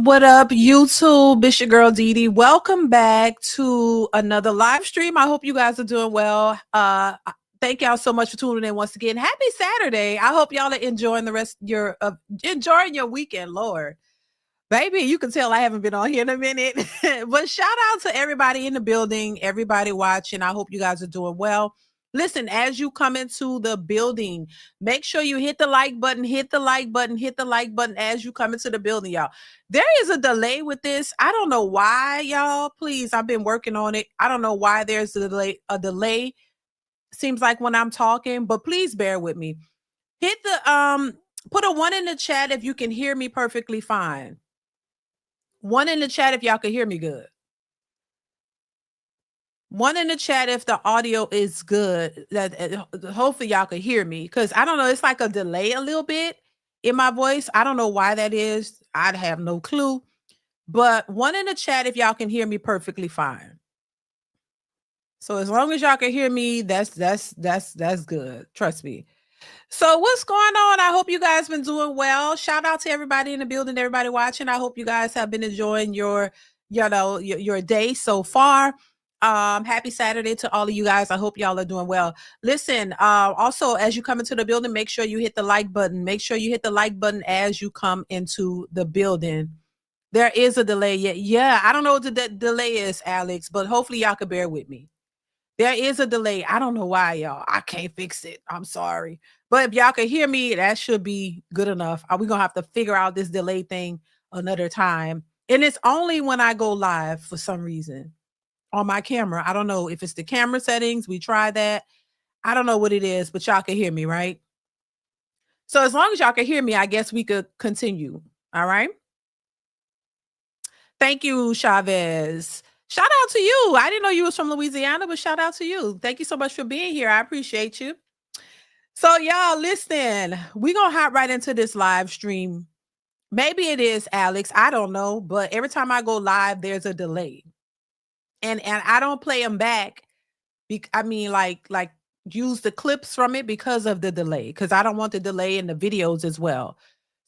What up, YouTube? It's your girl DeeDee. Welcome back to another live stream. I hope you guys are doing well. Thank y'all so much for tuning in once again. Happy Saturday. I hope y'all are enjoying enjoying your weekend, Lord. Baby, you can tell I haven't been on here in a minute. But shout out to everybody in the building, everybody watching. I hope you guys are doing well. Listen, as you come into the building, make sure you hit the like button, hit the like button, hit the like button as you come into the building, y'all. There is a delay with this. I don't know why, y'all. Please, I've been working on it. I don't know why there's a delay. Seems like when I'm talking, but please bear with me. Hit the put a 1 in the chat if you can hear me perfectly fine. 1 in the chat if y'all can hear me good. 1 in the chat if the audio is good. That hopefully y'all can hear me, because I don't know, it's like a delay a little bit in my voice. I don't know why that is. I'd have no clue. But 1 in the chat if y'all can hear me perfectly fine. So as long as y'all can hear me, that's good. Trust me. So what's going on? I hope you guys been doing well. Shout out to everybody in the building, everybody watching. I hope you guys have been enjoying your day so far. Happy Saturday to all of you guys. I hope y'all are doing well. Listen, also as you come into the building, make sure you hit the like button. Make sure you hit the like button as you come into the building. There is a delay. Yeah, I don't know what the delay is, Alex, but hopefully y'all can bear with me. There is a delay. I don't know why, y'all. I can't fix it. I'm sorry. But if y'all can hear me, that should be good enough. We're going to have to figure out this delay thing another time. And it's only when I go live for some reason on my camera. I don't know if it's the camera settings. We tried that. I don't know what it is, but y'all can hear me, right? So as long as y'all can hear me, I guess we could continue. All right. Thank you, Chavez. Shout out to you. I didn't know you was from Louisiana, but shout out to you. Thank you so much for being here. I appreciate you. So y'all, listen, we're going to hop right into this live stream. Maybe it is, Alex. I don't know. But every time I go live, there's a delay. And I don't play them back. I mean, like use the clips from it because of the delay. Because I don't want the delay in the videos as well.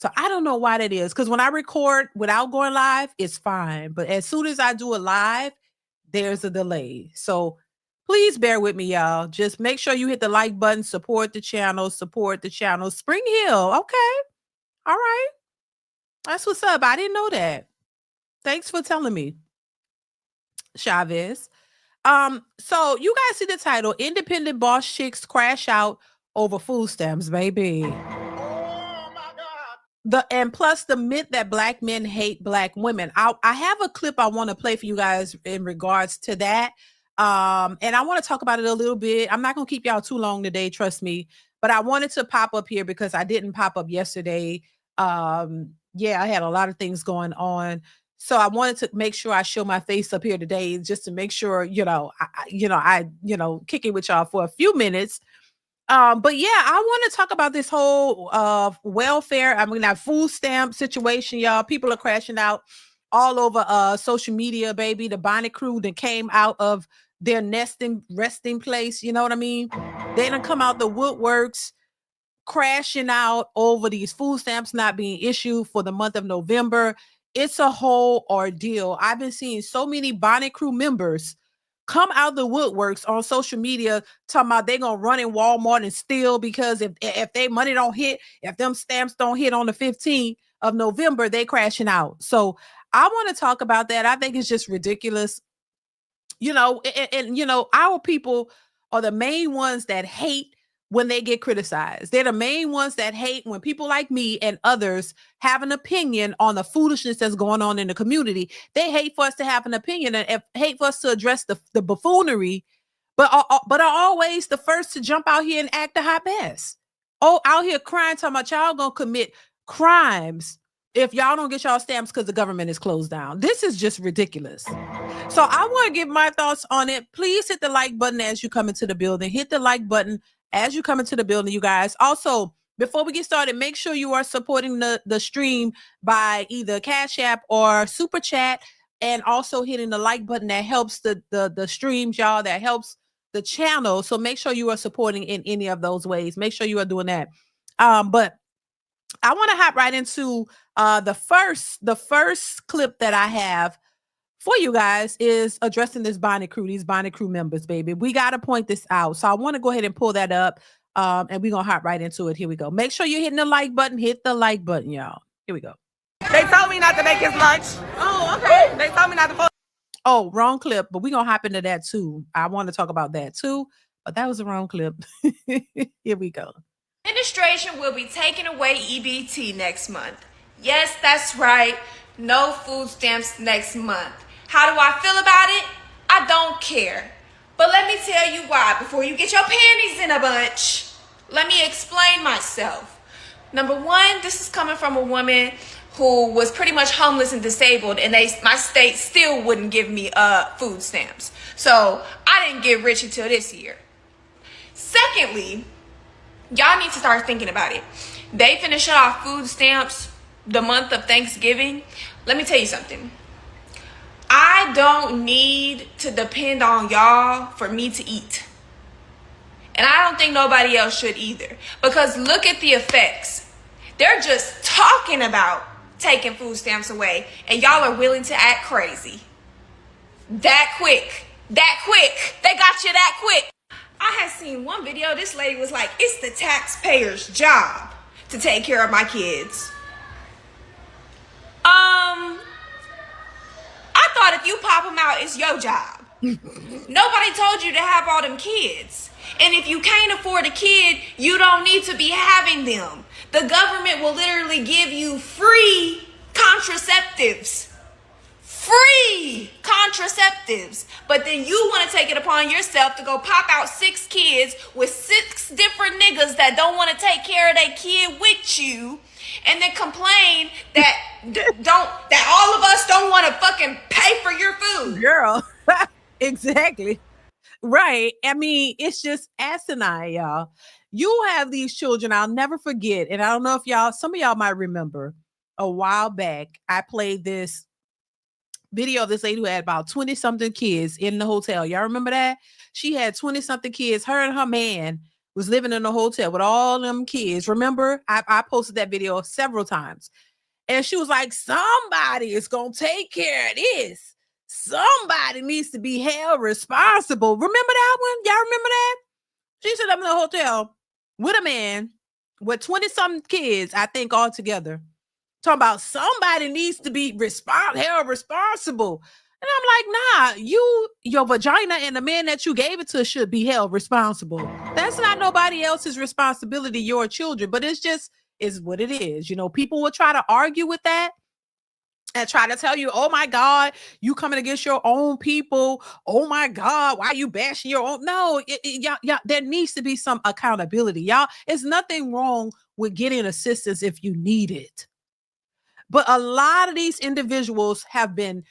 So I don't know why that is. Because when I record without going live, it's fine. But as soon as I do a live, there's a delay. So please bear with me, y'all. Just make sure you hit the like button, support the channel, Spring Hill. Okay. All right. That's what's up. I didn't know that. Thanks for telling me, Chavez. So you guys see the title, Independent Boss Chicks Crash Out Over Food Stamps, baby. And plus the myth that Black men hate Black women. I have a clip I want to play for you guys in regards to that. And I want to talk about it a little bit. I'm not going to keep y'all too long today, trust me. But I wanted to pop up here because I didn't pop up yesterday. Yeah, I had a lot of things going on. So I wanted to make sure I show my face up here today just to make sure, I kick it with y'all for a few minutes. But yeah, I want to talk about this whole welfare. I mean, that food stamp situation, y'all. People are crashing out all over social media, baby. The bonnet crew that came out of their resting place. You know what I mean? They done come out the woodworks, crashing out over these food stamps not being issued for the month of November. It's a whole ordeal. I've been seeing so many bonnet crew members come out the woodworks on social media talking about they're gonna run in Walmart and steal because if they money don't hit, if them stamps don't hit on the 15th of November, they crashing out. So I want to talk about that. I think it's just ridiculous. And our people are the main ones that hate when they get criticized. They're the main ones that hate when people like me and others have an opinion on the foolishness that's going on in the community. They hate for us to have an opinion and hate for us to address the buffoonery, but are always the first to jump out here and act the hot best. Oh, out here crying, talking about y'all gonna commit crimes if y'all don't get y'all stamps because the government is closed down. This is just ridiculous. So I want to give my thoughts on it. Please hit the like button as you come into the building. Hit the like button as you come into the building, you guys. Also, before we get started, make sure you are supporting the stream by either Cash App or Super Chat, and also hitting the like button. That helps the streams, y'all. That helps the channel. So make sure you are supporting in any of those ways. Make sure you are doing that. But I want to hop right into the first clip that I have for you guys is addressing this Bonnet crew, these Bonnet crew members, baby. We got to point this out. So I want to go ahead and pull that up, and we're going to hop right into it. Here we go. Make sure you're hitting the like button. Hit the like button, y'all. Here we go. They told me not to make his lunch. Oh, okay. They told me not to. Oh, wrong clip, but we're going to hop into that too. I want to talk about that too, but that was the wrong clip. Here we go. Administration will be taking away EBT next month. Yes, that's right. No food stamps next month. How do I feel about it? I don't care. But let me tell you why before you get your panties in a bunch. Let me explain myself. Number one, this is coming from a woman who was pretty much homeless and disabled, and my state still wouldn't give me food stamps. So I didn't get rich until this year. Secondly, y'all need to start thinking about it. They finna shut off food stamps the month of Thanksgiving. Let me tell you something. I don't need to depend on y'all for me to eat. And I don't think nobody else should either. Because look at the effects. They're just talking about taking food stamps away, and y'all are willing to act crazy. That quick. That quick. They got you that quick. I had seen one video. This lady was like, it's the taxpayer's job to take care of my kids. I thought if you pop them out, it's your job. Nobody told you to have all them kids. And if you can't afford a kid, you don't need to be having them. The government will literally give you free contraceptives. Free contraceptives. But then you want to take it upon yourself to go pop out 6 kids with 6 different niggas that don't want to take care of their kid with you, and then complain that that all of us don't want to fucking pay for your food. Girl, exactly. Right. I mean, it's just asinine, y'all. You have these children. I'll never forget. And I don't know if some of y'all might remember a while back, I played this video of this lady who had about 20 something kids in the hotel. Y'all remember that? She had 20 something kids. Her and her man was living in a hotel with all them kids. Remember? I posted that video several times. And she was like, somebody is going to take care of this. Somebody needs to be held responsible. Remember that one? Y'all remember that? She set up in a hotel with a man with 20 something kids, I think, all together. Talking about somebody needs to be held responsible. And I'm like, nah, your vagina and the man that you gave it to should be held responsible. That's not nobody else's responsibility, your children, but it's just is what it is. You know, people will try to argue with that and try to tell you, oh my God, you coming against your own people. Oh my God, why are you bashing your own? No, y'all, there needs to be some accountability. Y'all, it's nothing wrong with getting assistance if you need it. But a lot of these individuals have been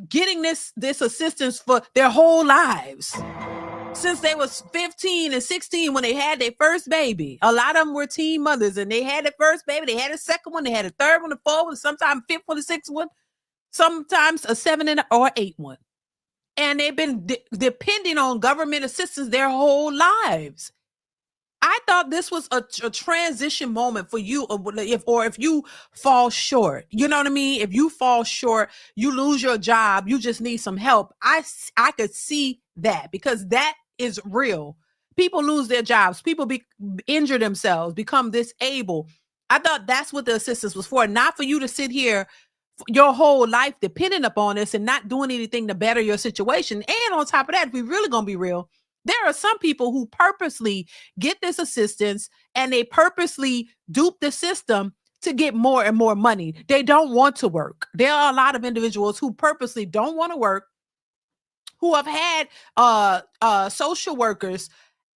getting this assistance for their whole lives. Since they was 15 and 16 when they had their first baby. A lot of them were teen mothers, and they had their first baby. They had a second one. They had a third one, a fourth one, sometimes fifth one, a sixth one, sometimes a 7 or 8 one. And they've been depending on government assistance their whole lives. I thought this was a transition moment for you, if you fall short. You know what I mean? If you fall short, you lose your job, you just need some help. I could see that, because that is real. People lose their jobs. People injure themselves, become disabled. I thought that's what the assistance was for, not for you to sit here your whole life depending upon this and not doing anything to better your situation. And on top of that, if we really gonna be real, there are some people who purposely get this assistance and they purposely dupe the system to get more and more money. They don't want to work. There are a lot of individuals who purposely don't want to work, who have had social workers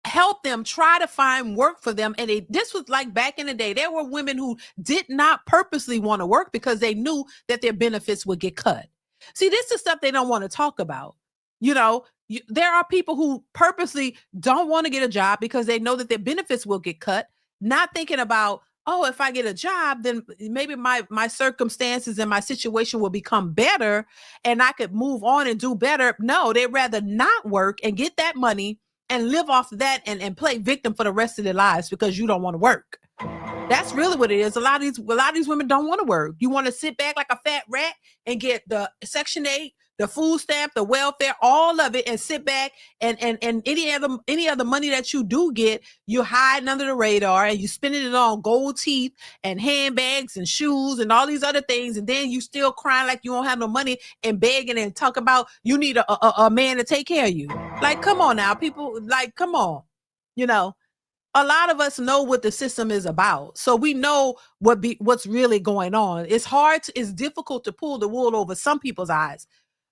help them try to find work for them. And this was like back in the day, there were women who did not purposely want to work because they knew that their benefits would get cut. See, this is stuff they don't want to talk about. You know, there are people who purposely don't want to get a job because they know that their benefits will get cut, not thinking about, oh, if I get a job, then maybe my circumstances and my situation will become better and I could move on and do better. No, they'd rather not work and get that money and live off of that and play victim for the rest of their lives because you don't want to work. That's really what it is. A lot of these women don't want to work. You want to sit back like a fat rat and get the Section 8, the food stamp, the welfare, all of it, and sit back and any other money that you do get, you're hiding under the radar and you spending it on gold teeth and handbags and shoes and all these other things, and then you still crying like you don't have no money and begging and talk about you need a man to take care of you. Like, come on now, people. Like, come on, you know. A lot of us know what the system is about, so we know what's really going on. It's difficult to pull the wool over some people's eyes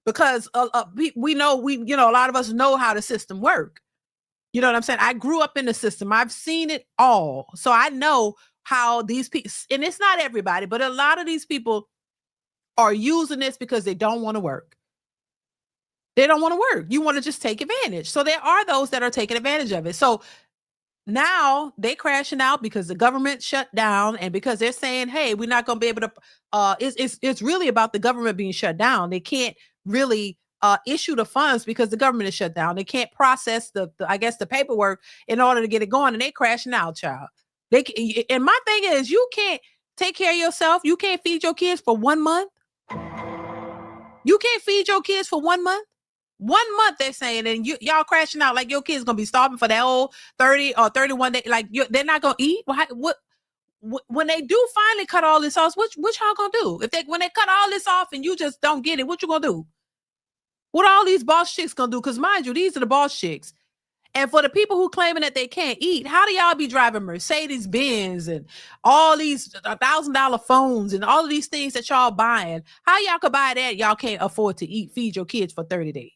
because we know a lot of us know how the system works. You know what I'm saying? I grew up in the system. I've seen it all, so I know how these people, and it's not everybody, but a lot of these people are using this because they don't want to work. They don't want to work. You want to just take advantage. So there are those that are taking advantage of it. So now they crashing out because the government shut down and because they're saying, hey, we're not going to be able to, it's really about the government being shut down. They can't really issue the funds because the government is shut down. They can't process the paperwork in order to get it going, and they crashing out, child. And my thing is, you can't take care of yourself. You can't feed your kids for 1 month. You can't feed your kids for 1 month. 1 month they're saying, and y'all crashing out like your kids gonna be starving for that whole 30 or 31 day. Like they're not gonna eat. What when they do finally cut all this off? What y'all gonna do when they cut all this off and you just don't get it? What you gonna do? What all these boss chicks gonna do? Because mind you, these are the boss chicks. And for the people who claiming that they can't eat, how do y'all be driving Mercedes Benz and all these $1,000 phones and all of these things that y'all buying? How y'all could buy that? Y'all can't afford to feed your kids for 30 days.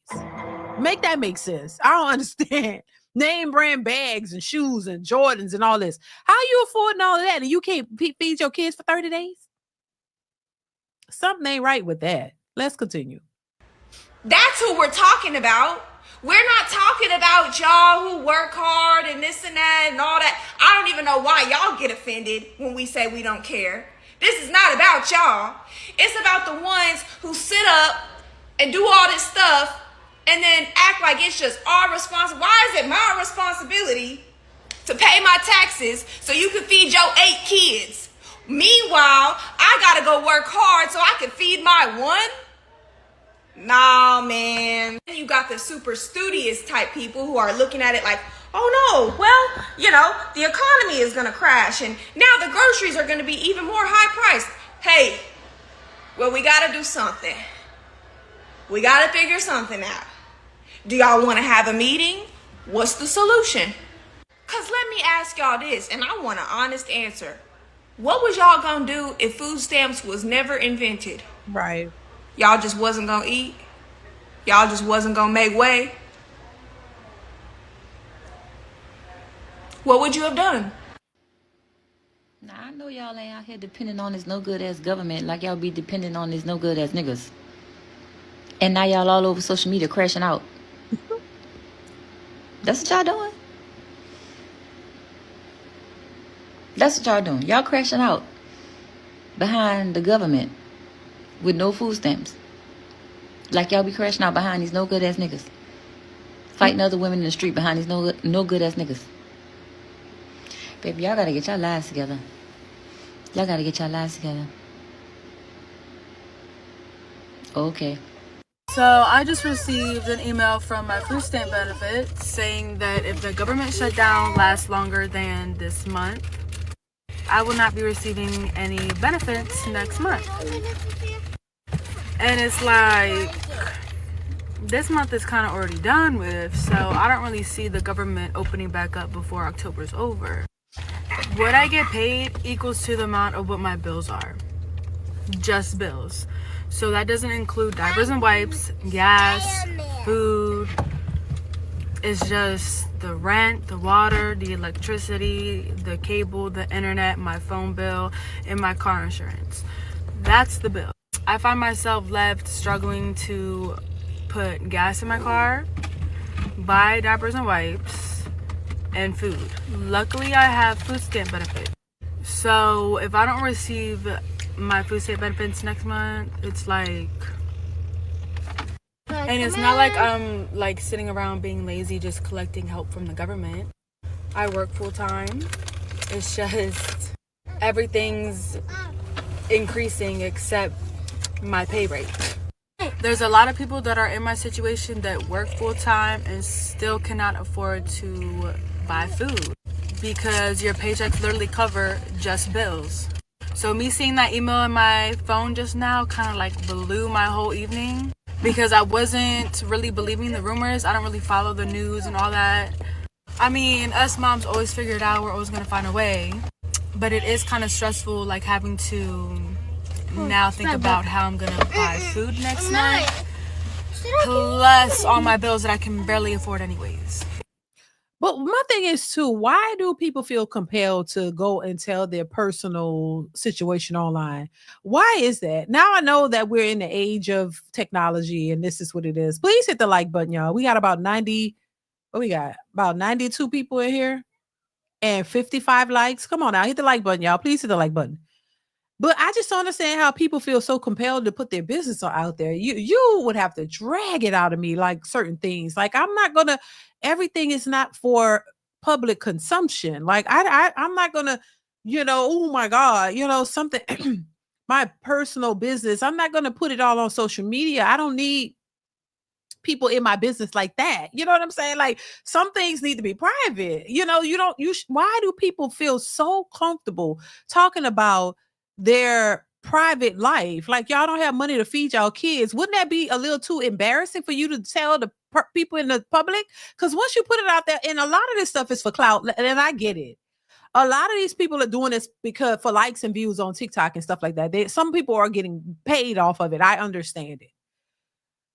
Make that make sense. I don't understand. Name brand bags and shoes and Jordans and all this. How you affording all of that and you can't feed your kids for 30 days? Something ain't right with that. Let's continue. That's who we're talking about. We're not talking about y'all who work hard and this and that and all that. I don't even know why y'all get offended when we say we don't care. This is not about y'all. It's about the ones who sit up and do all this stuff and then act like it's just our responsibility. Why is it my responsibility to pay my taxes so you can feed your 8 kids? Meanwhile, I gotta go work hard so I can feed my one? Nah, man. You got the super studious type people who are looking at it like, oh no, well, the economy is gonna crash and now the groceries are gonna be even more high priced. Hey, well, we gotta do something. We gotta figure something out. Do y'all wanna have a meeting? What's the solution? Cause let me ask y'all this, and I want an honest answer. What was y'all gonna do if food stamps was never invented? Right. Y'all just wasn't gonna eat? Y'all just wasn't gonna make way? What would you have done? Now, I know y'all ain't out here depending on this no good ass government like y'all be depending on this no good ass niggas. And now y'all all over social media crashing out. That's what y'all doing? That's what y'all doing. Y'all crashing out behind the government with no food stamps. Like y'all be crashing out behind these no good ass niggas. Fighting other women in the street behind these no good ass niggas. Baby, y'all gotta get y'all lives together. Y'all gotta get y'all lives together. Okay. So I just received an email from my food stamp benefits saying that if the government shutdown lasts longer than this month, I will not be receiving any benefits next month. And it's like, this month is kind of already done with, so I don't really see the government opening back up before October's over. What I get paid equals to the amount of what my bills are. Just bills. So that doesn't include diapers and wipes, gas, food, It's just the rent, the water, the electricity, the cable, the internet, my phone bill, and my car insurance. That's the bill. I find myself left struggling to put gas in my car, buy diapers and wipes, and food. Luckily, I have food stamp benefit. So if I don't receive my food stamp benefits next month, it's like, and it's not like I'm like sitting around being lazy just collecting help from the government. I work full time. It's just everything's increasing except my pay rate. There's a lot of people that are in my situation that work full time and still cannot afford to buy food because your paychecks literally cover just bills. So me seeing that email on my phone just now kind of like blew my whole evening because I wasn't really believing the rumors. I don't really follow the news and all that. I mean, us moms always figure it out. We're always gonna find a way. But it is kind of stressful, like having to now think about how I'm gonna buy food next month, plus all my bills that I can barely afford anyways. But my thing is too, why do people feel compelled to go and tell their personal situation online? Why is that? Now I know that we're in the age of technology and this is what it is. Please hit the like button, y'all. We got about 90, what we got? About 92 people in here and 55 likes. Come on now, hit the like button, y'all. Please hit the like button. But I just don't understand how people feel so compelled to put their business out there. You would have to drag it out of me like certain things. Like I'm not gonna. Everything is not for public consumption. Like I'm not gonna. Oh my God. Something. My personal business. I'm not gonna put it all on social media. I don't need people in my business like that. You know what I'm saying? Like some things need to be private. Why do people feel so comfortable talking about their private life? Like y'all don't have money to feed y'all kids. Wouldn't that be a little too embarrassing for you to tell the people in the public? Because once you put it out there, and a lot of this stuff is for clout, and I get it. A lot of these people are doing this because for likes and views on TikTok and stuff like that. Some people are getting paid off of it. I understand it.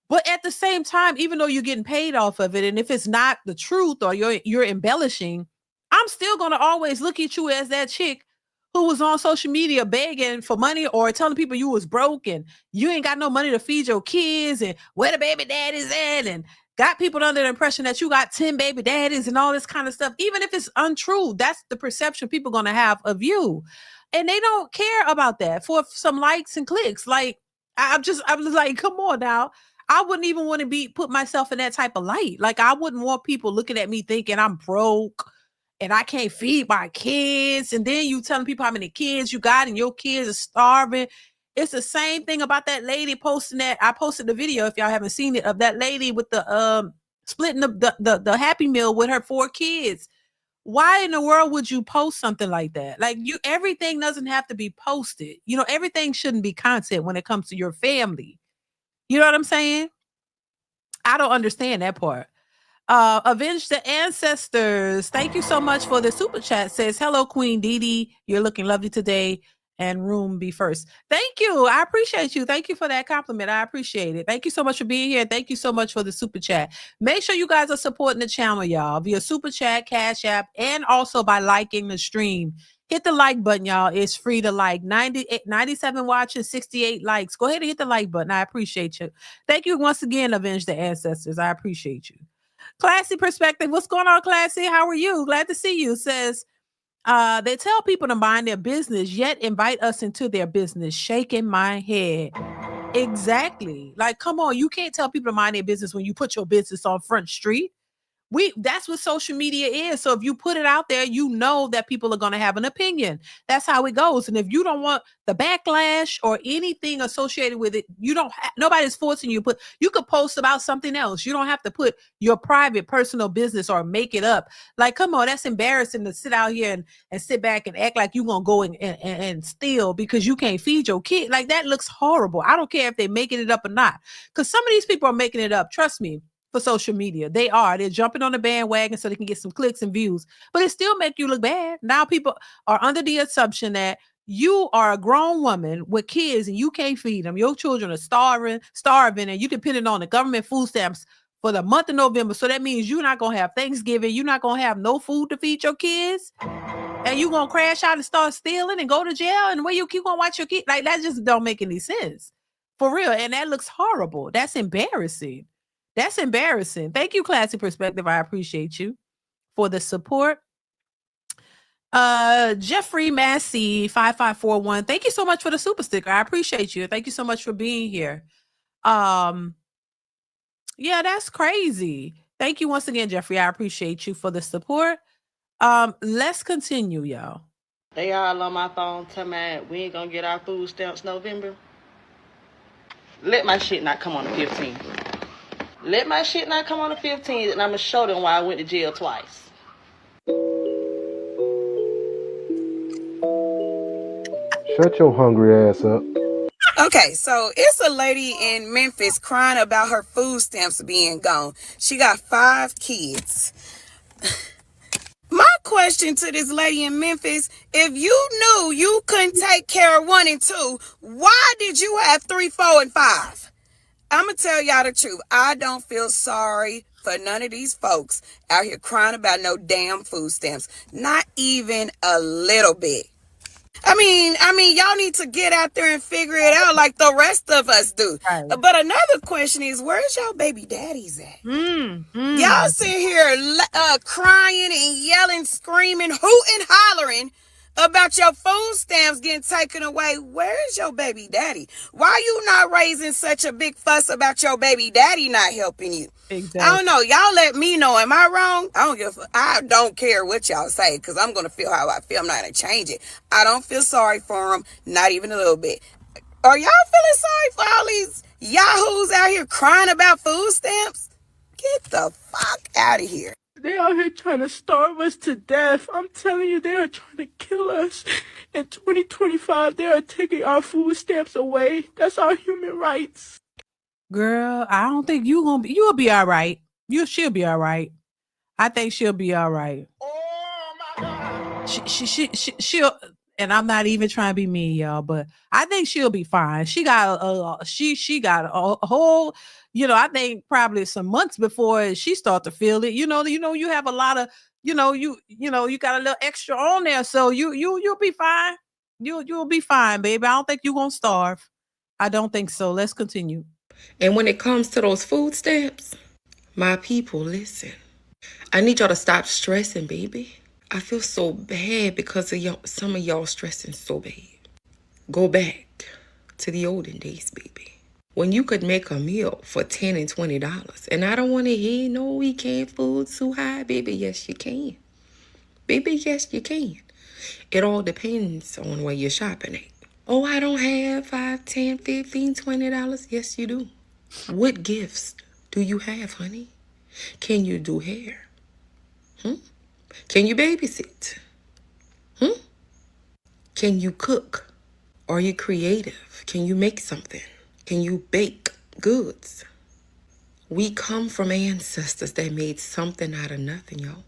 But at the same time, even though you're getting paid off of it, and if it's not the truth or you're embellishing, I'm still gonna always look at you as that chick who was on social media begging for money or telling people you was broke and you ain't got no money to feed your kids and where the baby daddy's at, and got people under the impression that you got 10 baby daddies and all this kind of stuff. Even if it's untrue, that's the perception people gonna have of you. And they don't care about that for some likes and clicks. Like I'm just like, come on now. I wouldn't even want to put myself in that type of light. Like I wouldn't want people looking at me thinking I'm broke and I can't feed my kids. And then you telling people how many kids you got and your kids are starving. It's the same thing about that lady posting that. I posted the video, if y'all haven't seen it, of that lady with the splitting the Happy Meal with her 4 kids. Why in the world would you post something like that? Like everything doesn't have to be posted. Everything shouldn't be content when it comes to your family. You know what I'm saying? I don't understand that part. Avenge the Ancestors. Thank you so much for the super chat. Says, hello, Queen DeeDee. You're looking lovely today. And room be first. Thank you. I appreciate you. Thank you for that compliment. I appreciate it. Thank you so much for being here. Thank you so much for the super chat. Make sure you guys are supporting the channel, y'all, via super chat, Cash App, and also by liking the stream. Hit the like button, y'all. It's free to like. 97 watches, 68 likes. Go ahead and hit the like button. I appreciate you. Thank you once again, Avenge the Ancestors. I appreciate you. Classy Perspective. What's going on, Classy? How are you? Glad to see you. Says, they tell people to mind their business, yet invite us into their business. Shaking my head. Exactly. Like, come on. You can't tell people to mind their business when you put your business on Front Street. That's what social media is. So if you put it out there, you know that people are going to have an opinion. That's how it goes. And if you don't want the backlash or anything associated with it, nobody's forcing you. You could post about something else. You don't have to put your private personal business or make it up. Like, come on, that's embarrassing to sit out here and sit back and act like you're going to go and steal because you can't feed your kid. Like, that looks horrible. I don't care if they're making it up or not, because some of these people are making it up. Trust me. For social media, they're jumping on the bandwagon so they can get some clicks and views, but it still make you look bad. Now people are under the assumption that you are a grown woman with kids and you can't feed them. Your children are starving, and you depending on the government food stamps for the month of November. So that means you're not gonna have Thanksgiving. You're not gonna have no food to feed your kids, and you gonna crash out and start stealing and go to jail. And where you keep gonna watch your kids? Like that just don't make any sense, for real. And that looks horrible. That's embarrassing. That's embarrassing. Thank you, Classy Perspective. I appreciate you for the support. Jeffrey Massey 5541. Thank you so much for the super sticker. I appreciate you. Thank you so much for being here. Yeah, that's crazy. Thank you once again, Jeffrey. I appreciate you for the support. Let's continue, y'all. They all on my phone telling me we ain't gonna get our food stamps November. Let my shit not come on the 15th. Let my shit not come on the 15th, and I'm gonna show them why I went to jail twice. Shut your hungry ass up. Okay, so it's a lady in Memphis crying about her food stamps being gone. She got 5 kids. My question to this lady in Memphis, if you knew you couldn't take care of 1 and 2, why did you have 3, 4, and 5? I'm going to tell y'all the truth. I don't feel sorry for none of these folks out here crying about no damn food stamps. Not even a little bit. I mean, y'all need to get out there and figure it out like the rest of us do. Right. But another question is, where's your baby daddies at? Y'all sit here crying and yelling, screaming, hooting, hollering about your food stamps getting taken away. Where's your baby daddy? Why you not raising such a big fuss about your baby daddy not helping you? Exactly. I don't know. Y'all let me know. Am I wrong? I don't care what y'all say, because I'm going to feel how I feel. I'm not going to change it. I don't feel sorry for them. Not even a little bit. Are y'all feeling sorry for all these yahoos out here crying about food stamps? Get the fuck out of here. They out here trying to starve us to death. I'm telling you, they are trying to kill us. In 2025, they are taking our food stamps away. That's our human rights. Girl, I don't think you'll be all right. She'll be all right. I think she'll be all right. Oh my God. She'll, and I'm not even trying to be mean, y'all, but I think she'll be fine. She got a whole, I think probably some months before she start to feel it. You have a lot of, you got a little extra on there, so you'll be fine. You'll be fine, baby. I don't think you're gonna starve. I don't think so. Let's continue. And when it comes to those food stamps, my people, listen. I need y'all to stop stressing, baby. I feel so bad because of y'all. Some of y'all stressing so bad. Go back to the olden days, baby, when you could make a meal for $10 and $20. And I don't want to hear, no, we can't, food too high, baby. Yes, you can. Baby, yes, you can. It all depends on where you're shopping at. Oh, I don't have $5, $10, $15, $20. Yes, you do. What gifts do you have, honey? Can you do hair? Can you babysit? Can you cook? Are you creative? Can you make something? Can you bake goods? We come from ancestors that made something out of nothing, y'all.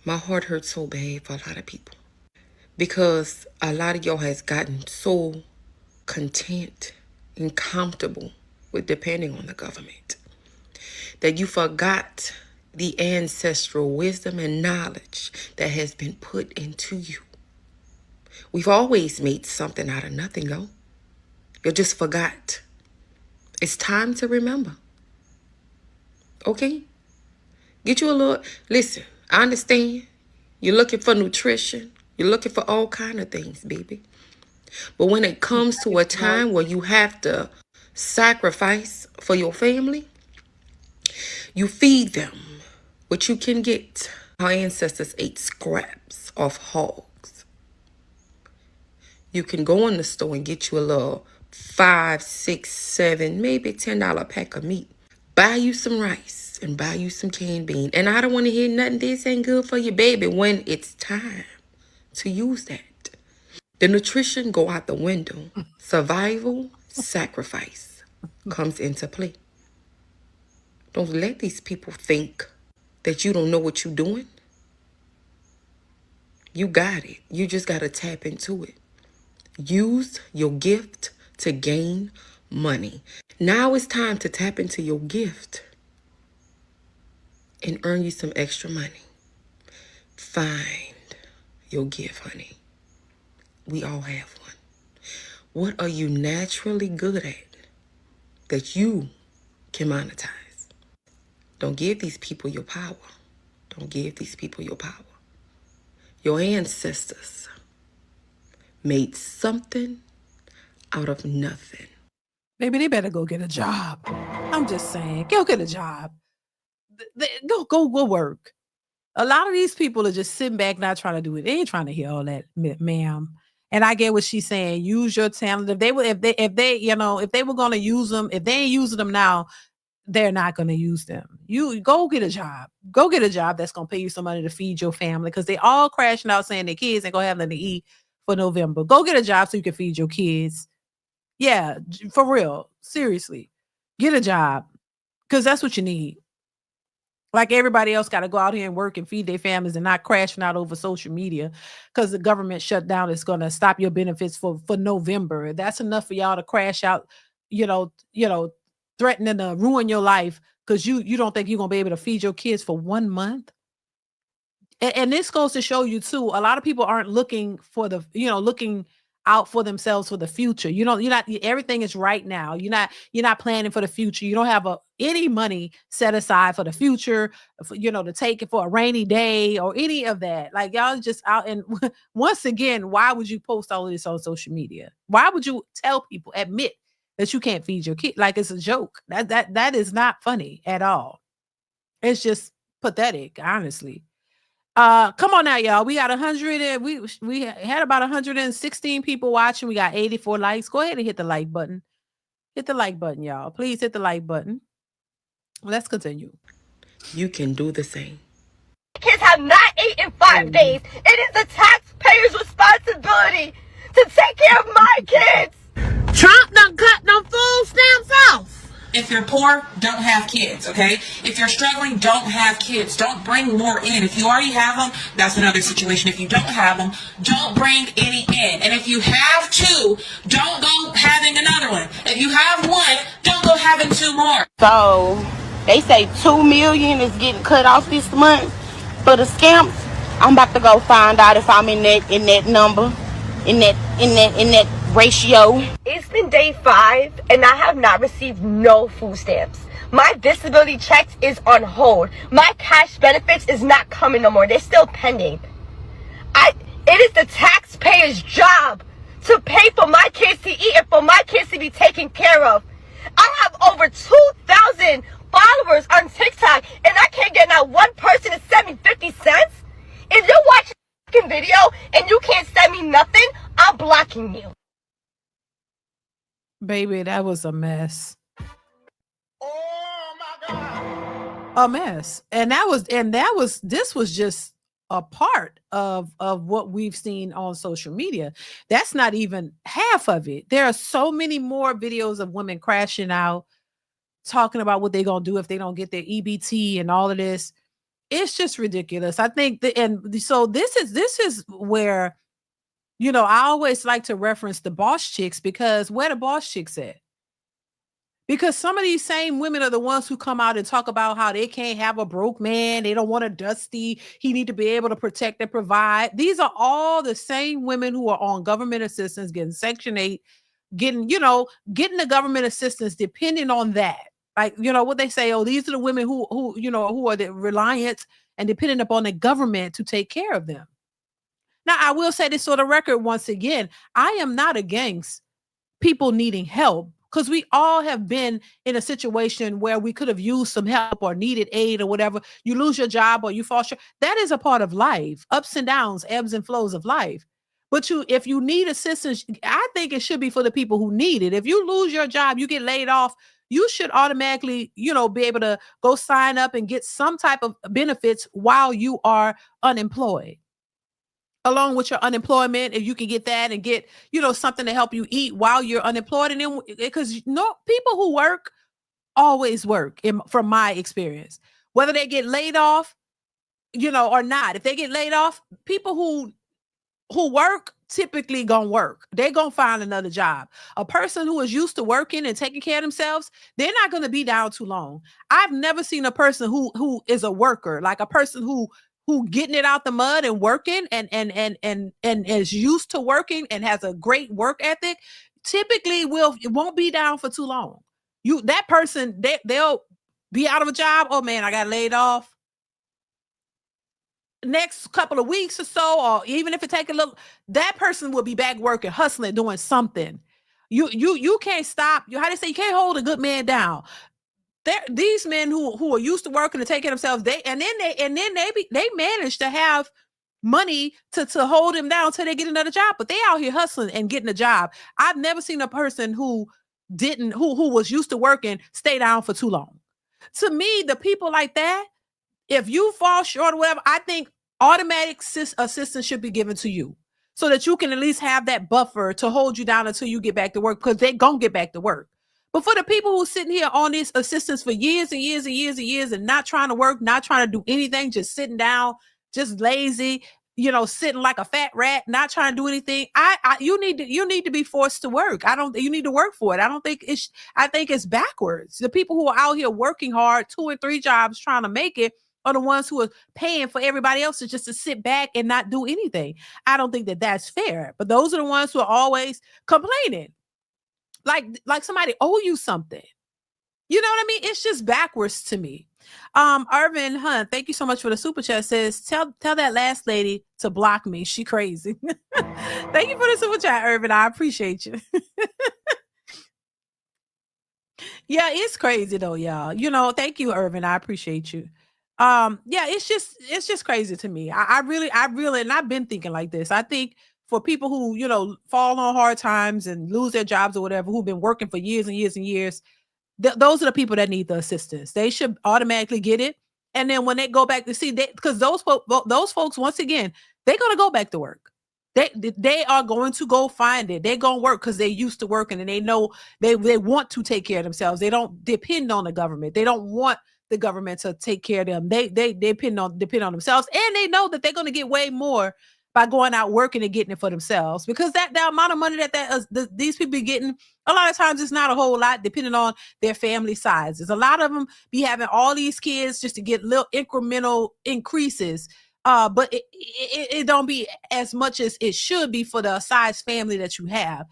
My heart hurts so bad for a lot of people, because a lot of y'all has gotten so content and comfortable with depending on the government that you forgot the ancestral wisdom and knowledge that has been put into you. We've always made something out of nothing, yo. You just forgot. It's time to remember. Okay? Get you a little, listen, I understand. You're looking for nutrition. You're looking for all kind of things, baby. But when it comes to a time where you have to sacrifice for your family, you feed them what you can get. Our ancestors ate scraps of hogs. You can go in the store and get you a little $5, $6, $7, maybe $10 pack of meat. Buy you some rice and buy you some canned beans. And I don't want to hear nothing, this ain't good for your baby, when it's time to use that. The nutrition go out the window. Survival, sacrifice comes into play. Don't let these people think that you don't know what you're doing. You got it. You just got to tap into it. Use your gift to gain money. Now it's time to tap into your gift and earn you some extra money. Find your gift, honey. We all have one. What are you naturally good at that you can monetize? Don't give these people your power. Don't give these people your power. Your ancestors made something out of nothing. Baby, they better go get a job. I'm just saying, go get a job. Go work. A lot of these people are just sitting back, not trying to do it. They ain't trying to hear all that, ma'am. And I get what she's saying. Use your talent. If they were going to use them, if they ain't using them now, they're not going to use them. You go get a job. Go get a job that's going to pay you some money to feed your family, because they all crashing out saying their kids ain't going to have nothing to eat for November. Go get a job so you can feed your kids. Yeah, for real. Seriously. Get a job, because that's what you need. Like everybody else got to go out here and work and feed their families and not crashing out over social media because the government shutdown is going to stop your benefits for November. That's enough for y'all to crash out, threatening to ruin your life because you don't think you're going to be able to feed your kids for 1 month. And this goes to show you too, a lot of people aren't looking for looking out for themselves for the future. You're not, everything is right now. You're not planning for the future. You don't have any money set aside for the future, to take it for a rainy day or any of that. Like y'all just out. And once again, why would you post all of this on social media? Why would you tell people, admit that you can't feed your kid? Like it's a joke. That is not funny at all. It's just pathetic, honestly. Come on now, y'all. We got 100 and we had about 116 people watching. We got 84 likes. Go ahead and hit the like button. Hit the like button, y'all. Please hit the like button. Let's continue. You can do the same. Kids have not eaten in 5 days. It is the taxpayer's responsibility to take care of my kids. Trump done cut them food stamps off. If you're poor, don't have kids, okay? If you're struggling, don't have kids. Don't bring more in. If you already have them, that's another situation. If you don't have them, don't bring any in. And if you have 2, don't go having another one. If you have 1, don't go having 2 more. So they say $2 million is getting cut off this month for the scamps. I'm about to go find out if I'm in that number, in that ratio. It's been day 5 and I have not received no food stamps. My disability checks is on hold. My cash benefits is not coming no more. They're still pending. It is the taxpayer's job to pay for my kids to eat and for my kids to be taken care of. I have over 2,000 followers on TikTok and I can't get not one person to send me 50 cents. If you're watching this video and you can't send me nothing, I'm blocking you. Baby, that was a mess. Oh my God. A mess. And this was just a part of what we've seen on social media. That's not even half of it. There are so many more videos of women crashing out, talking about what they're going to do if they don't get their EBT and all of this. It's just ridiculous. I think so this is where, I always like to reference the boss chicks, because where the boss chicks at? Because some of these same women are the ones who come out and talk about how they can't have a broke man. They don't want a dusty. He need to be able to protect and provide. These are all the same women who are on government assistance, getting Section 8, getting the government assistance, depending on that. Like, what they say, these are the women who are the reliant and dependent upon the government to take care of them. Now, I will say this for the record once again, I am not against people needing help, because we all have been in a situation where we could have used some help or needed aid or whatever. You lose your job or you fall short. That is a part of life, ups and downs, ebbs and flows of life. But if you need assistance, I think it should be for the people who need it. If you lose your job, you get laid off, you should automatically, be able to go sign up and get some type of benefits while you are unemployed. Along with your unemployment, if you can get that and get, something to help you eat while you're unemployed. And then, because people who work always work, from my experience, whether they get laid off, or not. If they get laid off, people who work typically gonna work. They're gonna find another job. A person who is used to working and taking care of themselves, they're not gonna be down too long. I've never seen a person who is a worker, like a person who getting it out the mud and working and is used to working and has a great work ethic, typically won't be down for too long. That person, they'll be out of a job. Oh man, I got laid off. Next couple of weeks or so, or even if it take a little, that person will be back working, hustling, doing something. You can't stop. How they say, you can't hold a good man down. These men who are used to working to take care of themselves, they manage to have money to hold them down until they get another job. But they out here hustling and getting a job. I've never seen a person who was used to working stay down for too long. To me, the people like that, if you fall short or whatever, I think automatic assistance should be given to you so that you can at least have that buffer to hold you down until you get back to work, because they're going to get back to work. But for the people who sitting here on this assistance for years and years and years and years and not trying to work, not trying to do anything, just sitting down, just lazy, sitting like a fat rat, not trying to do anything. You need to be forced to work. You need to work for it. I think it's backwards. The people who are out here working hard, 2 and 3 jobs trying to make it, are the ones who are paying for everybody else to sit back and not do anything. I don't think that that's fair. But those are the ones who are always complaining, like somebody owe you something. You know what I mean? It's just backwards to me. Irvin Hunt, thank you so much for the super chat. Says, tell that last lady to block me. She crazy. Thank you for the super chat, Irvin. I appreciate you. Yeah, it's crazy though, y'all. Thank you, Irvin. I appreciate you. Yeah, it's just crazy to me. I really, and I've been thinking like this. I think for people who, fall on hard times and lose their jobs or whatever, who've been working for years and years and years, those are the people that need the assistance. They should automatically get it. And then when they go back to see, because those folks, once again, they're going to go back to work. They are going to go find it. They're going to work because they're used to working and they know they want to take care of themselves. They don't depend on the government. They don't want the government to take care of them. They depend on themselves, and they know that they're going to get way more by going out working and getting it for themselves, because the amount of money that these people be getting, a lot of times it's not a whole lot depending on their family sizes. A lot of them be having all these kids just to get little incremental increases, but it don't be as much as it should be for the size family that you have.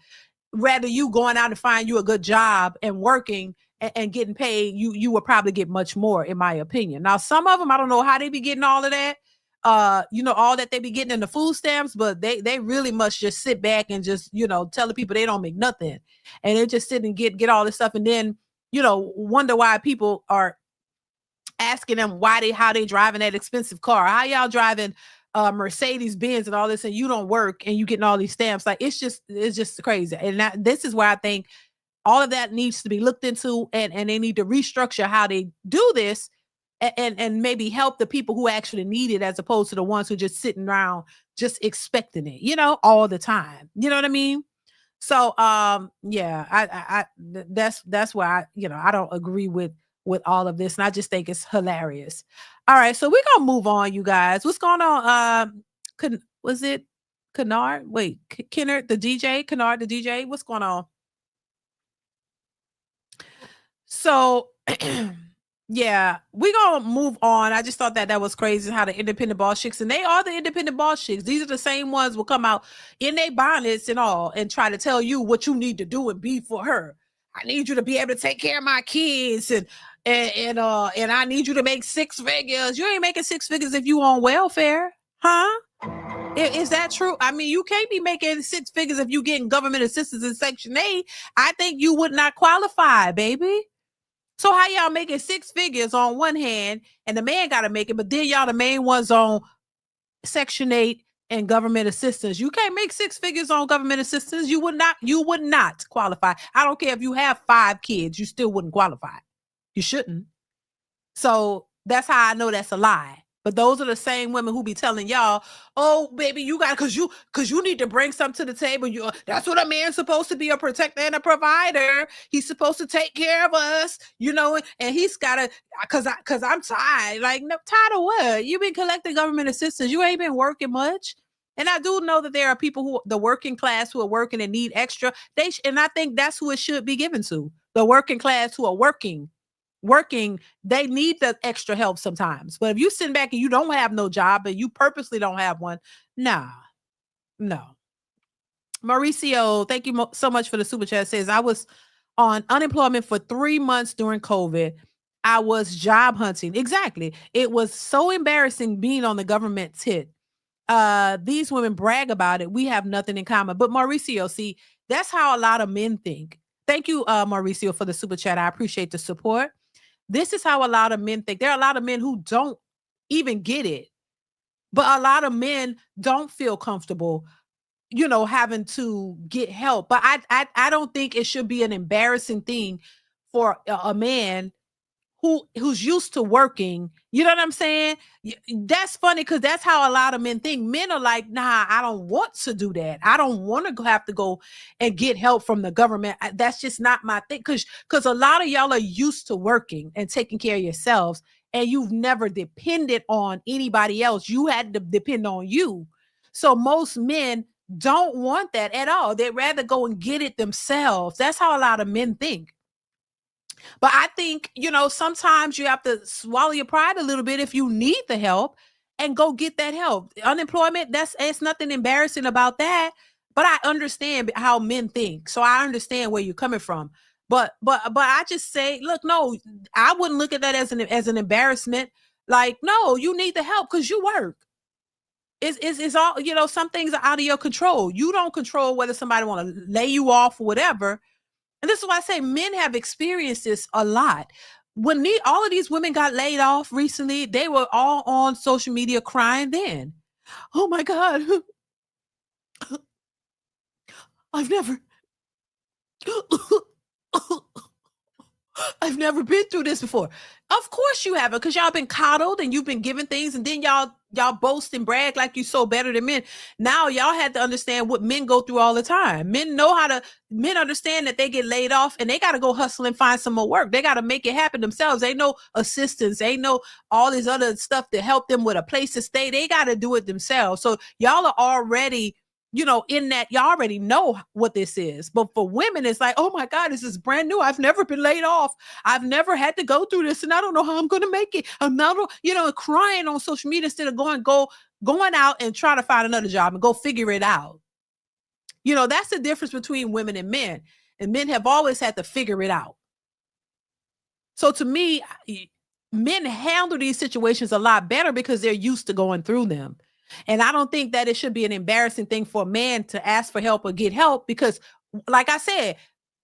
Rather you going out and find you a good job and working and getting paid, you will probably get much more, in my opinion. Now, some of them, I don't know how they be getting all of that, all that they be getting in the food stamps, but they really must just sit back and just, tell the people they don't make nothing. And they just sit and get all this stuff. And then, wonder why people are asking them how they driving that expensive car. How y'all driving Mercedes Benz and all this, and you don't work and you getting all these stamps? Like, it's just crazy. And this is where I think all of that needs to be looked into, and they need to restructure how they do this, and maybe help the people who actually need it, as opposed to the ones who just sitting around just expecting it, all the time. You know what I mean? So, yeah, that's why I don't agree with all of this, and I just think it's hilarious. All right, so we're gonna move on, you guys. What's going on? Was it Kennard? Wait, Kennard, the DJ? Kennard, the DJ? What's going on? So, yeah, we're going to move on. I just thought that was crazy how the independent boss chicks, and they are the independent boss chicks. These are the same ones will come out in their bonnets and all and try to tell you what you need to do and be for her. I need you to be able to take care of my kids, and I need you to make 6 figures. You ain't making 6 figures if you on welfare, huh? Is that true? I mean, you can't be making 6 figures if you getting government assistance in Section 8. I think you would not qualify, baby. So how y'all making 6 figures on one hand, and the man got to make it, but then y'all the main ones on Section 8 and government assistance? You can't make 6 figures on government assistance. You would not qualify. I don't care if you have 5 kids, you still wouldn't qualify. You shouldn't. So that's how I know that's a lie. But those are the same women who be telling y'all, oh, baby, you got, because you need to bring something to the table. That's what a man's supposed to be, a protector and a provider. He's supposed to take care of us, and he's got to, because I'm tired. Like, no, tired of what? You've been collecting government assistance. You ain't been working much. And I do know that there are people who, the working class, who are working and need extra. And I think that's who it should be given to. The working class who are working, they need the extra help sometimes. But if you sit back and you don't have no job and you purposely don't have one, nah, no. Mauricio, thank you so much for the super chat. Says, I was on unemployment for 3 months during COVID. I was job hunting. Exactly. It was so embarrassing being on the government's hit. These women brag about it. We have nothing in common. But Mauricio, see, that's how a lot of men think. Thank you, Mauricio, for the super chat. I appreciate the support. This is how a lot of men think. There are a lot of men who don't even get it. But a lot of men don't feel comfortable, having to get help. But I don't think it should be an embarrassing thing for a man who's used to working. You know what I'm saying? That's funny because that's how a lot of men think. Men are like, nah, I don't want to do that. I don't want to have to go and get help from the government. That's just not my thing. Because a lot of y'all are used to working and taking care of yourselves, and you've never depended on anybody else. You had to depend on you. So most men don't want that at all. They'd rather go and get it themselves. That's how a lot of men think. But I think, sometimes you have to swallow your pride a little bit if you need the help and go get that help. Unemployment, it's nothing embarrassing about that. But I understand how men think. So I understand where you're coming from. But I just say, look, no, I wouldn't look at that as an embarrassment. Like, no, you need the help because you work. It's all, some things are out of your control. You don't control whether somebody want to lay you off or whatever. And this is why I say men have experienced this a lot. When all of these women got laid off recently, they were all on social media crying then. Oh my God. I've never been through this before. Of course you haven't, because y'all been coddled and you've been given things, and then y'all boast and brag like you so better than men. Now y'all had to understand what men go through all the time. Men understand that they get laid off and they got to go hustle and find some more work. They got to make it happen themselves. Ain't no assistance. Ain't no all this other stuff to help them with a place to stay. They got to do it themselves. So y'all are already, in that, y'all already know what this is. But for women, it's like, oh my God, this is brand new. I've never been laid off. I've never had to go through this, and I don't know how I'm going to make it. I'm not, crying on social media instead of going out and try to find another job and go figure it out. That's the difference between women and men. And men have always had to figure it out. So to me, men handle these situations a lot better because they're used to going through them. And I don't think that it should be an embarrassing thing for a man to ask for help or get help, because like I said,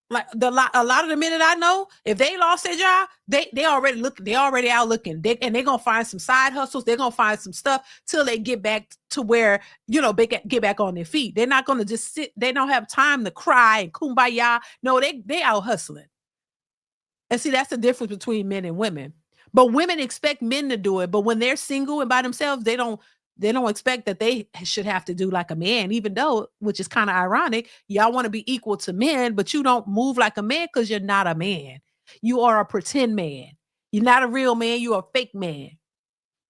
like a lot of the men that I know, if they lost their job, they already out looking. They're going to find some side hustles. They're going to find some stuff till they get back to where, they get back on their feet. They're not going to just sit. They don't have time to cry and kumbaya. No, they out hustling. And see, that's the difference between men and women. But women expect men to do it. But when they're single and by themselves, they don't expect that they should have to do like a man, even though, which is kind of ironic, y'all want to be equal to men, but you don't move like a man because you're not a man. You are a pretend man. You're not a real man. You're a fake man.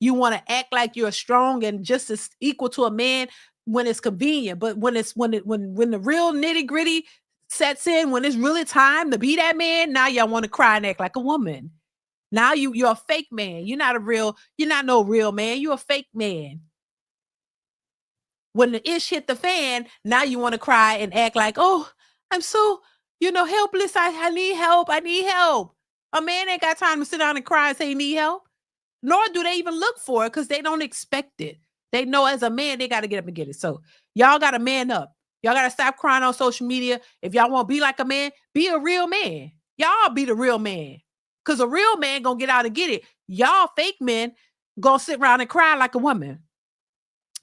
You want to act like you're strong and just as equal to a man when it's convenient. But when the real nitty gritty sets in, when it's really time to be that man, now y'all want to cry and act like a woman. Now you're a fake man. You're not no real man. You're a fake man. When the ish hit the fan, now you want to cry and act like, oh, I'm so, helpless. I need help. I need help. A man ain't got time to sit down and cry and say he need help. Nor do they even look for it because they don't expect it. They know as a man, they got to get up and get it. So y'all got to man up. Y'all got to stop crying on social media. If y'all want to be like a man, be a real man. Y'all be the real man. Because a real man going to get out and get it. Y'all fake men going to sit around and cry like a woman.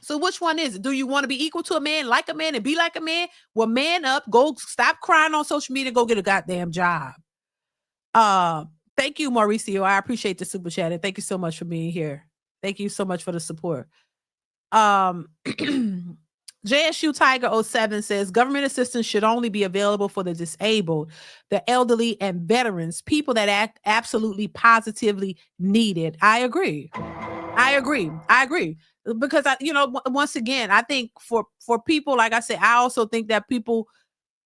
So which one is it? Do you want to be equal to a man, like a man, and be like a man? Well, man up, go stop crying on social media, go get a goddamn job. Thank you, Mauricio. I appreciate the super chat, and thank you so much for being here. Thank you so much for the support. JSU Tiger 07 says government assistance should only be available for the disabled, the elderly, and veterans, people that absolutely positively need it. I agree. because once again, I think for people, like I said, I also think that people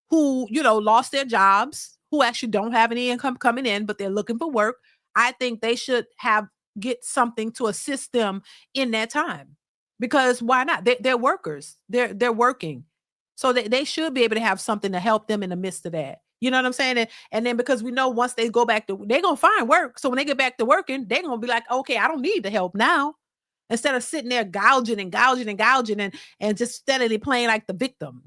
who, lost their jobs, who actually don't have any income coming in, but they're looking for work, I think they should get something to assist them in that time. Because why not? They're workers. They're working. So they should be able to have something to help them in the midst of that. You know what I'm saying? And then because we know once they go back to, they're going to find work. So when they get back to working, they're going to be like, okay, I don't need the help now. Instead of sitting there gouging and just steadily playing like the victim,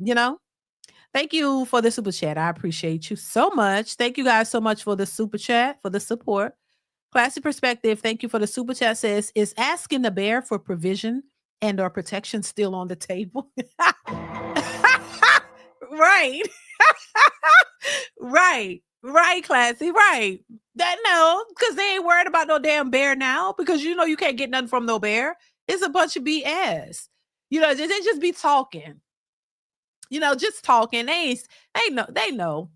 Thank you for the super chat. I appreciate you so much. Thank you guys so much for the super chat, for the support. Classy Perspective, thank you for the super chat. Says, is asking the bear for provision and or protection still on the table? Right. Right, Classy. Right. That no, because they ain't worried about no damn bear now, because you can't get nothing from no bear. It's a bunch of BS. They just be talking. Just talking. They know.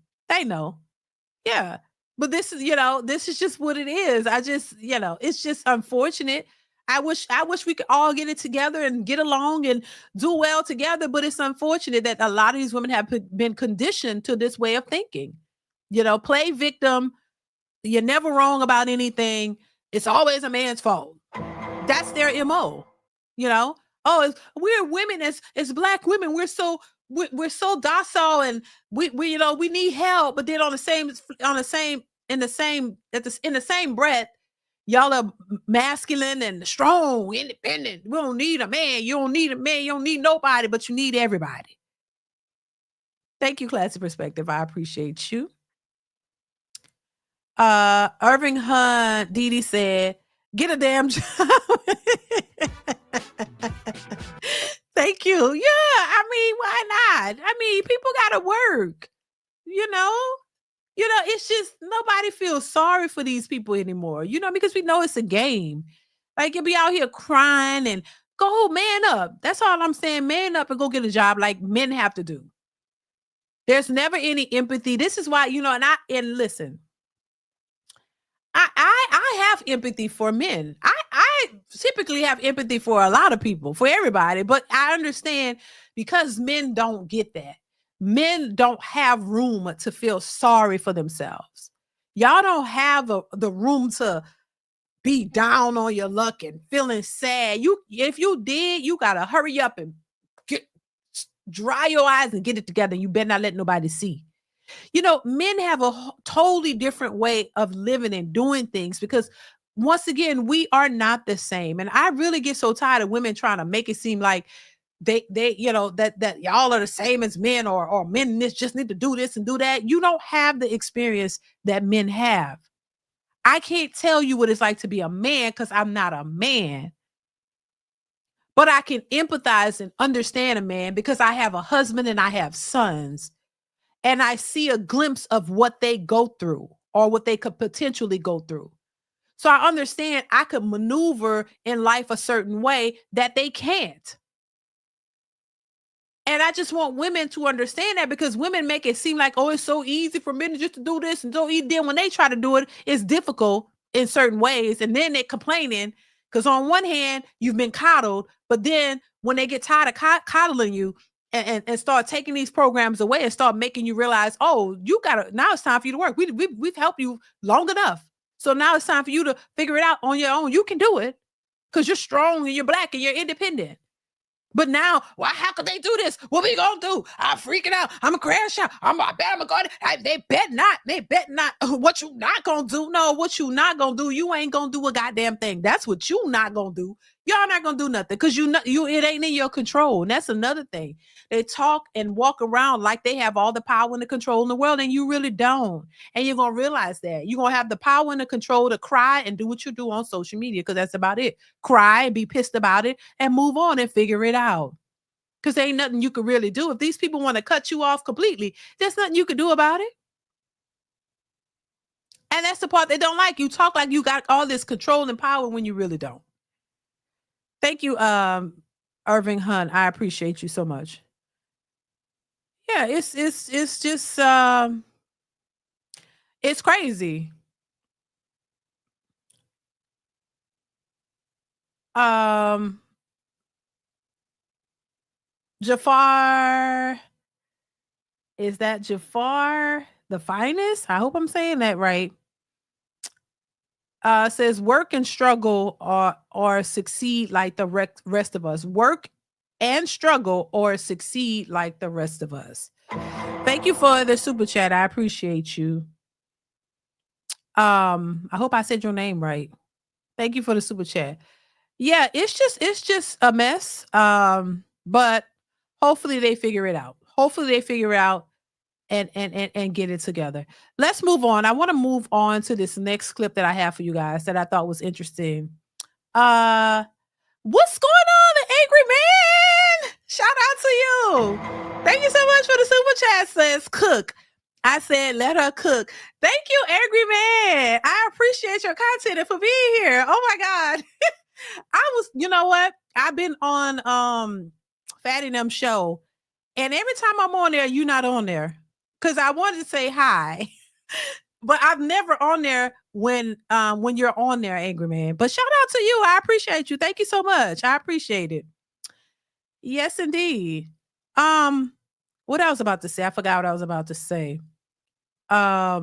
Yeah. But this is just what it is. It's just unfortunate. I wish we could all get it together and get along and do well together. But it's unfortunate that a lot of these women have been conditioned to this way of thinking. Play victim. You're never wrong about anything. It's always a man's fault. That's their MO. We're women as Black women. We're so docile, and we need help. But then in the same breath, y'all are masculine and strong, independent. We don't need a man. You don't need a man. You don't need nobody, but you need everybody. Thank you, Classy Perspective. I appreciate you. Irving Hunt, DeeDee said, get a damn job. Thank you. Yeah, why not? People gotta work. It's just nobody feels sorry for these people anymore. Because we know it's a game. Like, you'll be out here crying and go man up. That's all I'm saying. Man up and go get a job like men have to do. There's never any empathy. This is why, and listen, I have empathy for men. I typically have empathy for a lot of people, for everybody, but I understand because men don't get that. Men don't have room to feel sorry for themselves. Y'all don't have the room to be down on your luck and feeling sad. If you did, you gotta hurry up and dry your eyes and get it together. You better not let nobody see. Men have a totally different way of living and doing things, because once again, we are not the same. And I really get so tired of women trying to make it seem like they that y'all are the same as men, or men just need to do this and do that. You don't have the experience that men have. I can't tell you what it's like to be a man because I'm not a man. But I can empathize and understand a man because I have a husband and I have sons. And I see a glimpse of what they go through or what they could potentially go through. So I understand I could maneuver in life a certain way that they can't. And I just want women to understand that, because women make it seem like, oh, it's so easy for men just to do this and so easy. Then when they try to do it, it's difficult in certain ways. And then they're complaining because on one hand, you've been coddled, but then when they get tired of coddling you, and start taking these programs away and start making you realize, oh, now it's time for you to work. We've helped you long enough. So now it's time for you to figure it out on your own. You can do it because you're strong and you're Black and you're independent. But now, how could they do this? What we gonna do? I'm freaking out. I'm a crash out. I bet I'm gonna go. They bet not. What you not gonna do? No, what you not gonna do? You ain't gonna do a goddamn thing. That's what you not gonna do. Y'all not gonna do nothing because it ain't in your control. And that's another thing. They talk and walk around like they have all the power and the control in the world, and you really don't. And you're gonna realize that. You're gonna have the power and the control to cry and do what you do on social media, because that's about it. Cry and be pissed about it and move on and figure it out. Because there ain't nothing you can really do. If these people want to cut you off completely, there's nothing you can do about it. And that's the part they don't like. You talk like you got all this control and power when you really don't. Thank you, Irving Hunt. I appreciate you so much. Yeah, it's just it's crazy. Jafar, is that Jafar the finest? I hope I'm saying that right. Says work and struggle or succeed like the rest of us. Work and struggle or succeed like the rest of us. Thank you for the super chat. I appreciate you. I hope I said your name right. Thank you for the super chat. Yeah, it's just a mess. But hopefully they figure it out. Hopefully they figure it out and get it together. Let's move on. I want to move on to this next clip that I have for you guys that I thought was interesting. What's going on, Angry Man? Shout out to you. Thank you so much for the super chat. Says cook. I said let her cook. Thank you, Angry Man. I appreciate your content and for being here. Oh my God. You know what? I've been on Fatty Them show, and every time I'm on there, you're not on there. Because I wanted to say hi, but I'm never on there when you're on there, Angry Man. But shout out to you. I appreciate you. Thank you so much. I appreciate it. Yes, indeed. What I was about to say, I forgot what I was about to say. What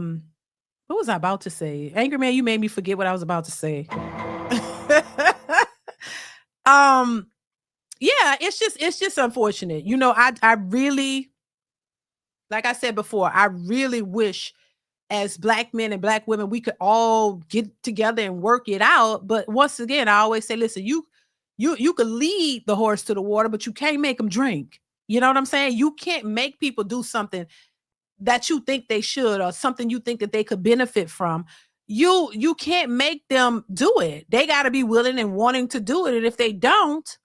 was I about to say? Angry Man, you made me forget what I was about to say. Yeah, it's just unfortunate. You know, I really, like I said before, I really wish as Black men and Black women, we could all get together and work it out. But once again, I always say, listen, you could lead the horse to the water, but you can't make them drink. You know what I'm saying? You can't make people do something that you think they should or something you think that they could benefit from. You can't make them do it. They got to be willing and wanting to do it. And if they don't,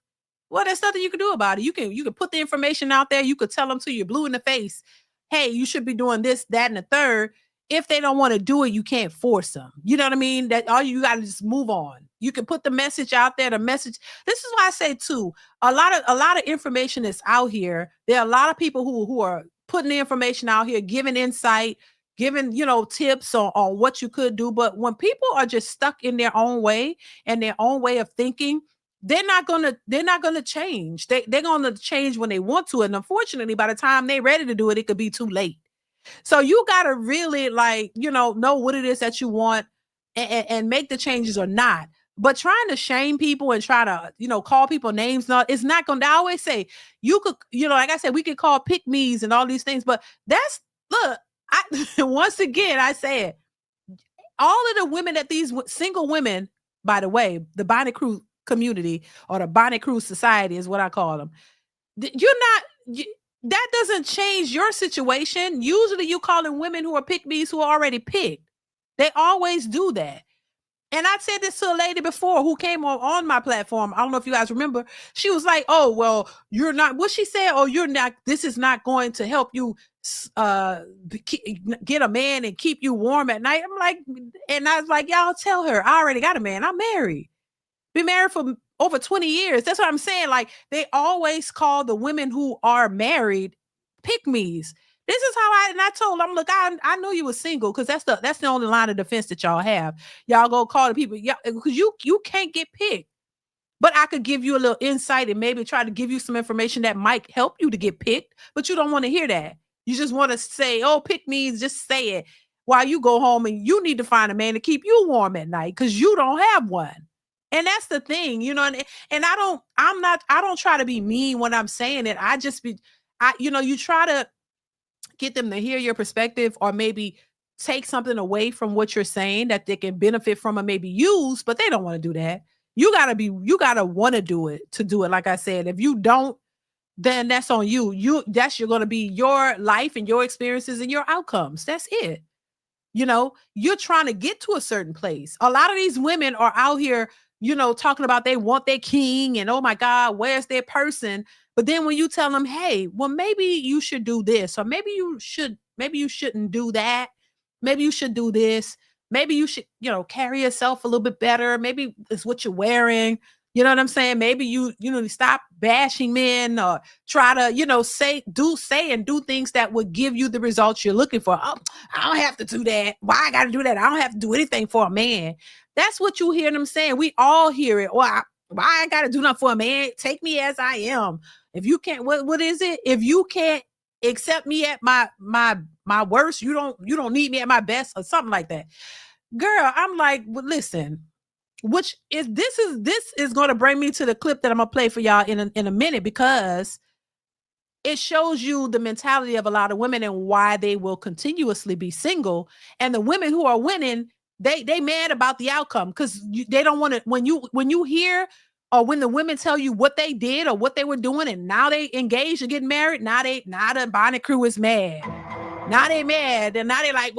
well, there's nothing you can do about it. You can put the information out there. You could tell them till you're blue in the face, hey, you should be doing this, that, and the third. If they don't want to do it, you can't force them. You know what I mean? That all you got to just move on. You can put the message out there. The message. This is why I say too, a lot of information is out here. There are a lot of people who are putting the information out here, giving insight, giving, tips on what you could do. But when people are just stuck in their own way and their own way of thinking, they're not gonna change. They're gonna change when they want to. And unfortunately, by the time they're ready to do it, it could be too late. So you gotta really know what it is that you want and make the changes or not. But trying to shame people and try to, call people names, it's not going to. I always say you could, like I said, we could call pick-me's and all these things, but once again, I said, all of the women that these single women, by the way, the Bonnet Crew community or the Bonnet Crew society is what I call them. That doesn't change your situation. Usually you calling women who are pick-me's who are already picked. They always do that. And I said this to a lady before who came on my platform. I don't know if you guys remember. She was like, oh, well, you're not, what she said, oh, you're not, this is not going to help you get a man and keep you warm at night. I'm like, and I was like, y'all tell her, I already got a man. I'm married. Been married for over 20 years. That's what I'm saying. Like, they always call the women who are married pick-me's. This is how I told them, look, I knew you were single because that's the only line of defense that y'all have. Y'all go call the people, yeah, because you can't get picked. But I could give you a little insight and maybe try to give you some information that might help you to get picked, but you don't want to hear that. You just want to say, oh, pick me, just say it while you go home and you need to find a man to keep you warm at night because you don't have one. And that's the thing, and I don't try to be mean when I'm saying it. You try to get them to hear your perspective or maybe take something away from what you're saying that they can benefit from or maybe use, but they don't want to do that. You gotta want to do it. Like I said, if you don't, then that's on you. That's going to be your life and your experiences and your outcomes. That's it. You're trying to get to a certain place. A lot of these women are out here, talking about they want their king and oh my God, where's their person? But then when you tell them, hey, well, maybe you should do this, or maybe you shouldn't do that. Maybe you should do this. Maybe you should, carry yourself a little bit better. Maybe it's what you're wearing. You know what I'm saying? Maybe you stop bashing men or try to, say and do things that would give you the results you're looking for. Oh, I don't have to do that. Why I got to do that? I don't have to do anything for a man. That's what you hear them saying. We all hear it. Well, Why I gotta do nothing for a man? Take me as I am. If you can't, what is it? If you can't accept me at my worst, you don't need me at my best, or something like that. Girl, I'm like, well, listen, which is this is going to bring me to the clip that I'm gonna play for y'all in a minute, because it shows you the mentality of a lot of women and why they will continuously be single. And the women who are winning, they mad about the outcome, because they don't want to, when you hear, or when the women tell you what they did or what they were doing, and now they engaged and getting married, now the bonnet crew is mad. Now they mad, and now they like,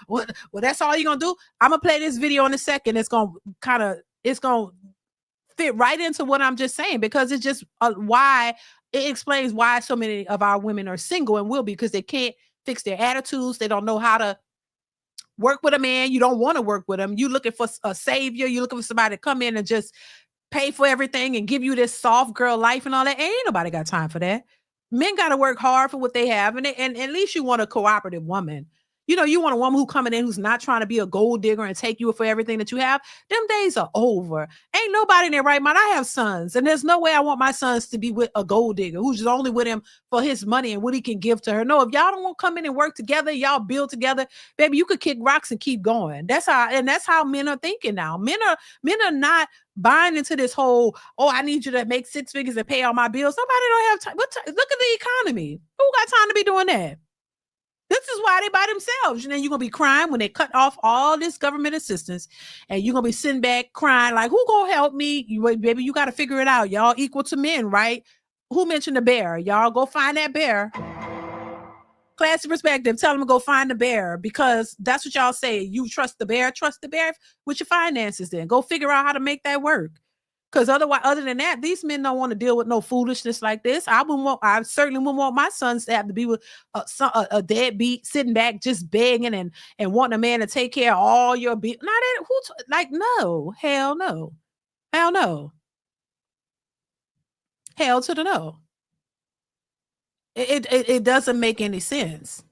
well, that's all you're gonna do. I'm gonna play this video in a second. It's gonna fit right into what I'm just saying, because it's just why it explains why so many of our women are single and will be, because they can't fix their attitudes. They don't know how to work with a man. You don't want to work with him. You looking for a savior. You're looking for somebody to come in and just pay for everything and give you this soft girl life and all that. Ain't nobody got time for that. Men got to work hard for what they have, and at least you want a cooperative woman. You know, you want a woman who coming in who's not trying to be a gold digger and take you for everything that you have. Them days are over. Ain't nobody in their right mind. I have sons, and there's no way I want my sons to be with a gold digger who's just only with him for his money and what he can give to her. No, if y'all don't want to come in and work together, y'all build together, baby, you could kick rocks and keep going. That's how men are thinking now. Men are not buying into this whole, oh, I need you to make 6 figures and pay all my bills. Nobody don't have time. Look at the economy. Who got time to be doing that? This is why they by themselves. And then you're going to be crying when they cut off all this government assistance, and you're going to be sitting back crying like, who going to help me? Baby, you got to figure it out. Y'all equal to men, right? Who mentioned the bear? Y'all go find that bear. Classy perspective. Tell them to go find the bear, because that's what y'all say. You trust the bear with your finances. Then go figure out how to make that work. Because otherwise, other than that, these men don't want to deal with no foolishness like this. I certainly wouldn't want my sons to have to be with a deadbeat sitting back just begging and wanting a man to take care of all your no, hell no, hell no, hell to the no. It doesn't make any sense.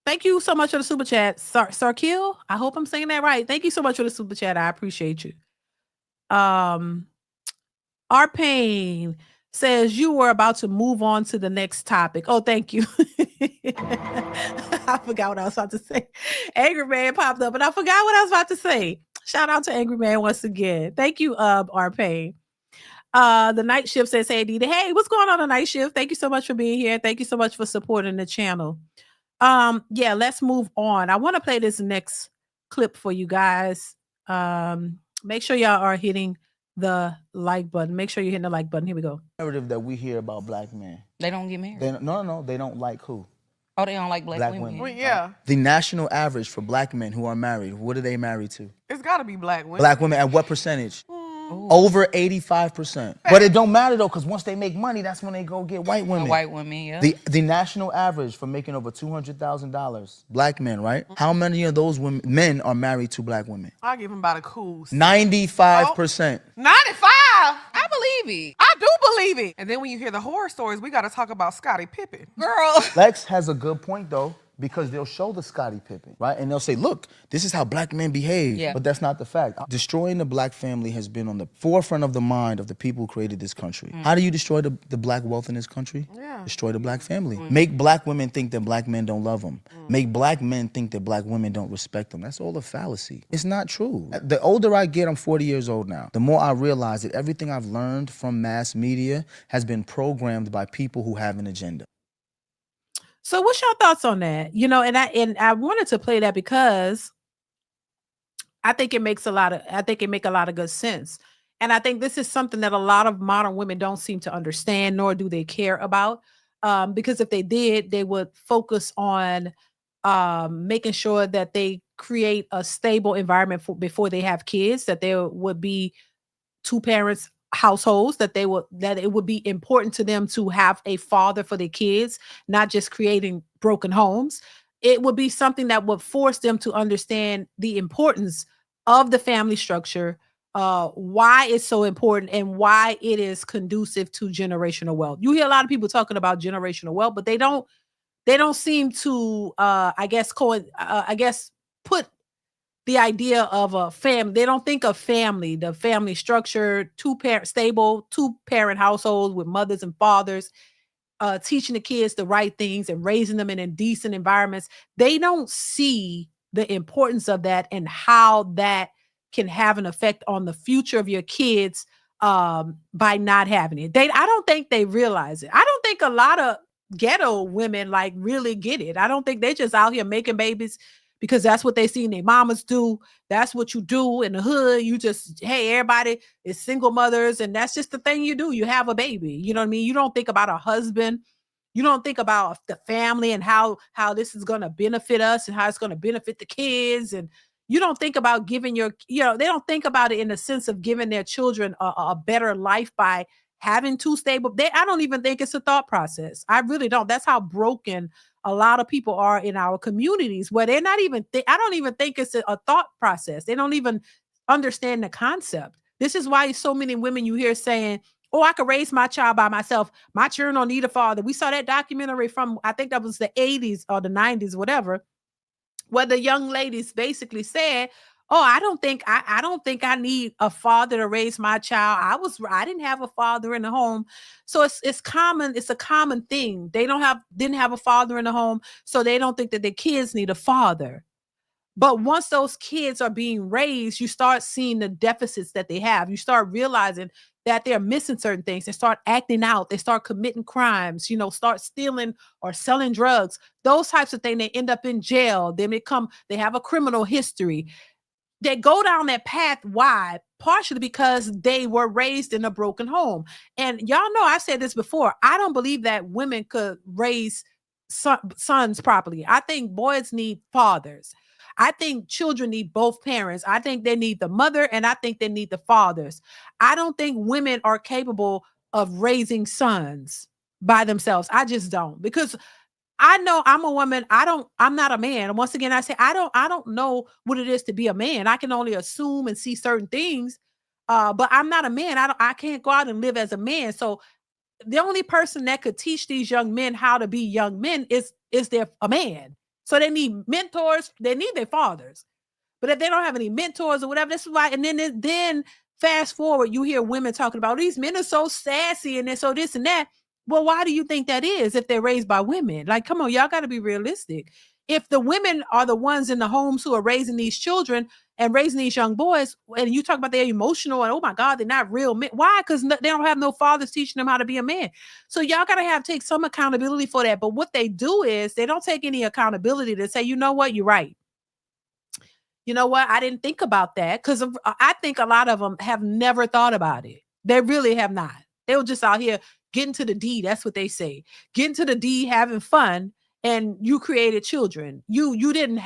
Thank you so much for the super chat, Sarkil. I hope I'm saying that right. Thank you so much for the super chat. I appreciate you. Our Pain says you were about to move on to the next topic. Oh, thank you. I forgot what I was about to say. Angry Man popped up, and I forgot what I was about to say. Shout out to Angry Man once again. Thank you, Our Pain. The Night Shift says, hey, DeeDee. Hey, what's going on the Night Shift? Thank you so much for being here. Thank you so much for supporting the channel. Yeah, let's move on. I want to play this next clip for you guys. Make sure y'all are hitting the like button. Make sure you're hitting the like button. Here we go. Narrative that we hear about black men. They don't get married. No, they don't like who? Oh, they don't like black women. Well, yeah. The national average for black men who are married, what are they married to? It's got to be black women. Black women, at what percentage? Over 85%. But it don't matter though, because once they make money, that's when they go get white women. White women, yeah. The national average for making over $200,000, black men, right? How many of those men are married to black women? I'll give him about a cool 95%. 95? I believe it. I do believe it. And then when you hear the horror stories, we got to talk about Scottie Pippen. Girl. Lex has a good point though, because they'll show the Scottie Pippen, right? And they'll say, look, this is how black men behave. Yeah. But that's not the fact. Destroying the black family has been on the forefront of the mind of the people who created this country. How do you destroy the black wealth in this country? Yeah. Destroy the black family. Make black women think that black men don't love them. Make black men think that black women don't respect them. That's all a fallacy. It's not true. The older I get, I'm 40 years old now, the more I realize that everything I've learned from mass media has been programmed by people who have an agenda. So what's your thoughts on that? You know, and I wanted to play that because I think it make a lot of good sense. And I think this is something that a lot of modern women don't seem to understand, nor do they care about. Because if they did, they would focus on making sure that they create a stable environment before they have kids, that there would be two parents households, that it would be important to them to have a father for their kids, not just creating broken homes. It would be something that would force them to understand the importance of the family structure, why it's so important, and why it is conducive to generational wealth. You hear a lot of people talking about generational wealth, but they don't seem to put the idea of a family. They don't think of family, the family structure, stable, 2-parent households with mothers and fathers, teaching the kids the right things and raising them in decent environments. They don't see the importance of that and how that can have an effect on the future of your kids by not having it. I don't think they realize it. I don't think a lot of ghetto women like really get it. I don't think they just out here making babies because that's what they seen their mamas do. That's what you do in the hood. You just, hey, everybody is single mothers, and that's just the thing you do. You have a baby. You know what I mean? You don't think about a husband. You don't think about the family and how this is going to benefit us and how it's going to benefit the kids. And you don't think about giving they don't think about it in the sense of giving their children a better life by having two stable. I don't even think it's a thought process. I really don't. That's how broken a lot of people are in our communities, where they're not even, I don't even think it's a thought process. They don't even understand the concept. This is why so many women you hear saying, oh, I could raise my child by myself. My children don't need a father. We saw that documentary from, I think that was the 80s or the 90s, whatever, where the young ladies basically said, oh, I don't think I need a father to raise my child. I didn't have a father in the home. So it's common. It's a common thing. They didn't have a father in the home. So they don't think that their kids need a father. But once those kids are being raised, you start seeing the deficits that they have. You start realizing that they're missing certain things. They start acting out. They start committing crimes, start stealing or selling drugs, those types of things. They end up in jail. They have a criminal history. They go down that path. Why? Partially because they were raised in a broken home. And y'all know, I've said this before. I don't believe that women could raise sons properly. I think boys need fathers. I think children need both parents. I think they need the mother, and I think they need the fathers. I don't think women are capable of raising sons by themselves. I just don't, because I know I'm a woman. I'm not a man. And once again, I say, I don't know what it is to be a man. I can only assume and see certain things. But I'm not a man. I can't go out and live as a man. So the only person that could teach these young men how to be young men is a man. So they need mentors. They need their fathers. But if they don't have any mentors or whatever, this is why. And then fast forward, you hear women talking about these men are so sassy and they're so this and that. Well, why do you think that is if they're raised by women? Like, come on, y'all got to be realistic. If the women are the ones in the homes who are raising these children and raising these young boys, and you talk about they're emotional and, oh my God, they're not real men. Why? Because they don't have no fathers teaching them how to be a man. So y'all got to take some accountability for that. But what they do is they don't take any accountability to say, you know what, you're right. You know what? I didn't think about that, because I think a lot of them have never thought about it. They really have not. They were just out here getting to the D. That's what they say. Getting to the D, having fun, and you created children. You didn't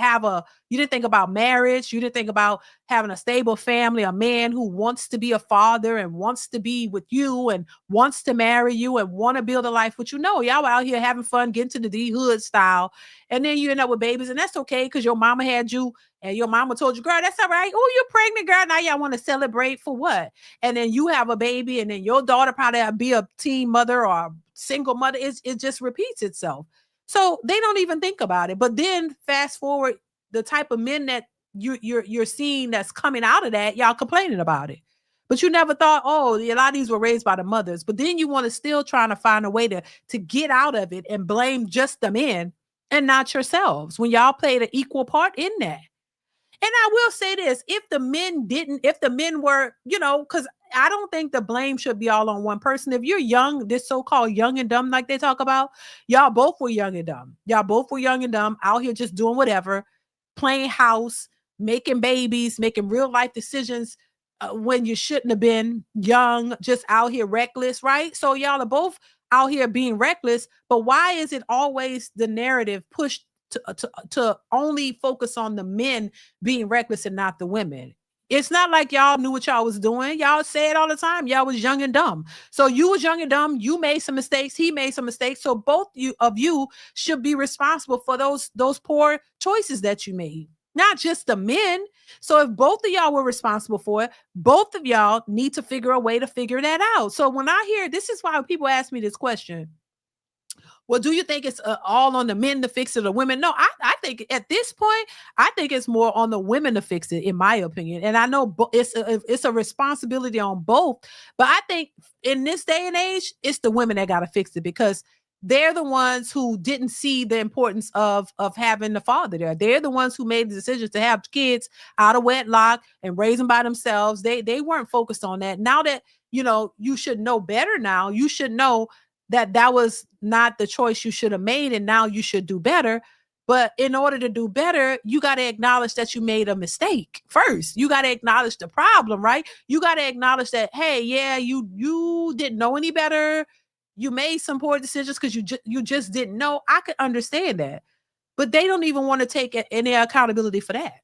think about marriage. You didn't think about having a stable family, a man who wants to be a father and wants to be with you and wants to marry you and want to build a life with you. No, y'all out here having fun, getting to the D hood style. And then you end up with babies, and that's okay because your mama had you and your mama told you, girl, that's all right. Oh, you're pregnant, girl. Now y'all want to celebrate for what? And then you have a baby, and then your daughter probably be a teen mother or a single mother. It just repeats itself. So they don't even think about it. But then fast forward, the type of men that you're seeing that's coming out of that, y'all complaining about it. But you never thought, oh, a lot of these were raised by the mothers. But then you want to still trying to find a way to get out of it and blame just the men and not yourselves when y'all played an equal part in that. And I will say this, if the men were, because I don't think the blame should be all on one person. If you're young, this so-called young and dumb, like they talk about, y'all both were young and dumb. Y'all both were young and dumb, out here just doing whatever, playing house, making babies, making real life decisions when you shouldn't have been, young, just out here reckless, right? So y'all are both out here being reckless, but why is it always the narrative pushed to only focus on the men being reckless and not the women? It's not like y'all knew what y'all was doing. Y'all say it all the time. Y'all was young and dumb. So you was young and dumb. You made some mistakes. He made some mistakes. So both of you should be responsible for those poor choices that you made, not just the men. So if both of y'all were responsible for it, both of y'all need to figure a way to figure that out. So when I hear, this is why people ask me this question, Well, do you think it's all on the men to fix it or the women? No, I think at this point, I think it's more on the women to fix it, in my opinion. And I know it's a responsibility on both, but I think in this day and age, it's the women that got to fix it because they're the ones who didn't see the importance of having the father there. They're the ones who made the decision to have kids out of wedlock and raise them by themselves. They weren't focused on that. Now that you should know better now. You should know that was not the choice you should have made, and now you should do better. But in order to do better, you got to acknowledge that you made a mistake first. You got to acknowledge the problem, right? You got to acknowledge that, hey, yeah, you didn't know any better. You made some poor decisions because you just didn't know. I could understand that, but they don't even want to take any accountability for that.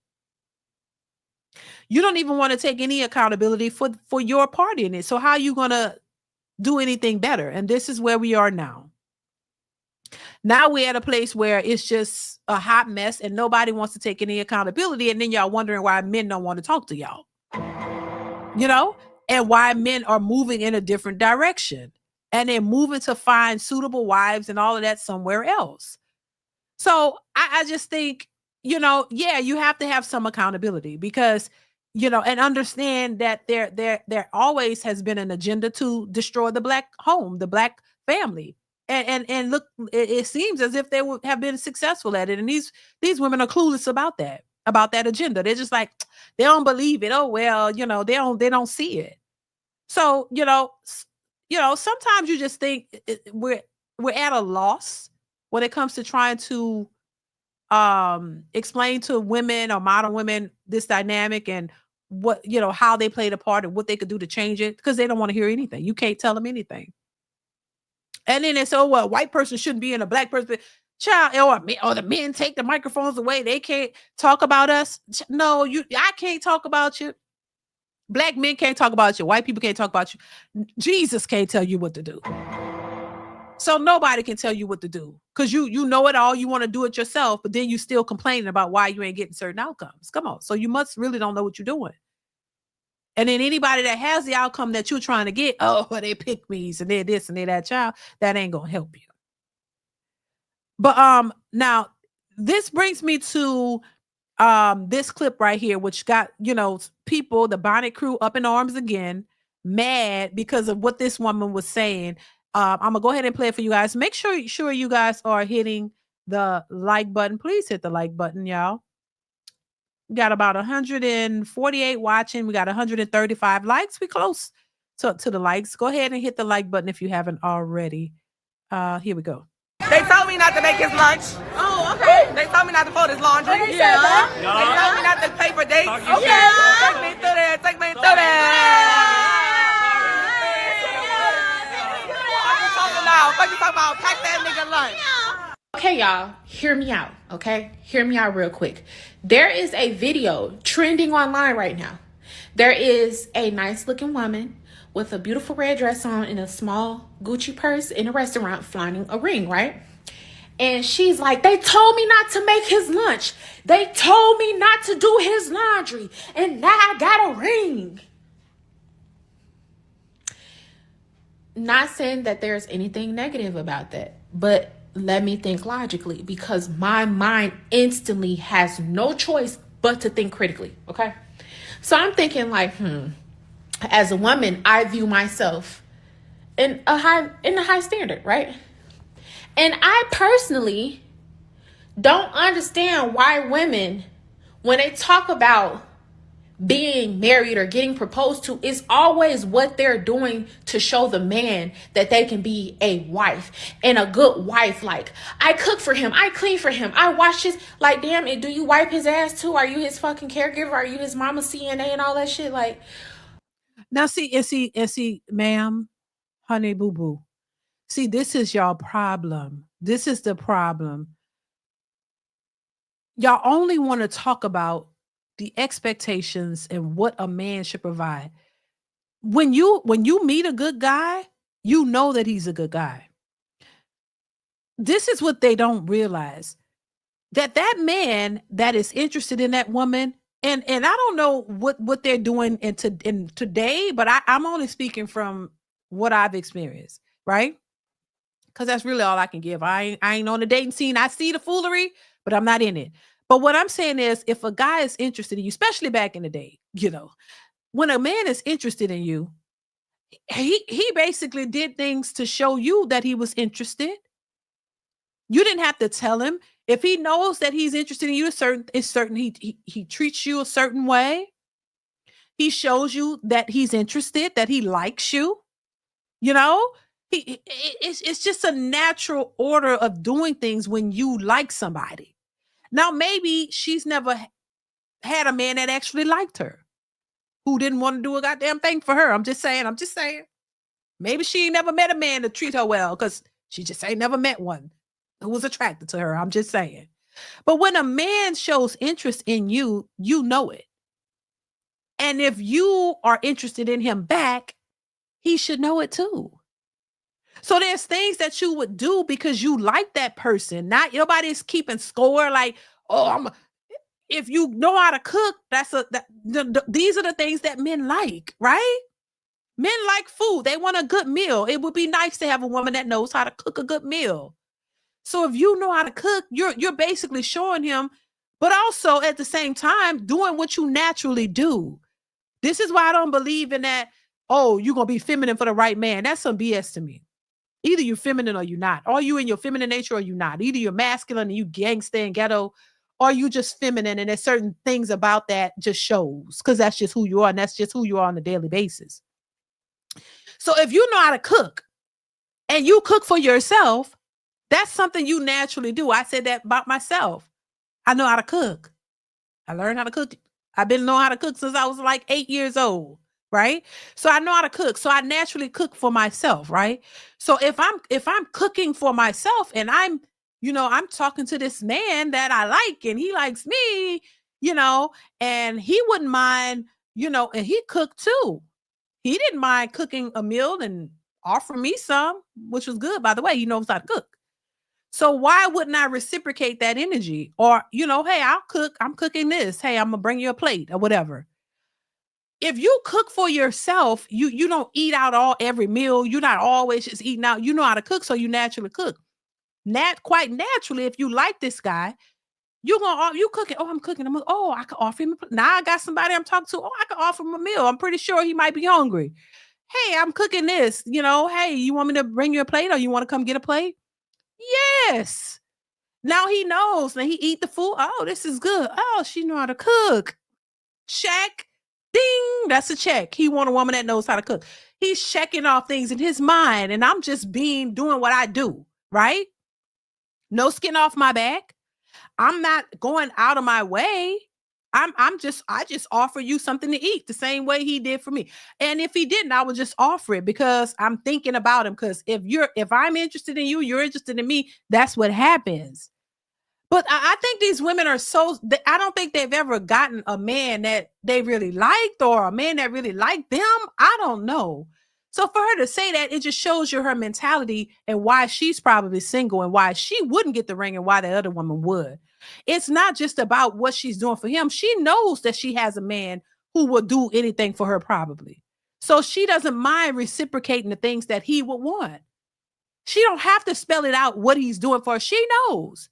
You don't even want to take any accountability for your part in it. So how are you going to do anything better? And this is where we are now. Now we're at a place where it's just a hot mess and nobody wants to take any accountability. And then y'all wondering why men don't want to talk to y'all, and why men are moving in a different direction and they're moving to find suitable wives and all of that somewhere else. So I just think, you have to have some accountability because, and understand that there always has been an agenda to destroy the Black home, the Black family. And look, it seems as if they would have been successful at it. And these women are clueless about that agenda. They're just like, they don't believe it. Oh, well, they don't see it. So, sometimes you just think we're at a loss when it comes to trying to explain to women or modern women this dynamic and what, how they played a part and what they could do to change it, because they don't want to hear anything. You can't tell them anything. And then they say, oh, well, a white person shouldn't be in a Black person. Child, or the men take the microphones away. They can't talk about us. No, I can't talk about you. Black men can't talk about you. White people can't talk about you. Jesus can't tell you what to do. So nobody can tell you what to do because you know it all. You want to do it yourself, but then you still complaining about why you ain't getting certain outcomes. Come on. So you must really don't know what you're doing. And then anybody that has the outcome that you're trying to get, oh, well, they pick me and they're this and they're that, child, that ain't going to help you. But now this brings me to this clip right here, which got, people, the bonnet crew up in arms again, mad because of what this woman was saying. I'm gonna go ahead and play it for you guys. Make sure you guys are hitting the like button. Please hit the like button, y'all. We got about 148 watching. We got 135 likes. We close to the likes. Go ahead and hit the like button if you haven't already. Here we go. They told me not to make his lunch. Oh, okay. They told me not to fold his laundry. They told me not to pay for dates. Okay. Take me through there. Take me through there. What you talking about? Pack that nigga lunch. Okay, y'all, hear me out, okay? Hear me out real quick. There is a video trending online right now. There is a nice looking woman with a beautiful red dress on and a small Gucci purse in a restaurant flaunting a ring, right? And she's like, they told me not to make his lunch. They told me not to do his laundry. And now I got a ring. Not saying that there's anything negative about that, but let me think logically, because my mind instantly has no choice but to think critically, okay? So I'm thinking like, as a woman, I view myself in a high standard, right? And I personally don't understand why women, when they talk about being married or getting proposed to, is always what they're doing to show the man that they can be a wife and a good wife. Like, I cook for him, I clean for him, I wash his, like, damn it, do you wipe his ass too? Are you his fucking caregiver? Are you his mama CNA and all that shit? Like, now see, ma'am, honey, boo boo. See, this is y'all problem. This is the problem. Y'all only want to talk about the expectations and what a man should provide. When you meet a good guy, you know that he's a good guy. This is what they don't realize. That man that is interested in that woman, and I don't know what they're doing in today, but I'm only speaking from what I've experienced, right? because that's really all I can give. I ain't on the dating scene. I see the foolery, but I'm not in it. But what I'm saying is, if a guy is interested in you, especially back in the day, when a man is interested in you, he basically did things to show you that he was interested. You didn't have to tell him. If he knows that he's interested in you, it's certain he treats you a certain way. He shows you that he's interested, that he likes you. It's just a natural order of doing things when you like somebody. Now, maybe she's never had a man that actually liked her, who didn't want to do a goddamn thing for her. I'm just saying. Maybe she ain't never met a man to treat her well, because she just ain't never met one who was attracted to her. I'm just saying. But when a man shows interest in you, you know it. And if you are interested in him back, he should know it too. So there's things that you would do because you like that person. Not nobody's keeping score like, if you know how to cook, these are the things that men like, right? Men like food. They want a good meal. It would be nice to have a woman that knows how to cook a good meal. So if you know how to cook, you're basically showing him, but also at the same time doing what you naturally do. This is why I don't believe in that, you're going to be feminine for the right man. That's some BS to me. Either you're feminine or you're not. Are you in your feminine nature or you're not? Either you're masculine and you gangsta and ghetto, or you just feminine, and there's certain things about that just shows, because that's just who you are, and that's just who you are on a daily basis. So if you know how to cook and you cook for yourself, that's something you naturally do. I said that about myself. I know how to cook. I learned how to cook. I've been knowing how to cook since I was like 8 years old, right? So I know how to cook. So I naturally cook for myself, right? So if I'm cooking for myself and I'm talking to this man that I like and he likes me, and he wouldn't mind, and he cooked too. He didn't mind cooking a meal and offering me some, which was good, by the way. He knows how to cook. So why wouldn't I reciprocate that energy? Or, hey, I'll cook. I'm cooking this. Hey, I'm going to bring you a plate or whatever. If you cook for yourself, you don't eat out every meal. You're not always just eating out. You know how to cook, so you naturally cook. Quite naturally, if you like this guy, you cooking. Oh, I'm cooking. I can offer him. Now I got somebody I'm talking to. Oh, I can offer him a meal. I'm pretty sure he might be hungry. Hey, I'm cooking this. Hey, you want me to bring you a plate, or you want to come get a plate? Yes. Now he knows. Now he eat the food. Oh, this is good. Oh, she know how to cook. Check. Ding. That's a check. He want a woman that knows how to cook. He's checking off things in his mind, and I'm just doing what I do, right? No skin off my back. I'm not going out of my way. I just offer you something to eat the same way he did for me. And if he didn't, I would just offer it because I'm thinking about him. Because if I'm interested in you, you're interested in me. That's what happens. But I think these women are I don't think they've ever gotten a man that they really liked or a man that really liked them. I don't know. So for her to say that, it just shows you her mentality and why she's probably single and why she wouldn't get the ring and why the other woman would. It's not just about what she's doing for him. She knows that she has a man who will do anything for her probably. So she doesn't mind reciprocating the things that he would want. She don't have to spell it out what he's doing for her. She knows.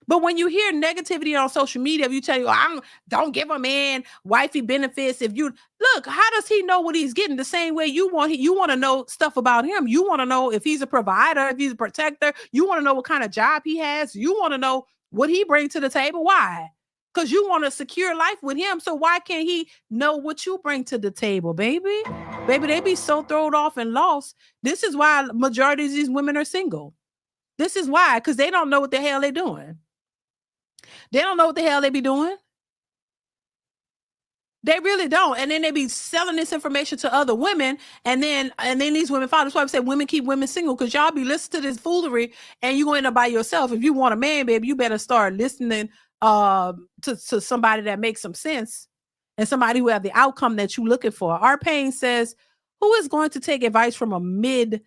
But when you hear negativity on social media, if you tell you, don't give a man wifey benefits. If you look, how does he know what he's getting? The same way you want to know stuff about him. You want to know if he's a provider, if he's a protector. You want to know what kind of job he has. You want to know what he brings to the table. Why? Because you want a secure life with him. So why can't he know what you bring to the table, baby? Baby, they be so thrown off and lost. This is why majority of these women are single. This is why, because they don't know what the hell they're doing. They don't know what the hell they be doing. They really don't. And then they be selling this information to other women. And then these women follow. That's why I say women keep women single, because y'all be listening to this foolery and you're going to end up by yourself. If you want a man, baby, you better start listening to somebody that makes some sense and somebody who have the outcome that you're looking for. Our Pain says, who is going to take advice from a mid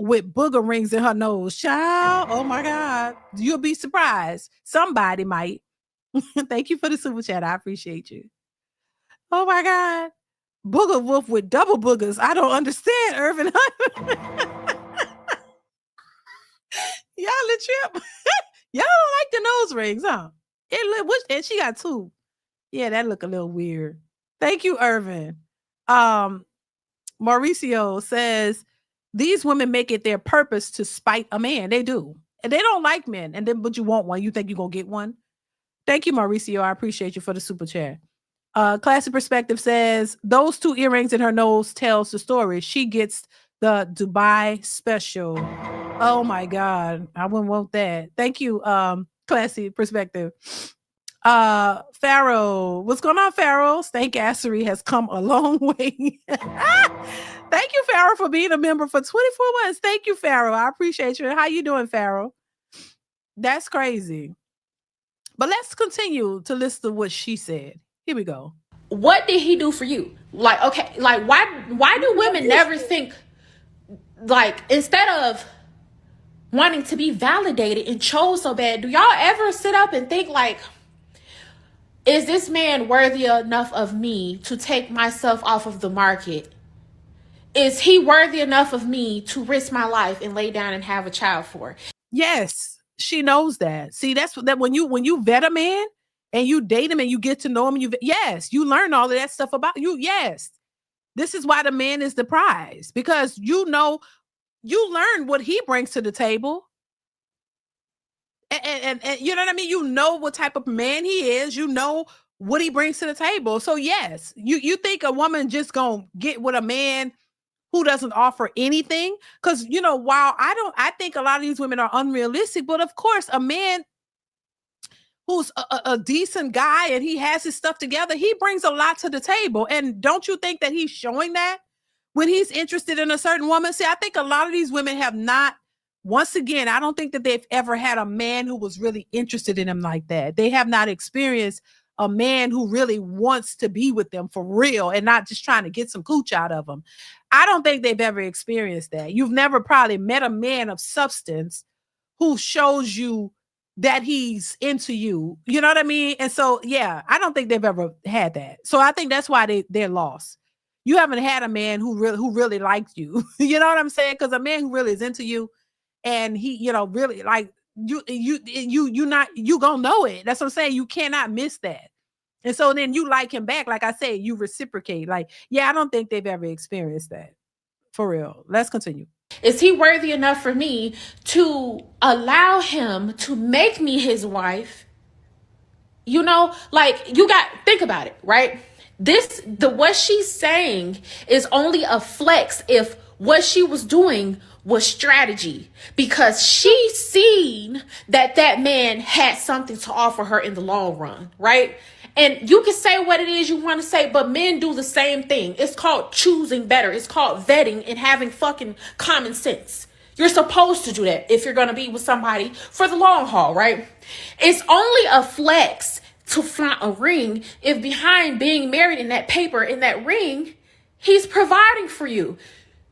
with booger rings in her nose? Child, oh my God. You'll be surprised. Somebody might. Thank you for the super chat. I appreciate you. Oh my God. Booger wolf with double boogers. I don't understand, Irvin. Y'all a trip. Y'all don't like the nose rings, huh? And she got 2. Yeah, that look a little weird. Thank you, Irvin. Mauricio says these women make it their purpose to spite a man. They do. And they don't like men. And then, but you want one. You think you're going to get one? Thank you, Mauricio. I appreciate you for the super chat. Classic Perspective says those 2 earrings in her nose tells the story. She gets the Dubai special. Oh my God. I wouldn't want that. Thank you, Classic Perspective. Pharaoh, what's going on, Pharaoh? Stank-assery has come a long way. Thank you, Pharaoh, for being a member for 24 months. Thank you, Pharaoh. I appreciate you. How you doing, Pharaoh? That's crazy. But let's continue to listen to what she said. Here we go. What did he do for you? Like, okay, like why do women never think, like, instead of wanting to be validated and chose so bad, do y'all ever sit up and think like, is this man worthy enough of me to take myself off of the market? Is he worthy enough of me to risk my life and lay down and have a child for? Yes, she knows that. See, that's that when you vet a man and you date him and you get to know him, yes, you learn all of that stuff about you. Yes. This is why the man is the prize, because you know, you learn what he brings to the table. And you know what I mean? You know what type of man he is. You know what he brings to the table. So yes, you think a woman just gonna get with a man who doesn't offer anything? Because, you know, while I think a lot of these women are unrealistic, but of course, a man who's a decent guy and he has his stuff together, he brings a lot to the table. And don't you think that he's showing that when he's interested in a certain woman? See, I think a lot of these women have not, once again, I don't think that they've ever had a man who was really interested in them like that. They have not experienced a man who really wants to be with them for real and not just trying to get some cooch out of them. I don't think they've ever experienced that. You've never probably met a man of substance who shows you that he's into you. You know what I mean? And so, yeah, I don't think they've ever had that. So I think that's why they're lost. You haven't had a man who really likes you. You know what I'm saying? Because a man who really is into you and he, you know, really like you gonna know it. That's what I'm saying. You cannot miss that. And so then you like him back. Like I say, you reciprocate. Like, yeah, I don't think they've ever experienced that. For real. Let's continue. Is he worthy enough for me to allow him to make me his wife? You know, like, you got, think about it, right? What she's saying is only a flex if what she was doing was strategy, because she seen that man had something to offer her in the long run, right? And you can say what it is you want to say, but men do the same thing. It's called choosing better. It's called vetting and having fucking common sense. You're supposed to do that if you're going to be with somebody for the long haul, right? It's only a flex to flaunt a ring if behind being married in that paper, in that ring, he's providing for you.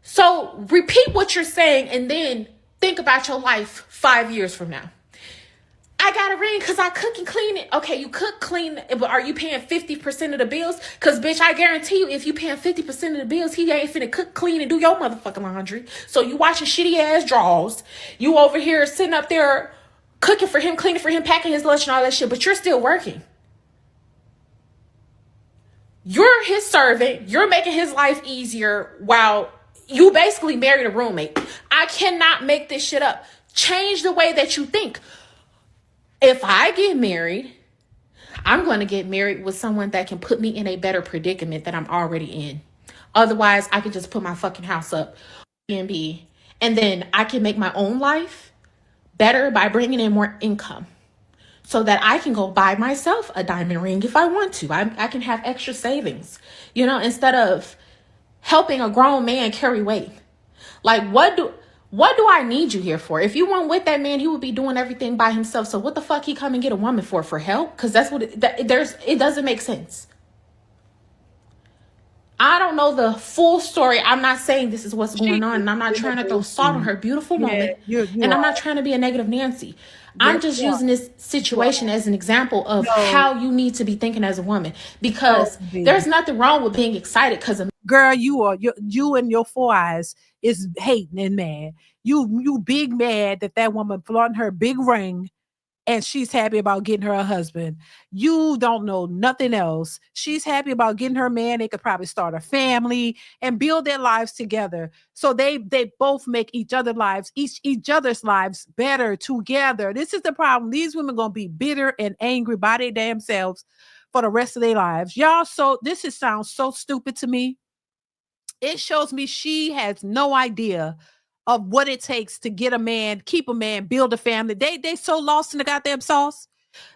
So repeat what you're saying and then think about your life 5 years from now. I got a ring because I cook and clean it. Okay, you cook, clean, but are you paying 50% of the bills? Because, bitch, I guarantee you, if you paying 50% of the bills, he ain't finna cook, clean, and do your motherfucking laundry. So you watching shitty-ass draws. You over here sitting up there cooking for him, cleaning for him, packing his lunch and all that shit, but you're still working. You're his servant. You're making his life easier while you basically married a roommate. I cannot make this shit up. Change the way that you think. If I get married, I'm going to get married with someone that can put me in a better predicament that I'm already in. Otherwise, I can just put my fucking house up and then I can make my own life better by bringing in more income so that I can go buy myself a diamond ring if I want to. I can have extra savings, you know, instead of helping a grown man carry weight. Like, what do I need you here for? If you weren't with that man, he would be doing everything by himself. So what the fuck he come and get a woman for help? Because that's what it doesn't make sense. I don't know the full story. I'm not saying this is what's going on, and I'm not trying to throw salt on her beautiful moment. And I'm not trying to be a negative Nancy. I'm just using this situation as an example of how you need to be thinking as a woman, because there's nothing wrong with being excited because of girl, you and your 4 eyes is hating and mad. You big mad that woman flaunting her big ring and she's happy about getting her a husband. You don't know nothing else. She's happy about getting her man. They could probably start a family and build their lives together. So they both make each other's lives better together. This is the problem. These women gonna be bitter and angry by their damn selves for the rest of their lives. Y'all, so sounds so stupid to me. It shows me she has no idea of what it takes to get a man, keep a man, build a family. They so lost in the goddamn sauce.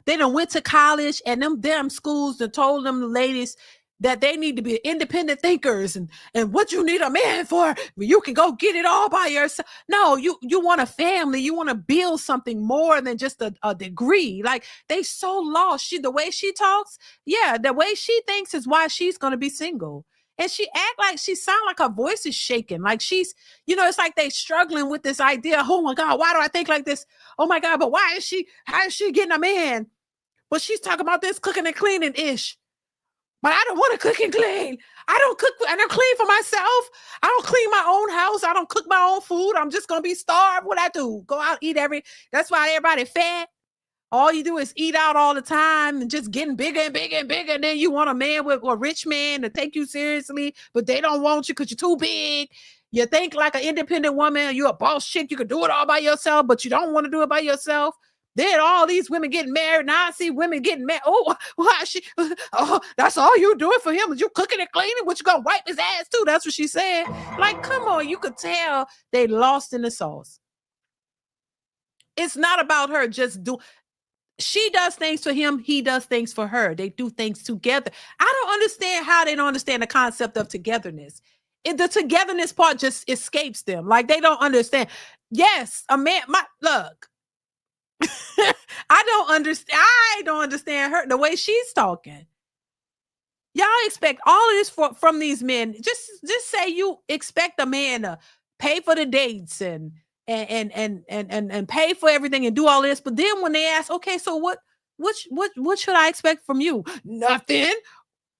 They done went to college and them damn schools that told them ladies that they need to be independent thinkers and what you need a man for, you can go get it all by yourself. No, you want a family. You want to build something more than just a degree. Like, they so lost. The way she talks, the way she thinks is why she's going to be single. And she act like she sound like her voice is shaking. Like she's, it's like they struggling with this idea. Oh my God, why do I think like this? Oh my God, but how is she getting a man? But she's talking about this cooking and cleaning ish. But I don't want to cook and clean. I don't cook. I don't clean for myself. I don't clean my own house. I don't cook my own food. I'm just going to be starved. What I do? Go out, eat that's why everybody fat. All you do is eat out all the time and just getting bigger and bigger and bigger. And then you want a man with a rich man to take you seriously, but they don't want you because you're too big. You think like an independent woman, you're a boss chick, you can do it all by yourself, but you don't want to do it by yourself. Then all these women getting married. Now I see women getting married. Oh, why she? Oh, that's all you doing for him? Is you cooking and cleaning? What, you gonna wipe his ass too? That's what she said. Like, come on, you could tell they lost in the sauce. It's not about her just do. She does things for him. He does things for her. They do things together. I don't understand how they don't understand the concept of togetherness. The togetherness part just escapes them. Like, they don't understand. Yes, a man. Look. I don't understand her, the way she's talking. Y'all expect all of this from these men. Just say you expect a man to pay for the dates and pay for everything and do all this, but then when they ask, okay, so what should I expect from you? Nothing.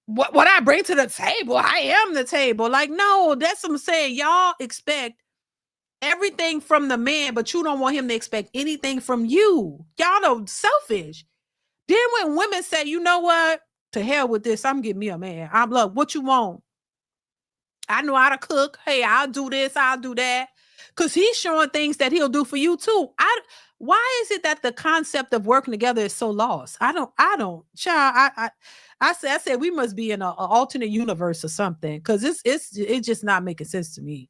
What I bring to the table, I am the table. Like, no, that's what I'm saying. Y'all expect everything from the man, but you don't want him to expect anything from you. Y'all know, selfish. Then when women say, you know what, to hell with this, I'm getting me a man. I'm like, what you want? I know how to cook. Hey, I'll do this, I'll do that. Because he's showing things that he'll do for you too. Why is it that the concept of working together is so lost? I don't, child. I said we must be in an alternate universe or something, because it's just not making sense to me.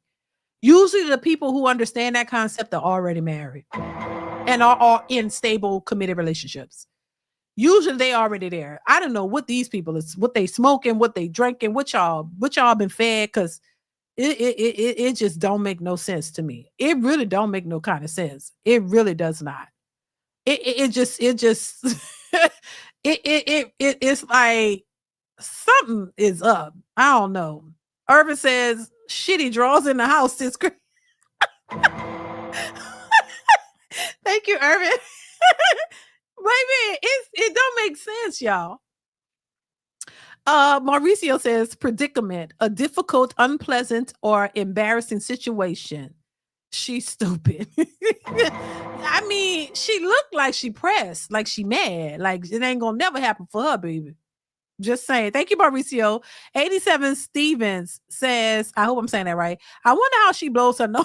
Usually the people who understand that concept are already married and are in stable, committed relationships. Usually they already there. I don't know what these people is, what they smoking, what they drinking, what y'all been fed, because it just don't make no sense to me. It really don't make no kind of sense. It really does not. It's like something is up. I don't know. Urban says shitty draws in the house is great. Thank you, Urban. Baby, it don't make sense, y'all. Mauricio says predicament, a difficult, unpleasant, or embarrassing situation. She's stupid. I mean, she looked like she pressed, like she mad, like it ain't gonna never happen for her, baby. Just saying. Thank you, Mauricio. 87 Stevens says, I hope I'm saying that right. I wonder how she blows her nose.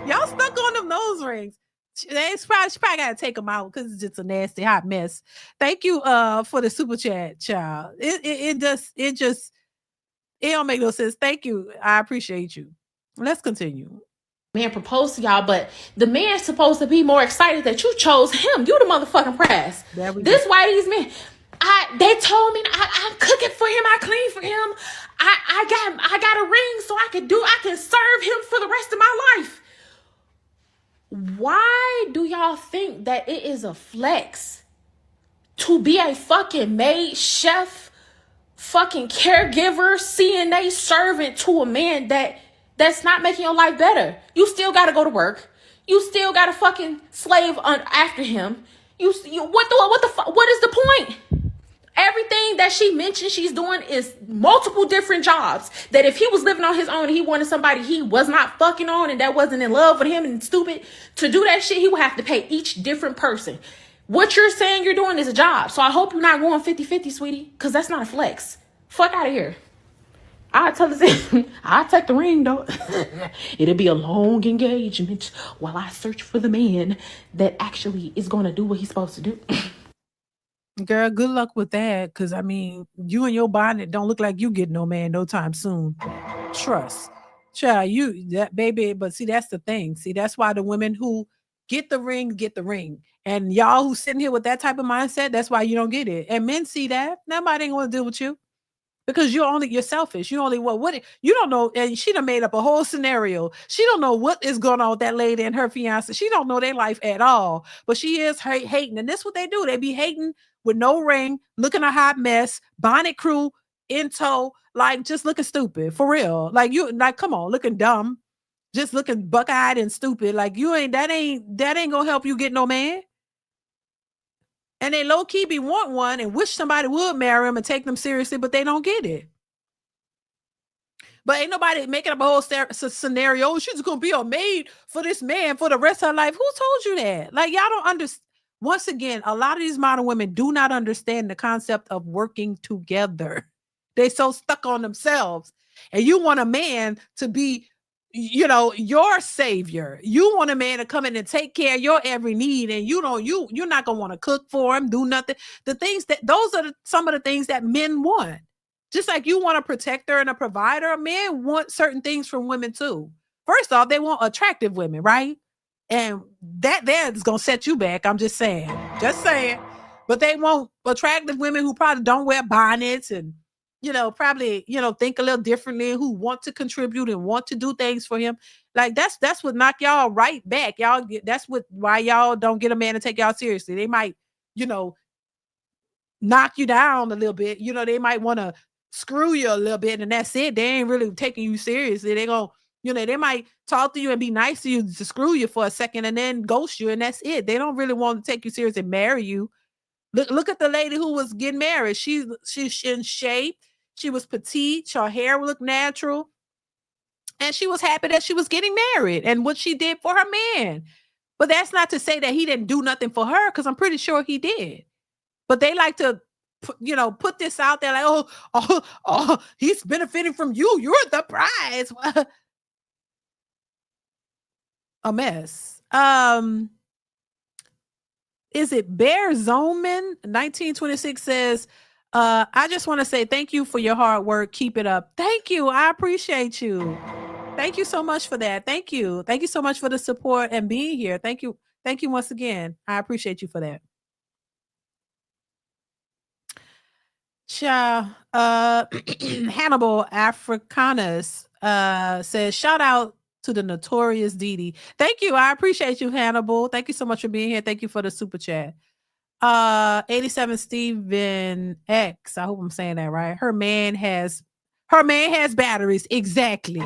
Y'all stuck on them nose rings. She probably got to take them out because it's just a nasty hot mess. Thank you for the super chat, child. It don't make no sense. Thank you. I appreciate you. Let's continue. Man proposed to y'all, but the man's supposed to be more excited that you chose him. You the motherfucking prize. This why these men, they told me I'm cooking for him, I clean for him. I got a ring so I can serve him for the rest of my life. Why do y'all think that it is a flex to be a fucking maid chef fucking caregiver, CNA servant to a man that's not making your life better. You still gotta go to work. You still gotta fucking slave after him. What is the point? Everything that she mentioned she's doing is multiple different jobs. That if he was living on his own and he wanted somebody he was not fucking on and that wasn't in love with him and stupid to do that shit, he would have to pay each different person. What you're saying you're doing is a job. So I hope you're not going 50-50, sweetie, because that's not a flex. Fuck out of here. I'll tell this. I'll take the ring, though. It'll be a long engagement while I search for the man that actually is going to do what he's supposed to do. Girl, good luck with that. Because, I mean, you and your bonnet don't look like you get no man no time soon. Trust. Child, that baby. But see, that's the thing. See, that's why the women who get the ring, get the ring. And y'all who sitting here with that type of mindset, that's why you don't get it. And men see that. Nobody ain't going to deal with you. Because you're selfish. You only what you don't know. And she done made up a whole scenario. She don't know what is going on with that lady and her fiance. She don't know their life at all. But she is hating. And this is what they do. They be hating with no ring, looking a hot mess, bonnet crew in tow, like just looking stupid. For real. Come on, looking dumb. Just looking buck-eyed and stupid. Like that ain't gonna help you get no man. And they low-key be want one and wish somebody would marry them and take them seriously, but they don't get it. But ain't nobody making up a whole scenario. She's going to be a maid for this man for the rest of her life. Who told you that? Like, y'all don't understand. Once again, a lot of these modern women do not understand the concept of working together. They're so stuck on themselves. And you want a man to be, your savior. You want a man to come in and take care of your every need, and you're not gonna want to cook for him, do nothing. Those are some of the things that men want. Just like you want a protector and a provider, men want certain things from women too. First off, they want attractive women, right? And that is gonna set you back. I'm just saying. But they want attractive women who probably don't wear bonnets and probably, think a little differently, who want to contribute and want to do things for him. Like that's what knock y'all right back. Why y'all don't get a man to take y'all seriously. They might, knock you down a little bit. They might want to screw you a little bit and that's it. They ain't really taking you seriously. They gonna, they might talk to you and be nice to you to screw you for a second and then ghost you and that's it. They don't really want to take you serious and marry you. Look at the lady who was getting married. She's in shape. She was petite. Her hair looked natural. And she was happy that she was getting married and what she did for her man. But that's not to say that he didn't do nothing for her, because I'm pretty sure he did. But they like to, put this out there like, oh, he's benefiting from you. You're the prize. A mess. Is it Bear Zoman 1926 says, I just want to say thank you for your hard work. Keep it up. Thank you. I appreciate you. Thank you so much for that. Thank you. Thank you so much for the support and being here. Thank you. Thank you once again. I appreciate you for that. Hannibal Africanus says, shout out to the notorious DeeDee. Thank you. I appreciate you, Hannibal. Thank you so much for being here. Thank you for the super chat. 87 Steven X. I hope I'm saying that right. Her man has batteries. Exactly.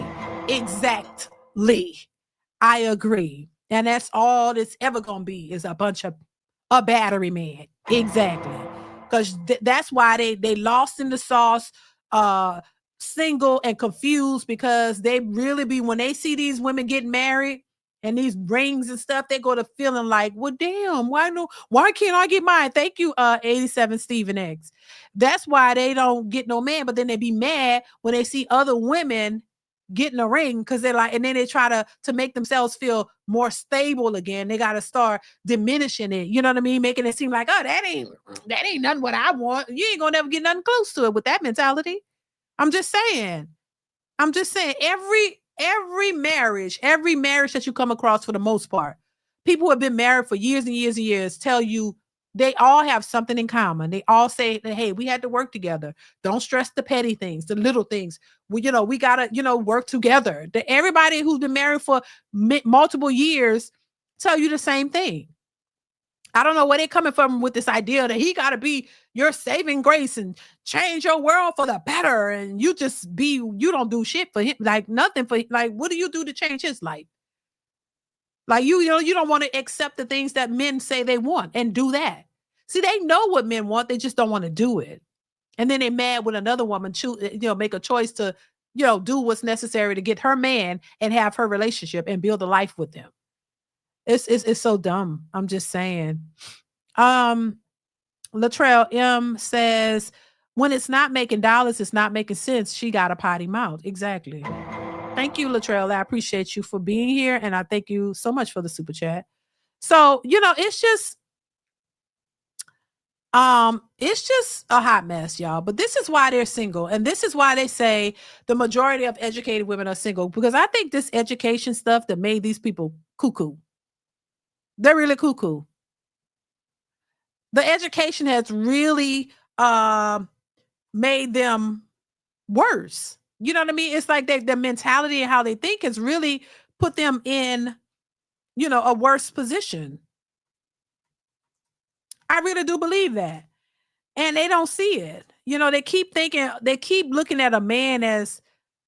I agree. And that's all it's ever gonna be, is a bunch of a battery man. Exactly. Because that's why they lost in the sauce, single and confused, because they really be, when they see these women getting married and these rings and stuff, they go to feeling like, well, damn, why can't I get mine? Thank you, 87 Stephen X. That's why they don't get no man, but then they be mad when they see other women getting a ring, because they're like, and then they try to make themselves feel more stable again. They got to start diminishing it. You know what I mean? Making it seem like, oh, that ain't nothing what I want. You ain't gonna never get nothing close to it with that mentality. I'm just saying every marriage that you come across, for the most part, people who have been married for years and years and years tell you they all have something in common. They all say that, hey, we had to work together. Don't stress the petty things, the little things. We gotta, work together. Everybody who's been married for multiple years tell you the same thing. I don't know where they're coming from with this idea that he got to be your saving grace and change your world for the better. And you don't do shit for him. Like nothing for, like, what do you do to change his life? Like, you don't want to accept the things that men say they want and do that. See, they know what men want. They just don't want to do it. And then they're mad when another woman make a choice to, do what's necessary to get her man and have her relationship and build a life with them. It's so dumb. I'm just saying. Latrell M says, when it's not making dollars, it's not making sense. She got a potty mouth. Exactly. Thank you, Latrell. I appreciate you for being here. And I thank you so much for the super chat. So, it's just a hot mess, y'all. But this is why they're single. And this is why they say the majority of educated women are single. Because I think this education stuff that made these people cuckoo. They're really cuckoo. The education has really made them worse. You know what I mean? It's like their mentality and how they think has really put them in, a worse position. I really do believe that. And they don't see it. They keep looking at a man as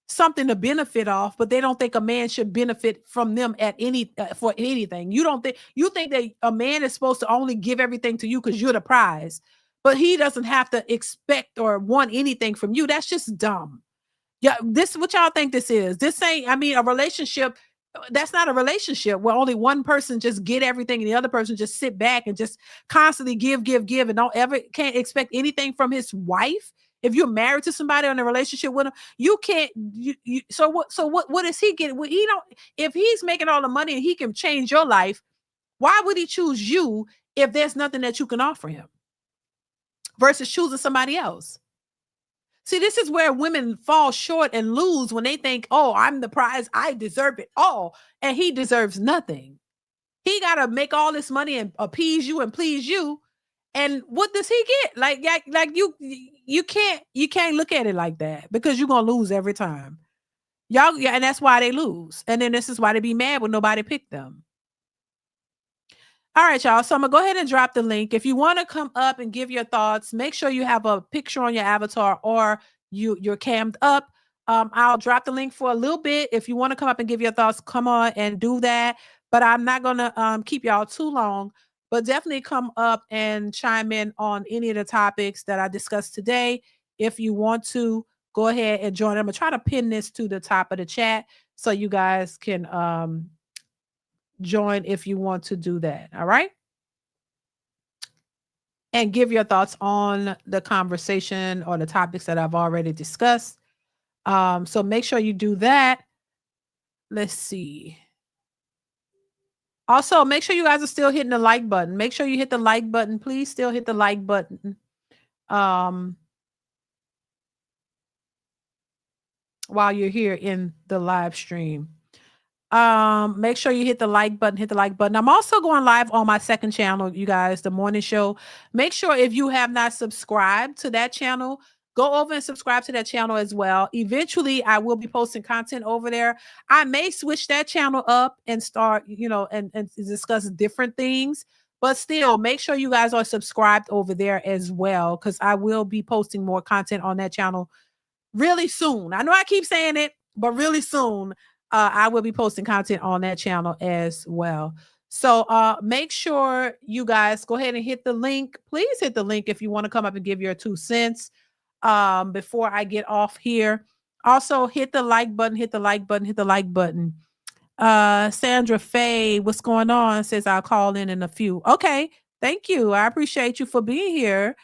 something to benefit off, but they don't think a man should benefit from them for anything. You think that a man is supposed to only give everything to you because you're the prize, but he doesn't have to expect or want anything from you. That's just dumb. Yeah, what y'all think this is? This ain't, a relationship. That's not a relationship where only one person just get everything and the other person just sit back and just constantly give and can't expect anything from his wife. If you're married to somebody or in a relationship with him, you can't. So what is he getting? Well, if he's making all the money and he can change your life, why would he choose you if there's nothing that you can offer him versus choosing somebody else? See, this is where women fall short and lose when they think, oh, I'm the prize. I deserve it all. And he deserves nothing. He got to make all this money and appease you and please you. And what does he get? Like you can't look at it like that because you're going to lose every time. And that's why they lose. And then this is why they be mad when nobody picked them. All right, y'all. So I'm going to go ahead and drop the link. If you want to come up and give your thoughts, make sure you have a picture on your avatar or you're cammed up. I'll drop the link for a little bit. If you want to come up and give your thoughts, come on and do that. But I'm not going to keep y'all too long. But definitely come up and chime in on any of the topics that I discussed today. If you want to, go ahead and join. I'm going to try to pin this to the top of the chat so you guys can join if you want to do that. All right. And give your thoughts on the conversation or the topics that I've already discussed. So make sure you do that. Let's see. Also, make sure you guys are still hitting the like button. Make sure you hit the like button. Please still hit the like button. While you're here in the live stream. Make sure you hit the like button. I'm also going live on my second channel, you guys, the morning show. Make sure if you have not subscribed to that channel, go over and subscribe to that channel as well. Eventually, I will be posting content over there. I may switch that channel up and start, and discuss different things. But still, make sure you guys are subscribed over there as well, because I will be posting more content on that channel really soon. I know I keep saying it, but really soon, I will be posting content on that channel as well. So make sure you guys go ahead and hit the link. Please hit the link if you want to come up and give your 2 cents before I get off here. Also, hit the like button, hit the like button. Sandra Faye, what's going on? Says I'll call in a few. Okay, thank you. I appreciate you for being here.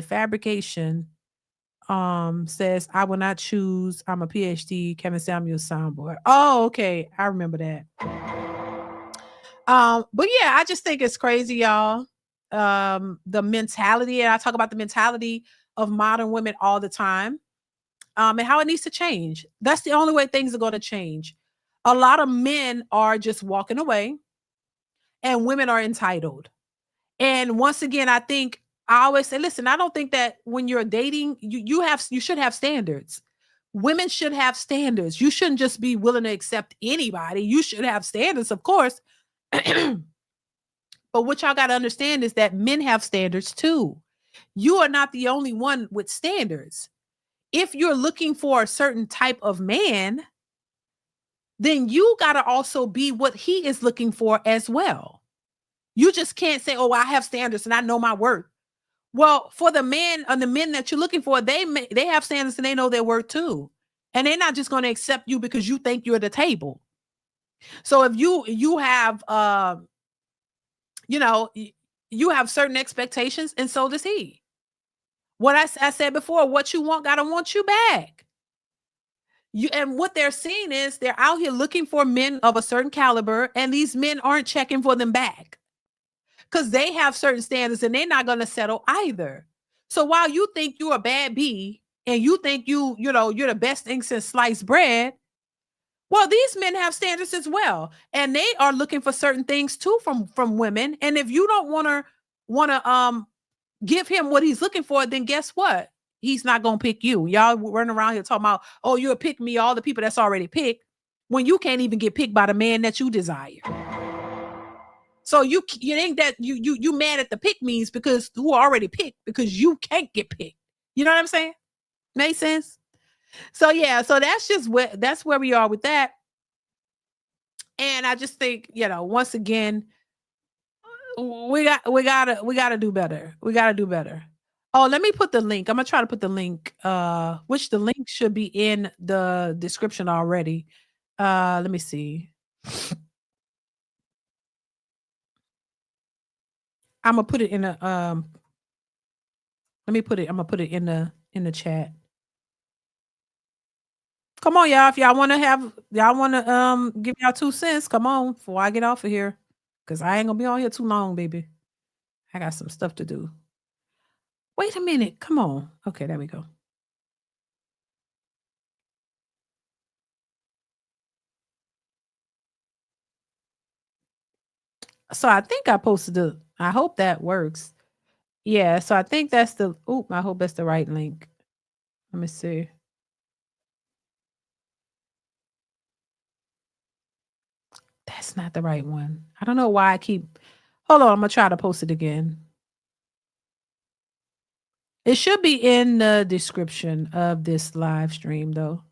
Fabrication says I will not choose. I'm a PhD Kevin Samuels soundboard. Oh, okay. I remember that. But yeah, I just think it's crazy, y'all. The mentality, and I talk about the mentality of modern women all the time. And how it needs to change. That's the only way things are going to change. A lot of men are just walking away and women are entitled. And once again, I always say, listen, I don't think that when you're dating, you should have standards. Women should have standards. You shouldn't just be willing to accept anybody. You should have standards, of course. But what y'all got to understand is that men have standards too. You are not the only one with standards. If you're looking for a certain type of man, then you got to also be what he is looking for as well. You just can't say, "Oh, I have standards and I know my worth." Well, for the men and the men that you're looking for, they have standards and they know their worth too. And they're not just going to accept you because you think you're at the table. So if you have you know, you have certain expectations, and so does he. What I said before, what you want gotta want you back. And what they're seeing is they're out here looking for men of a certain caliber, and these men aren't checking for them back because they have certain standards and they're not gonna settle either. So while you think you're a bad bee and you think you're the best thing since sliced bread, well, these men have standards as well, and they are looking for certain things too from women. And if you don't wanna give him what he's looking for, then guess what? He's not gonna pick you. Y'all running around here talking about, oh, you'll pick me, all the people that's already picked, when you can't even get picked by the man that you desire. So you think that you mad at the pick me's because who are already picked because you can't get picked. You know what I'm saying? Make sense? So yeah, so that's where we are with that. And I just think, once again, we gotta do better. We gotta do better. Oh, let me put the link. I'm gonna try to put the link, which the link should be in the description already. Let me see. I'm gonna put it in a let me put it, I'm gonna put it in the chat. Come on, y'all. If y'all wanna give y'all 2 cents, come on before I get off of here. Cause I ain't gonna be on here too long, baby. I got some stuff to do. Wait a minute. Come on. Okay, there we go. So I think I posted I hope that works. Yeah, so I think that's I hope that's the right link. Let me see. That's not the right one. I don't know why hold on, I'm gonna try to post it again. It should be in the description of this live stream though.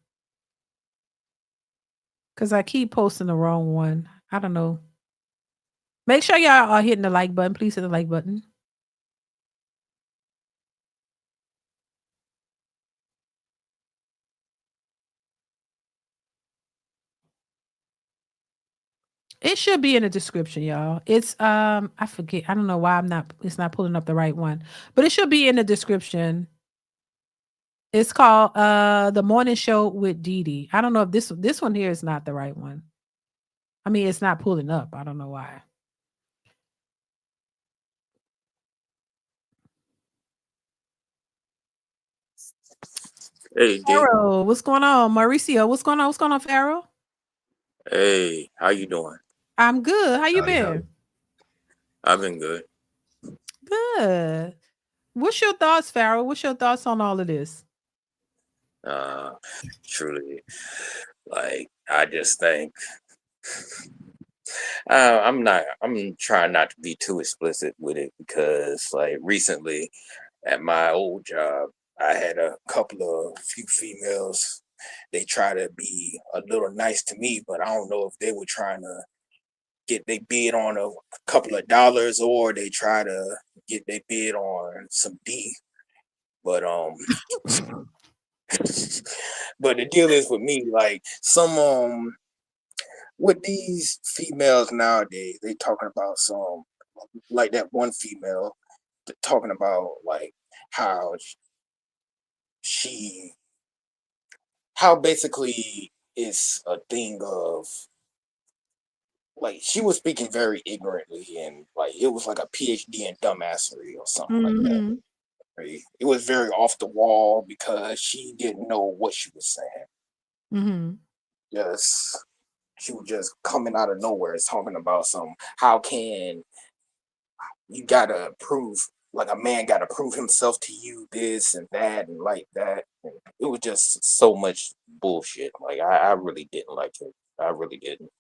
Cause I keep posting the wrong one. I don't know. Make sure y'all are hitting the like button. Please hit the like button. It should be in the description, y'all. It's I forget. I don't know why it's not pulling up the right one. But it should be in the description. It's called The Morning Show with DeeDee. I don't know if this one here is not the right one. I mean, it's not pulling up. I don't know why. Hey, D. Pharaoh, what's going on? Mauricio, what's going on? What's going on, Pharaoh? Hey, how you doing? I'm good. How you been? I've been good. Good. What's your thoughts, Pharaoh? What's your thoughts on all of this? Truly, like, I just think I'm trying not to be too explicit with it because, like, recently at my old job, I had a few females. They try to be a little nice to me, but I don't know if they were trying to get their bid on a couple of dollars or they try to get their bid on some D. But but the deal is with me, like some with these females nowadays, they talking about some like that one female talking about like how she how basically it's a thing of like she was speaking very ignorantly and like it was like a PhD in dumbassery or something like that. Right? It was very off the wall because she didn't know what she was saying. Yes, she was just coming out of nowhere talking about some how can you gotta prove like a man gotta prove himself to you this and that and like that. And it was just so much bullshit. Like I really didn't like it. I really didn't.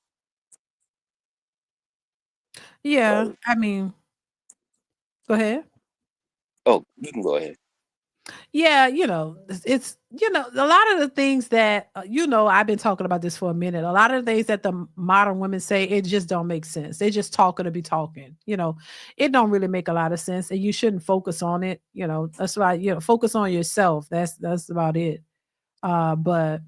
Yeah, So, I mean, go ahead. oh, you can go ahead. Yeah, it's a lot of the things that I've been talking about this for a minute. A lot of the things that the modern women say, it just don't make sense. They just talking to be talking. It don't really make a lot of sense, and you shouldn't focus on it. That's why focus on yourself. That's about it. But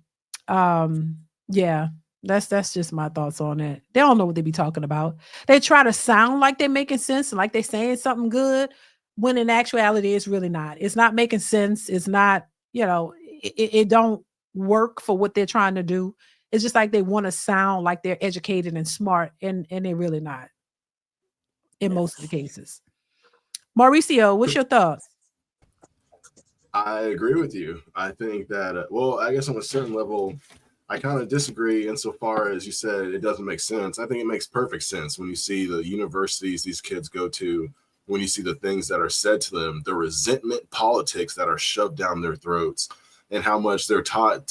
yeah, that's just my thoughts on it. They don't know what they be talking about. They try to sound like they're making sense and like they're saying something good, when in actuality it's really not. It's not making sense. It's not, it don't work for what they're trying to do. It's just like they want to sound like they're educated and smart, and they're really not in most of the cases. Mauricio, what's your thoughts? I agree with you. I think that, well, I guess on a certain level, I kind of disagree insofar as you said it doesn't make sense. I think it makes perfect sense when you see the universities these kids go to, when you see the things that are said to them, the resentment politics that are shoved down their throats, and how much they're taught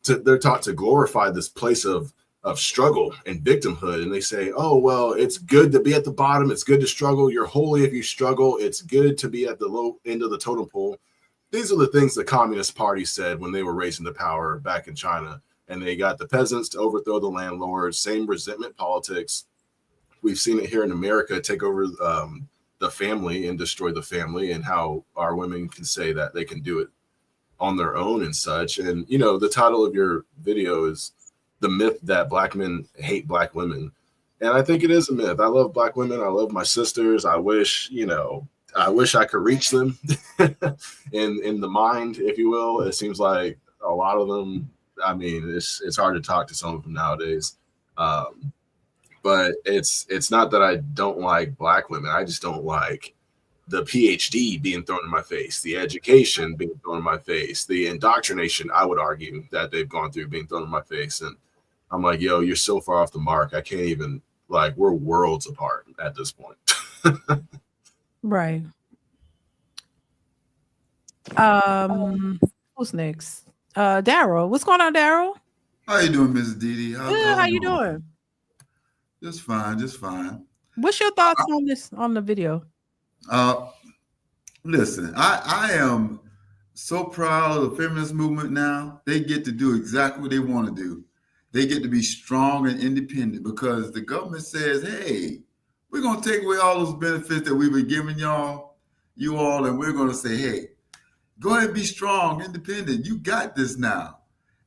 they're taught to glorify this place of struggle and victimhood. And they say, oh, well, it's good to be at the bottom. It's good to struggle. You're holy if you struggle. It's good to be at the low end of the totem pole. These are the things the Communist Party said when they were raising the power back in China. And they got the peasants to overthrow the landlords, same resentment politics. We've seen it here in America take over the family and destroy the family, and how our women can say that they can do it on their own and such. And, the title of your video is The Myth That Black Men Hate Black Women. And I think it is a myth. I love Black women. I love my sisters. I wish I could reach them in the mind, if you will. It seems like a lot of them, I mean, it's hard to talk to some of them nowadays. But it's not that I don't like Black women. I just don't like the PhD being thrown in my face, the education being thrown in my face, the indoctrination, I would argue, that they've gone through being thrown in my face. And I'm like, yo, you're so far off the mark. I can't even, we're worlds apart at this point. Right. Who's next? Daryl. What's going on, Daryl? How you doing, Mrs. DeeDee? Good. How you doing? Just fine, just fine. What's your thoughts on the video? Listen, I am so proud of the feminist movement now. They get to do exactly what they want to do. They get to be strong and independent, because the government says, hey, we're going to take away all those benefits that we've been giving you all, and we're going to say, hey, go ahead and be strong, independent. You got this now.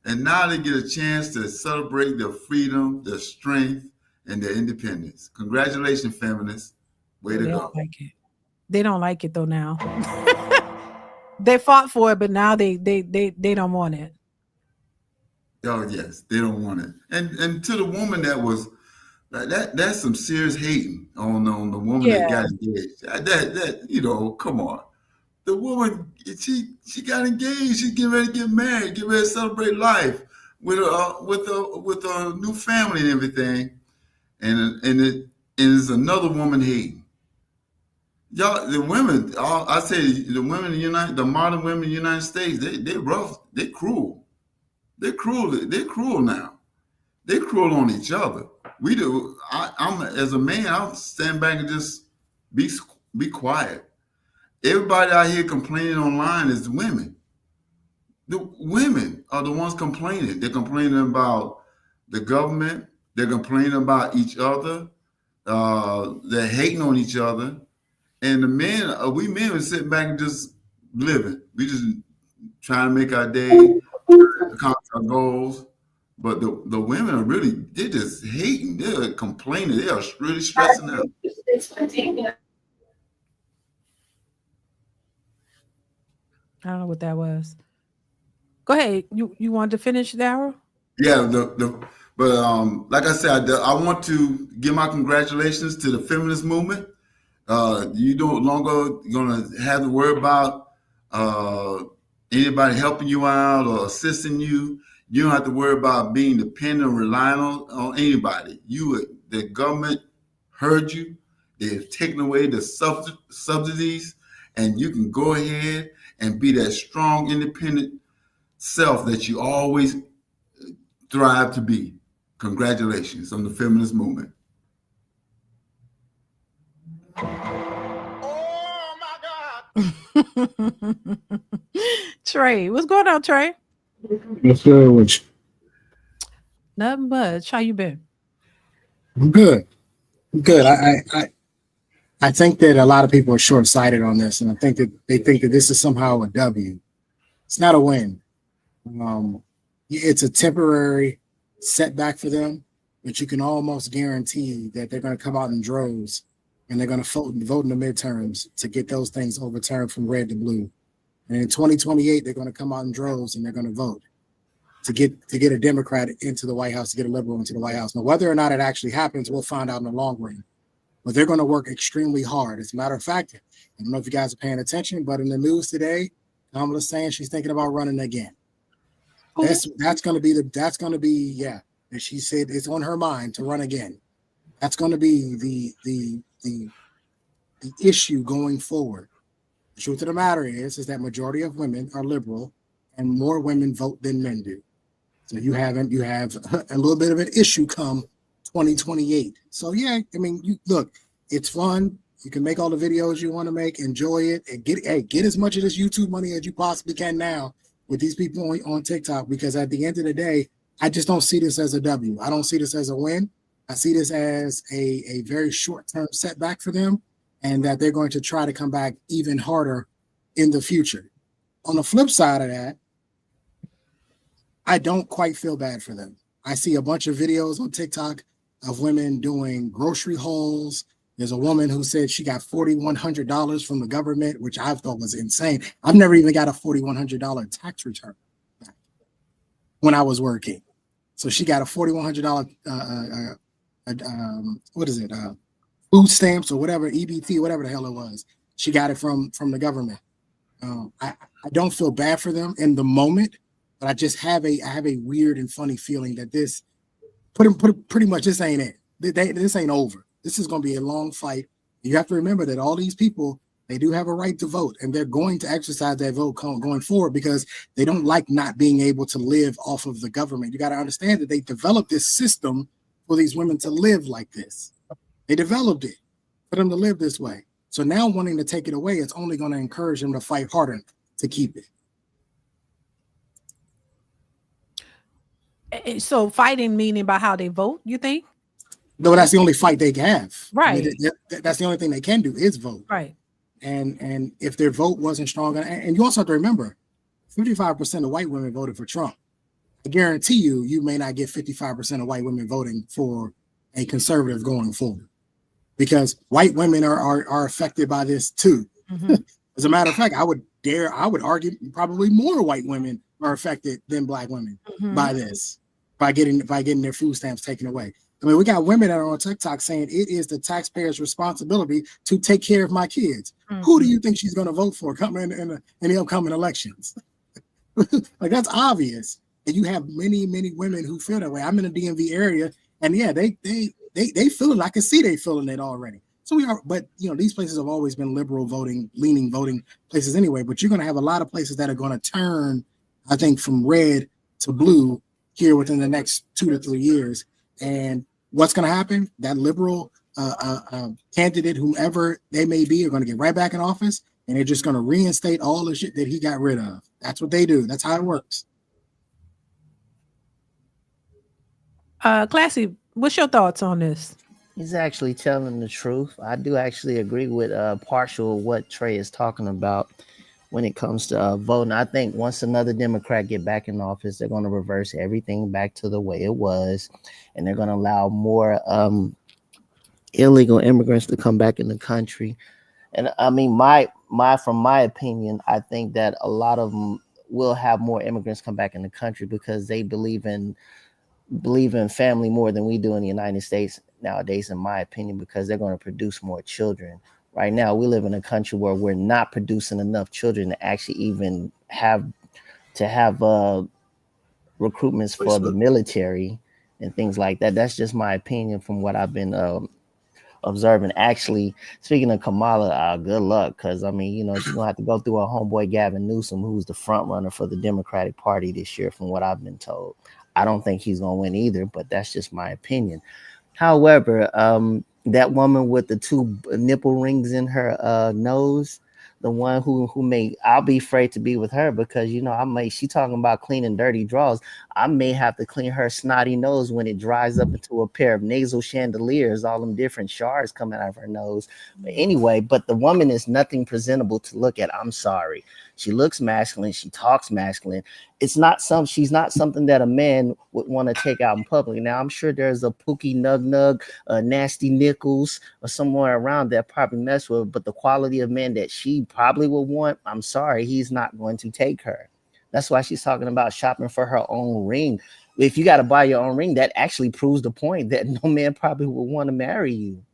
And now they get a chance to celebrate their freedom, their strength, and their independence. Congratulations, feminists. Way to go. They don't like it though now. They fought for it, but now they don't want it. Oh yes, they don't want it. And to the woman that was that's some serious hating on the woman that got engaged. That come on. The woman, she got engaged. She's getting ready to get married, get ready to celebrate life with a new family and everything. And it's another woman hating. Y'all, the women, I say the women the modern women in the United States, they rough, they cruel. They're cruel now. They're cruel on each other. We do. I'm as a man, I'll stand back and just be quiet. Everybody out here complaining online is women. The women are the ones complaining. They're complaining about the government. They're complaining about each other. They're hating on each other. And the men, we men are sitting back and just living. We just trying to make our day, accomplish our goals. But the women are they're just hating. They're complaining. They are really stressing out. I don't know what that was. Go ahead. You wanted to finish, Daryl? Yeah, but like I said, I want to give my congratulations to the feminist movement. You no longer gonna have to worry about anybody helping you out or assisting you. You don't have to worry about being dependent or relying on anybody. The government heard you. They've taken away the subsidies, and you can go ahead and be that strong, independent self that you always thrive to be. Congratulations on the feminist movement. Trey, what's going on, Trey? What's good with you? Nothing much. How you been? I'm good. I'm good. I think that a lot of people are short-sighted on this, and I think that they think that this is somehow a W. It's not a win. It's a temporary setback for them, but you can almost guarantee that they're going to come out in droves and they're going to vote in the midterms to get those things overturned from red to blue. And in 2028, they're going to come out in droves and they're going to vote to get a Democrat into the White House, to get a liberal into the White House. Now, whether or not it actually happens, we'll find out in the long run. But they're going to work extremely hard. As a matter of fact, I don't know if you guys are paying attention, but in the news today, Kamala's saying she's thinking about running again. That's going to be yeah. And she said it's on her mind to run again. That's going to be the issue going forward. The truth of the matter is that majority of women are liberal, and more women vote than men do. So you have a little bit of an issue come 2028. So yeah, I mean, you look, it's fun. You can make all the videos you want to make, enjoy it, and get as much of this YouTube money as you possibly can now with these people on TikTok, because at the end of the day, I just don't see this as a W. I don't see this as a win. I see this as a very short-term setback for them, and that they're going to try to come back even harder in the future. On the flip side of that, I don't quite feel bad for them. I see a bunch of videos on TikTok of women doing grocery hauls. There's a woman who said she got $4,100 from the government, which I thought was insane. I've never even got a $4,100 tax return back when I was working. So she got a $4,100, food stamps or whatever, EBT, whatever the hell it was. She got it from the government. I don't feel bad for them in the moment, but I just have a weird and funny feeling that this pretty much this ain't it. This ain't over. This is going to be a long fight. You have to remember that all these people, they do have a right to vote, and they're going to exercise that vote going forward because they don't like not being able to live off of the government. You got to understand that they developed this system for these women to live like this. They developed it for them to live this way. So now wanting to take it away, it's only going to encourage them to fight harder to keep it. So fighting meaning by how they vote, you think? No, that's the only fight they have. Right. I mean, that's the only thing they can do is vote. Right. And if their vote wasn't strong, and you also have to remember, 55% of white women voted for Trump. I guarantee you may not get 55% of white women voting for a conservative going forward, because white women are affected by this too. Mm-hmm. As a matter of fact, I would argue probably more white women are affected than black women by this, by getting their food stamps taken away. I mean, we got women that are on TikTok saying it is the taxpayer's responsibility to take care of my kids. Mm-hmm. Who do you think she's going to vote for coming in the upcoming elections? Like, that's obvious. And you have many women who feel that way. I'm in the DMV area, and yeah, they feel it. I can see they feeling it already. So we are, but these places have always been liberal voting, leaning voting places anyway. But you're going to have a lot of places that are going to turn, I think, from red to blue here within the next 2 to 3 years. And what's going to happen? That liberal candidate, whomever they may be, are going to get right back in office, and they're just going to reinstate all the shit that he got rid of. That's what they do. That's how it works. Classy, what's your thoughts on this? He's actually telling the truth. I do actually agree with partial what Trey is talking about when it comes to voting. I think once another Democrat get back in office, they're going to reverse everything back to the way it was, and they're going to allow more illegal immigrants to come back in the country. And I mean, from my opinion, I think that a lot of them will have more immigrants come back in the country because they believe in family more than we do in the United States nowadays, in my opinion, because they're going to produce more children. Right now, we live in a country where we're not producing enough children to actually even have recruitments for the military and things like that. That's just my opinion from what I've been observing. Actually, speaking of Kamala, good luck, because I mean, she's gonna have to go through her homeboy Gavin Newsom, who's the front runner for the Democratic Party this year, from what I've been told. I don't think he's gonna win either, but that's just my opinion. However, That woman with the two nipple rings in her nose, the one who may, I'll be afraid to be with her because she talking about cleaning dirty drawers. I may have to clean her snotty nose when it dries up into a pair of nasal chandeliers, all them different shards coming out of her nose. But anyway, but the woman is nothing presentable to look at. I'm sorry. She looks masculine, she talks masculine. She's not something that a man would want to take out in public. Now I'm sure there's a Pookie Nug Nug, Nasty Nichols, or somewhere around that probably mess with her, but the quality of man that she probably would want, I'm sorry, he's not going to take her. That's why she's talking about shopping for her own ring. If you got to buy your own ring, that actually proves the point that no man probably would want to marry you.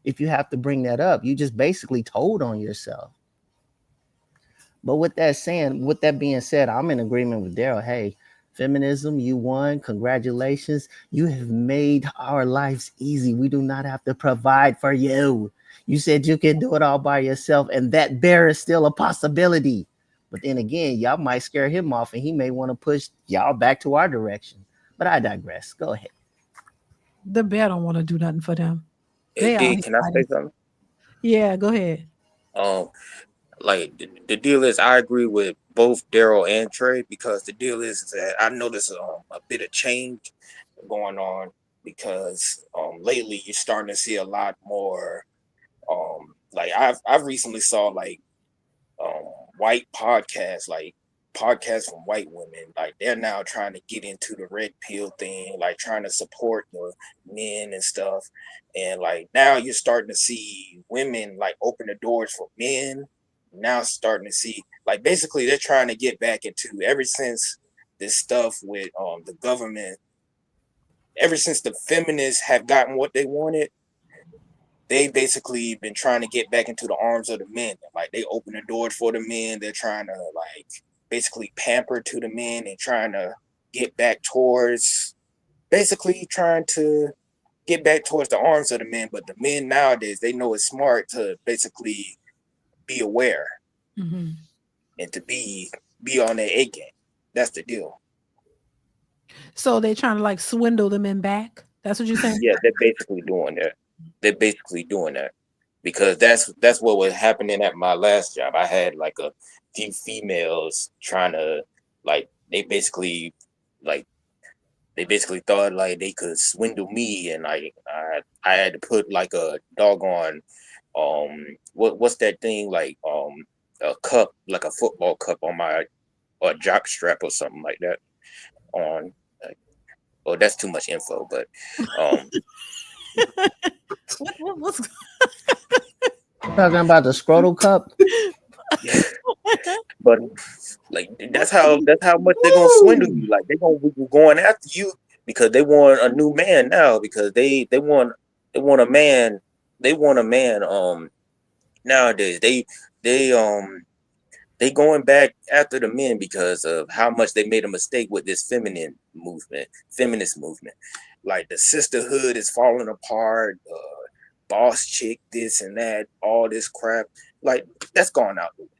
If you have to bring that up, you just basically told on yourself. But with that being said, I'm in agreement with Daryl. Hey, feminism, you won. Congratulations. You have made our lives easy. We do not have to provide for you. You said you can do it all by yourself, and that bear is still a possibility. But then again, y'all might scare him off, and he may want to push y'all back to our direction. But I digress. Go ahead. The bear don't want to do nothing for them. Hey, D, can I say something? Yeah, go ahead. Like the deal is, I agree with both Daryl and Trey, because the deal is that I noticed a bit of change going on, because lately you're starting to see a lot more like I've recently saw like white podcasts, like podcasts from white women, like they're now trying to get into the red pill thing, like trying to support the men and stuff. And like now you're starting to see women like open the doors for men. Now starting to see like basically they're trying to get back into, ever since this stuff with the government, ever since the feminists have gotten what they wanted, they basically been trying to get back into the arms of the men. Like they open the doors for the men. They're trying to like basically pamper to the men and trying to get back towards, basically trying to get back towards the arms of the men. But the men nowadays, they know it's smart to basically be aware and to be on their A game. That's the deal. So they're trying to like swindle the men back. That's what you're saying? Yeah, they're basically doing that. They're basically doing that, because that's what was happening at my last job. I had like a few females trying to like they basically thought like they could swindle me, and like I had to put like a doggone what's that thing, like a cup, like a football cup on my jock strap or something like that on. Well, that's too much info, but what's talking about the scrotal cup? But like that's how much they're gonna swindle you. Like they're gonna be going after you because they want a new man now, because they want a man. They want a man nowadays. They going back after the men because of how much they made a mistake with this feminist movement. Like the sisterhood is falling apart, boss chick, this and that, all this crap. Like that's gone out the window.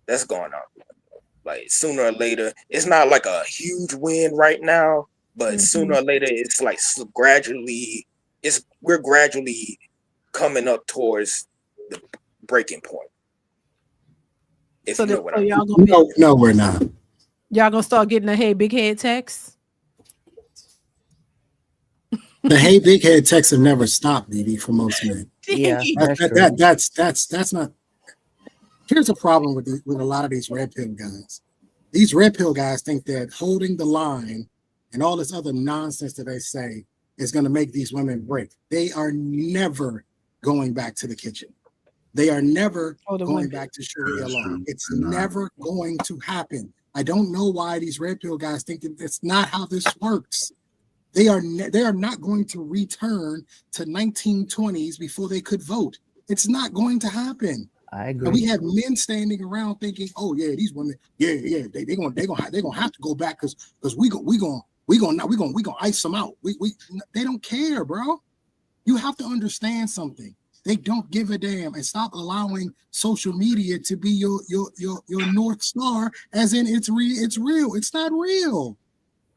That's gone out the window. Like sooner or later, it's not like a huge win right now, but sooner or later, it's like we're gradually coming up towards the breaking point. If so you know what I mean. y'all gonna be, No, we're not. Y'all gonna start getting the hey big head texts? The hey big head texts have never stopped, DeeDee, for most men. Yeah, that's not. Here's a problem with a lot of these red pill guys. These red pill guys think that holding the line and all this other nonsense that they say is going to make these women break. They are never going back to the kitchen. They are never going back to Sharia law. It's never going to happen. I don't know why these red pill guys think that that's not how this works. They are not going to return to 1920s before they could vote. It's not going to happen. I agree. And we have men standing around thinking, "Oh yeah, these women, yeah, they gonna have to go back because we gonna ice them out. They don't care, bro. You have to understand something. They don't give a damn, and stop allowing social media to be your North Star, as in it's real. It's not real.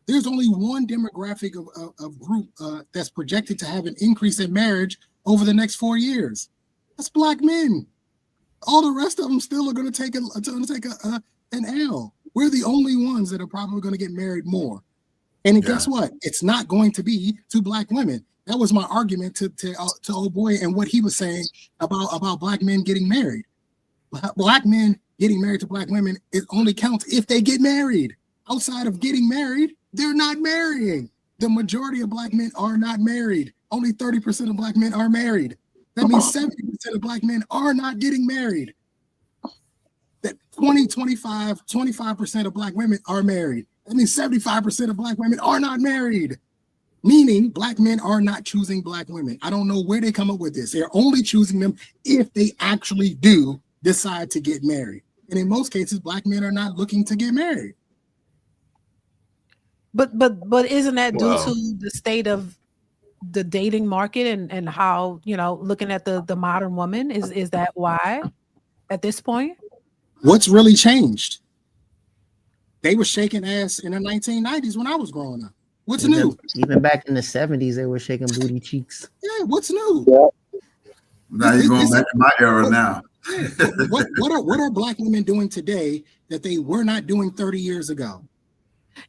There's only one demographic of group that's projected to have an increase in marriage over the next 4 years. That's black men. All the rest of them still are going to take an L. We're the only ones that are probably going to get married more. And guess what? It's not going to be to black women. That was my argument to old boy and what he was saying about black men getting married. Black men getting married to black women, it only counts if they get married. Outside of getting married, they're not marrying. The majority of black men are not married. Only 30% of black men are married. That means 70% of black men are not getting married. That 25% of black women are married. That means 75% of black women are not married. Meaning black men are not choosing black women. I don't know where they come up with this. They're only choosing them if they actually do decide to get married. And in most cases, black men are not looking to get married. But isn't that due to the state of the dating market and how, looking at the modern woman? Is that why at this point? What's really changed? They were shaking ass in the 1990s when I was growing up. What's new? Even back in the 70s, they were shaking booty cheeks. Yeah, what's new? Now you're going back to my era now. What are black women doing today that they were not doing 30 years ago?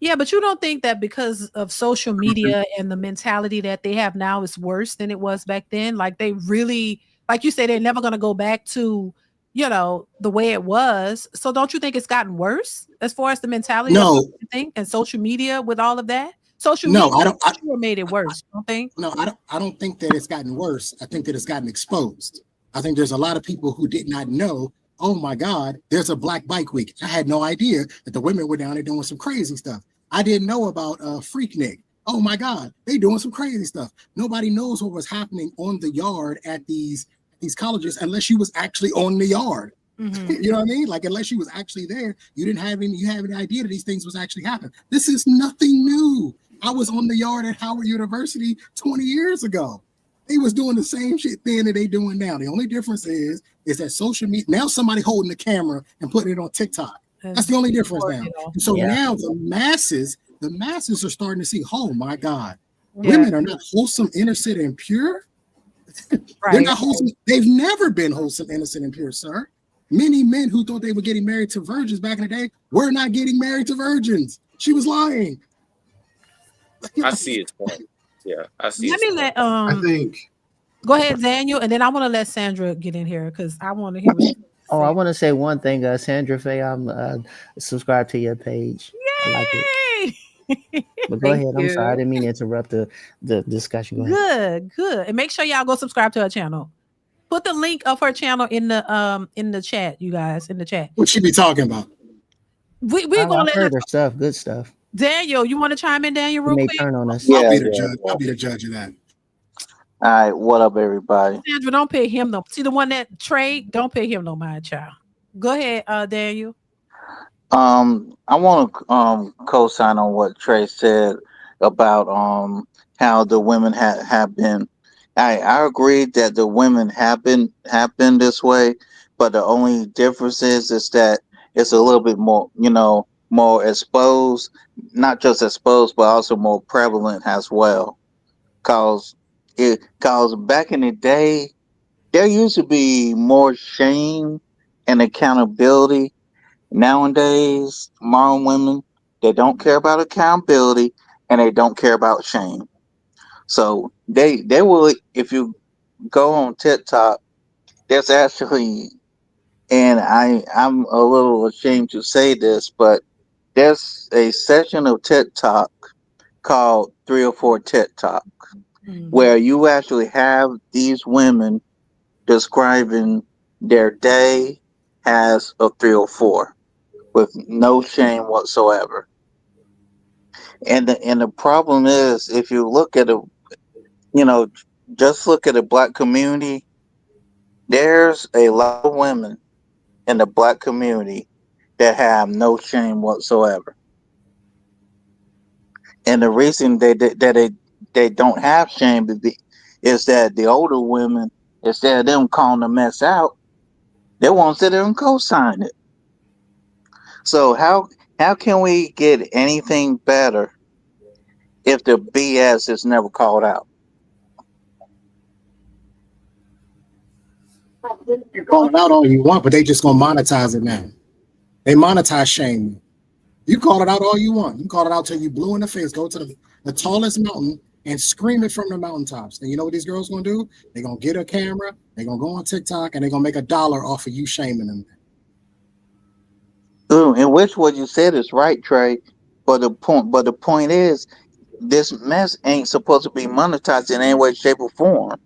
Yeah, but you don't think that because of social media and the mentality that they have now is worse than it was back then? Like they really, like you say, they're never going to go back to, the way it was. So don't you think it's gotten worse as far as the mentality? No. Of you think, and social media with all of that? Social media made it worse, don't think? No, I don't think that it's gotten worse. I think that it's gotten exposed. I think there's a lot of people who did not know, oh my God, there's a Black Bike Week. I had no idea that the women were down there doing some crazy stuff. I didn't know about Freaknik. Oh my God, they doing some crazy stuff. Nobody knows what was happening on the yard at these colleges unless you was actually on the yard. Mm-hmm. You know what I mean? Like unless you was actually there, you have any idea that these things was actually happening. This is nothing new. I was on the yard at Howard University 20 years ago. They was doing the same shit then that they doing now. The only difference is that social media, now somebody holding the camera and putting it on TikTok. That's the only difference now. And so now the masses are starting to see, oh my God, women are not wholesome, innocent, and pure. Right. They're not wholesome. They've never been wholesome, innocent, and pure, sir. Many men who thought they were getting married to virgins back in the day were not getting married to virgins. She was lying. I see his point. Yeah, I see. Let me let I think. Go ahead, Daniel, and then I want to let Sandra get in here because I want to hear what you Oh, I want to say one thing, Sandra Faye. I'm subscribed to your page. Yay! I like it. But go ahead. I'm sorry. I didn't mean to interrupt the discussion. Go ahead. Good. And make sure y'all go subscribe to her channel. Put the link of her channel in the chat, you guys, in the chat. What she be talking about? We're gonna let her stuff. Good stuff. Daniel, you want to chime in, Daniel, real quick? Turn on us. Yeah, I'll be the judge of that. All right, what up, everybody? Sandra, don't pay him no. See the one that trade, don't pay him no mind, child. Go ahead, Daniel. I want to co-sign on what Trey said about how the women have been. I agree that the women have been this way, but the only difference is that it's a little bit more, more exposed, not just exposed, but also more prevalent as well. Cause back in the day, there used to be more shame and accountability. Nowadays, modern women, they don't care about accountability and they don't care about shame. So they will, if you go on TikTok, there's actually, and I'm a little ashamed to say this, but there's a section of TikTok called 3 or 4 TikTok, where you actually have these women describing their day as a 3 or 4 with no shame whatsoever. And the problem is, if you look at just look at the Black community, there's a lot of women in the Black community that have no shame whatsoever. And the reason they don't have shame is that the older women, instead of them calling the mess out, they won't sit there and co-sign it. So how can we get anything better if the BS is never called out. You call it out all you want, but they just gonna monetize it now. They monetize shame. You call it out all you want. You call it out till you blue in the face. Go to the tallest mountain and scream it from the mountaintops. And you know what these girls gonna do? They're gonna get a camera, they're gonna go on TikTok, and they're gonna make $1 off of you shaming them. In which what you said is right, Trey. But the point is, this mess ain't supposed to be monetized in any way, shape, or form.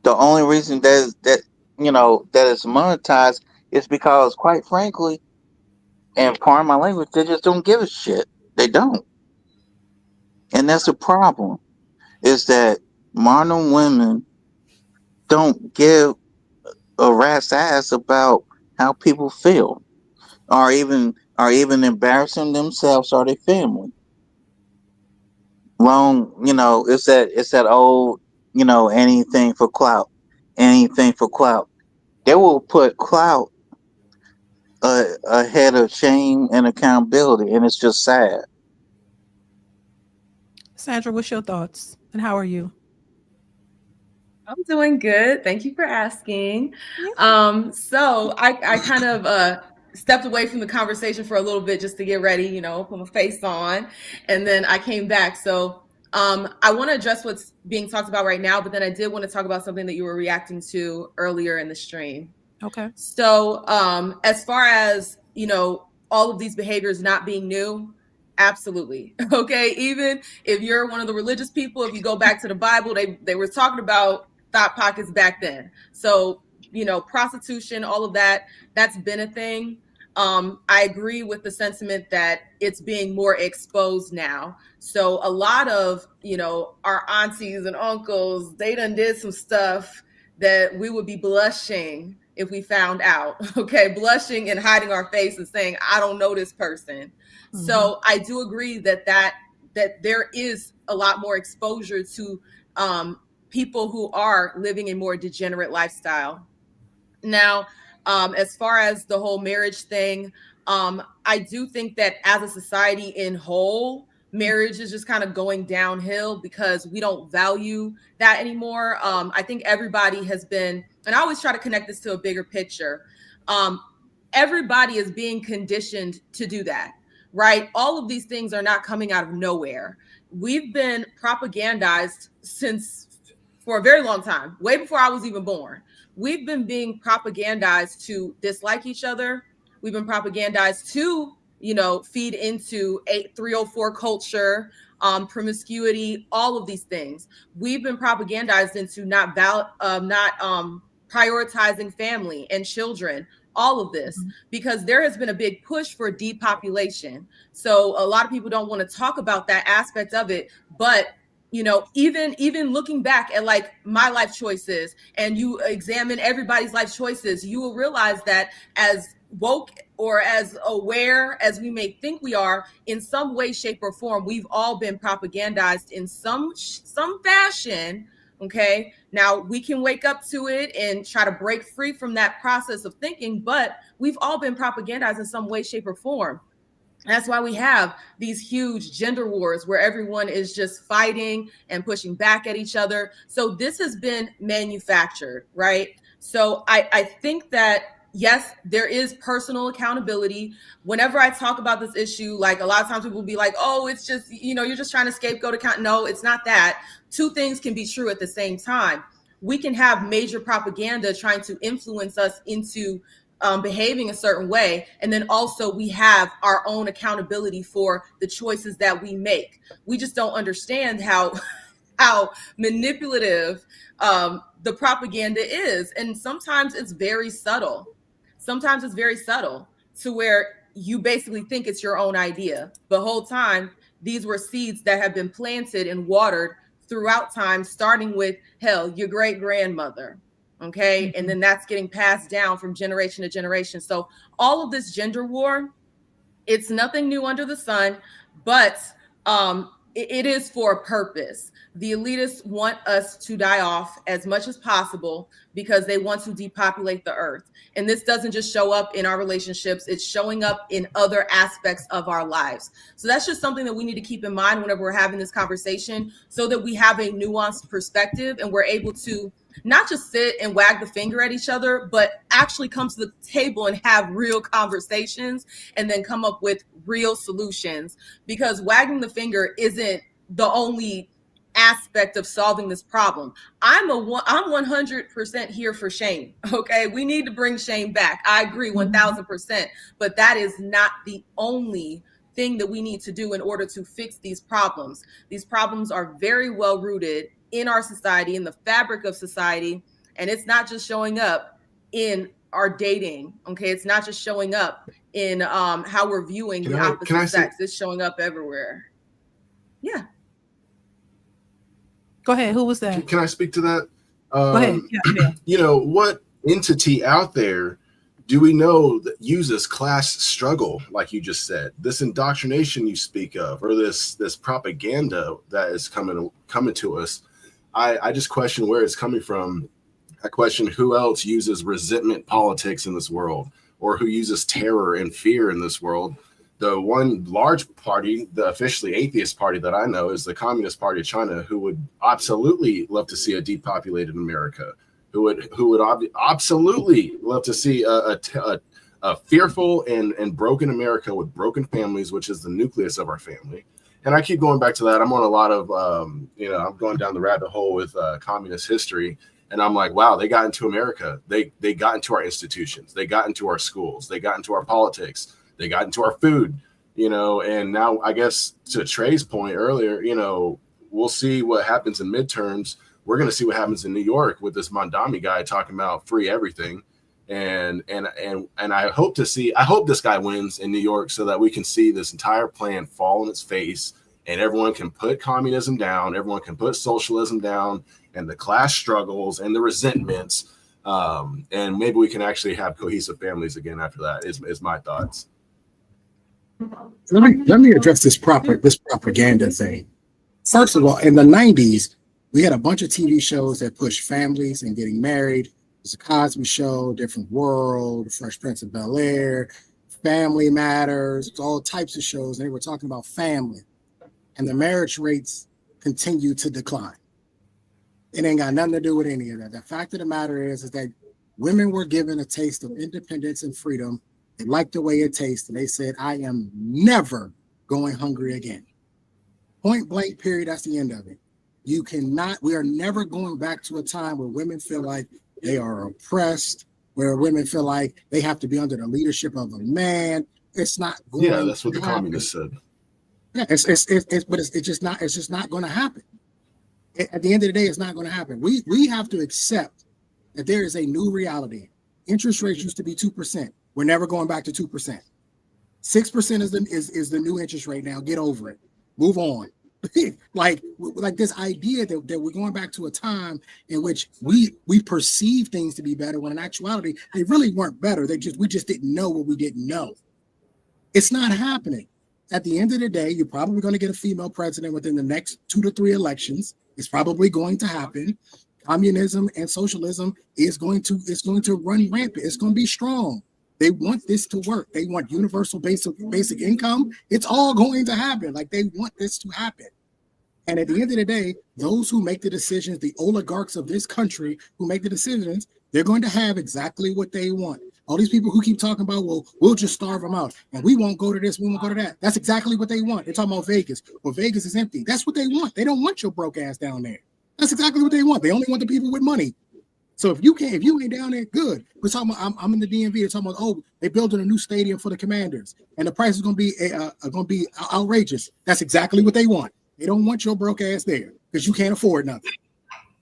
The only reason that it's monetized is because, quite frankly, and pardon my language, they just don't give a shit. They don't, and that's the problem. Is that modern women don't give a rat's ass about how people feel, or even embarrassing themselves or their family. It's that old, anything for clout, anything for clout. They will put clout ahead of shame and accountability, and it's just sad. Sandra, what's your thoughts and how are you? I'm doing good. Thank you for asking. So I kind of stepped away from the conversation for a little bit just to get ready, put my face on, and then I came back. So I want to address what's being talked about right now, but then I did want to talk about something that you were reacting to earlier in the stream. Okay. So as far as, all of these behaviors not being new, absolutely. Okay. Even if you're one of the religious people, if you go back to the Bible, they were talking about thought pockets back then. So, prostitution, all of that's been a thing. I agree with the sentiment that it's being more exposed now. So a lot of, our aunties and uncles, they done did some stuff that we would be blushing if we found out. Okay. Blushing and hiding our face and saying, I don't know this person. Mm-hmm. So I do agree that there is a lot more exposure to people who are living a more degenerate lifestyle. Now, as far as the whole marriage thing, I do think that as a society in whole, marriage is just kind of going downhill because we don't value that anymore. I think everybody has been, and I always try to connect this to a bigger picture. Everybody is being conditioned to do that, right? All of these things are not coming out of nowhere. We've been propagandized for a very long time, way before I was even born. We've been being propagandized to dislike each other. We've been propagandized to, feed into 304 culture, promiscuity, all of these things. We've been propagandized into not prioritizing family and children, all of this, because there has been a big push for depopulation. So a lot of people don't want to talk about that aspect of it, but even looking back at like my life choices, and you examine everybody's life choices, you will realize that as woke or as aware as we may think we are, in some way, shape, or form, we've all been propagandized in some fashion. Okay. Now we can wake up to it and try to break free from that process of thinking, but we've all been propagandized in some way, shape, or form. That's why we have these huge gender wars where everyone is just fighting and pushing back at each other. So this has been manufactured, right? So I think that, yes, there is personal accountability. Whenever I talk about this issue, like a lot of times people will be like, oh, it's just, you're just trying to scapegoat account. No, it's not that. Two things can be true at the same time. We can have major propaganda trying to influence us into behaving a certain way. And then also we have our own accountability for the choices that we make. We just don't understand how manipulative the propaganda is. And sometimes it's very subtle. Sometimes it's very subtle to where you basically think it's your own idea. The whole time, these were seeds that have been planted and watered throughout time, starting with, your great grandmother. Okay. Mm-hmm. And then that's getting passed down from generation to generation. So all of this gender war, it's nothing new under the sun, but it is for a purpose. The elitists want us to die off as much as possible because they want to depopulate the earth. And this doesn't just show up in our relationships, it's showing up in other aspects of our lives. So that's just something that we need to keep in mind whenever we're having this conversation, so that we have a nuanced perspective and we're able to not just sit and wag the finger at each other, but actually come to the table and have real conversations and then come up with real solutions. Because wagging the finger isn't the only aspect of solving this problem. I'm 100% here for shame. Okay, we need to bring shame back. I agree 1000%, but that is not the only thing that we need to do in order to fix these problems. These problems are very well rooted in our society, in the fabric of society, and it's not just showing up in our dating. Okay, it's not just showing up in how we're viewing the opposite sex. It's showing up everywhere. Yeah. Go ahead. Who was that? Can I speak to that? Go ahead. Yeah. You know, what entity out there do we know that uses class struggle, like you just said, this indoctrination you speak of, or this propaganda that is coming to us? I just question where it's coming from. I question who else uses resentment politics in this world, or who uses terror and fear in this world. The one large party, the officially atheist party that I know, is the Communist Party of China, who would absolutely love to see a depopulated America, who would absolutely love to see a fearful and broken America with broken families, which is the nucleus of our family. And I keep going back to that. I'm on a lot of, I'm going down the rabbit hole with communist history. And I'm like, wow, they got into America. They got into our institutions. They got into our schools. They got into our politics. They got into our food, and now I guess to Trey's point earlier, we'll see what happens in midterms. We're going to see what happens in New York with this Mondami guy talking about free everything. And I hope this guy wins in New York so that we can see this entire plan fall on its face and everyone can put communism down. Everyone can put socialism down and the class struggles and the resentments. And maybe we can actually have cohesive families again after that is my thoughts. Let me address this propaganda thing. First of all, in the 90s, we had a bunch of TV shows that pushed families and getting married. There's a Cosby Show, Different World, Fresh Prince of Bel-Air, Family Matters, all types of shows. And they were talking about family. And the marriage rates continue to decline. It ain't got nothing to do with any of that. The fact of the matter is that women were given a taste of independence and freedom. They liked the way it tasted. They said, I am never going hungry again. Point blank, period. That's the end of it. We are never going back to a time where women feel like they are oppressed, where women feel like they have to be under the leadership of a man. It's not going to happen. Yeah, that's what the communists said. Yeah, it's just not going to happen. At the end of the day, it's not going to happen. We have to accept that there is a new reality. Interest rates used to be 2%. We're never going back to 2%. 6% is the new interest rate now. Get over it. Move on. like this idea that we're going back to a time in which we perceive things to be better when in actuality they really weren't better. We just didn't know what we didn't know. It's not happening. At the end of the day, you're probably going to get a female president within the next 2 to 3 elections. It's probably going to happen. Communism and socialism is going to run rampant. It's going to be strong. They want this to work. They want universal basic income. It's all going to happen. Like, they want this to happen. And at the end of the day, those who make the decisions, the oligarchs of this country who make the decisions, they're going to have exactly what they want. All these people who keep talking about, well, we'll just starve them out and we won't go to this, we won't go to that. That's exactly what they want. They're talking about Vegas. Well, Vegas is empty. That's what they want. They don't want your broke ass down there. That's exactly what they want. They only want the people with money. So if you ain't down there, good. We're talking about, I'm in the DMV. They're talking about, oh, they're building a new stadium for the Commanders, and the price is going to be outrageous. That's exactly what they want. They don't want your broke ass there because you can't afford nothing.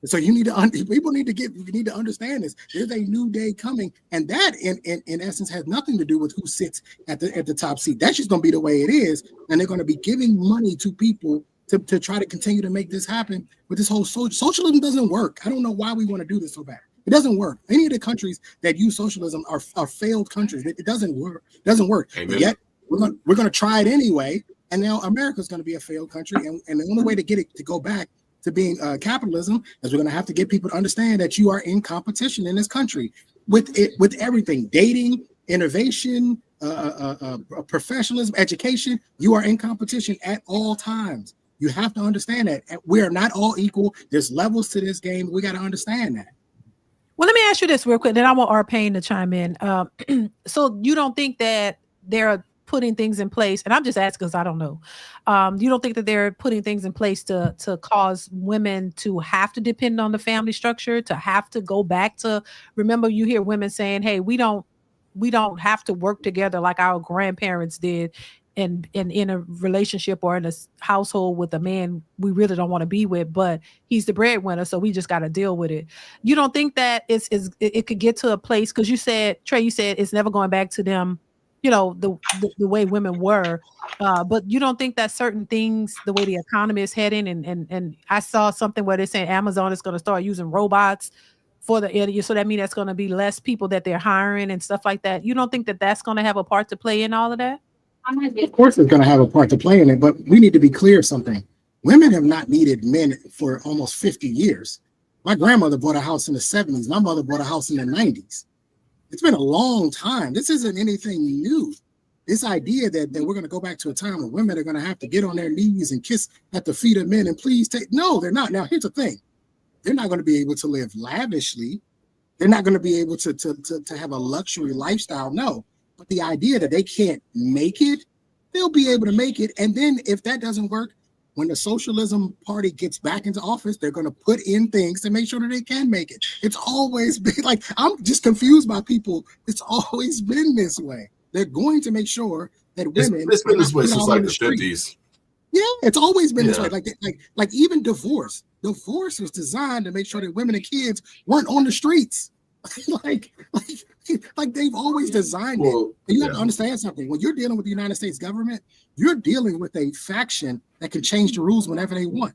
So you need to understand this. There's a new day coming, and that in essence has nothing to do with who sits at the top seat. That's just going to be the way it is, and they're going to be giving money to people to try to continue to make this happen. But this whole socialism doesn't work. I don't know why we want to do this so bad. It doesn't work. Any of the countries that use socialism are failed countries. It doesn't work. It doesn't work. But yet we're going to try it anyway And now America's going to be a failed country. And the only way to get it to go back to being capitalism is we're going to have to get people to understand that you are in competition in this country with everything, dating, innovation, professionalism, education. You are in competition at all times. You have to understand that we are not all equal. There's levels to this game. We got to understand that. Well, let me ask you this real quick. Then I want Arpain to chime in. So you don't think that they're putting things in place, and I'm just asking because I don't know. You don't think that they're putting things in place to cause women to have to depend on the family structure, to have to go back to, remember, you hear women saying, hey, we don't have to work together like our grandparents did, and in a relationship or in a household with a man we really don't want to be with, but he's the breadwinner, so we just got to deal with it. You don't think that it could get to a place, because you said, Trey, you said it's never going back to them, you know, the way women were, but you don't think that certain things, the way the economy is heading, and I saw something where they're saying Amazon is going to start using robots for the area, so that means that's going to be less people that they're hiring and stuff like that. You don't think that that's going to have a part to play in all of that? Of course, it's going to have a part to play in it, but we need to be clear of something. Women have not needed men for almost 50 years. My grandmother bought a house in the 70s. My mother bought a house in the 90s. It's been a long time. This isn't anything new. This idea that we're going to go back to a time where women are going to have to get on their knees and kiss at the feet of men and please take. No, they're not. Now, here's the thing. They're not going to be able to live lavishly. They're not going to be able to have a luxury lifestyle. No. But the idea that they can't make it, they'll be able to make it. And then if that doesn't work, when the socialism party gets back into office, they're going to put in things to make sure that they can make it. It's always been like, I'm just confused by people. It's always been this way. They're going to make sure that women. It's been this way since like the 50s. Yeah, it's always been this way. Like even divorce. Divorce was designed to make sure that women and kids weren't on the streets. like they've always designed it. And you have to understand something. When you're dealing with the United States government, you're dealing with a faction that can change the rules whenever they want.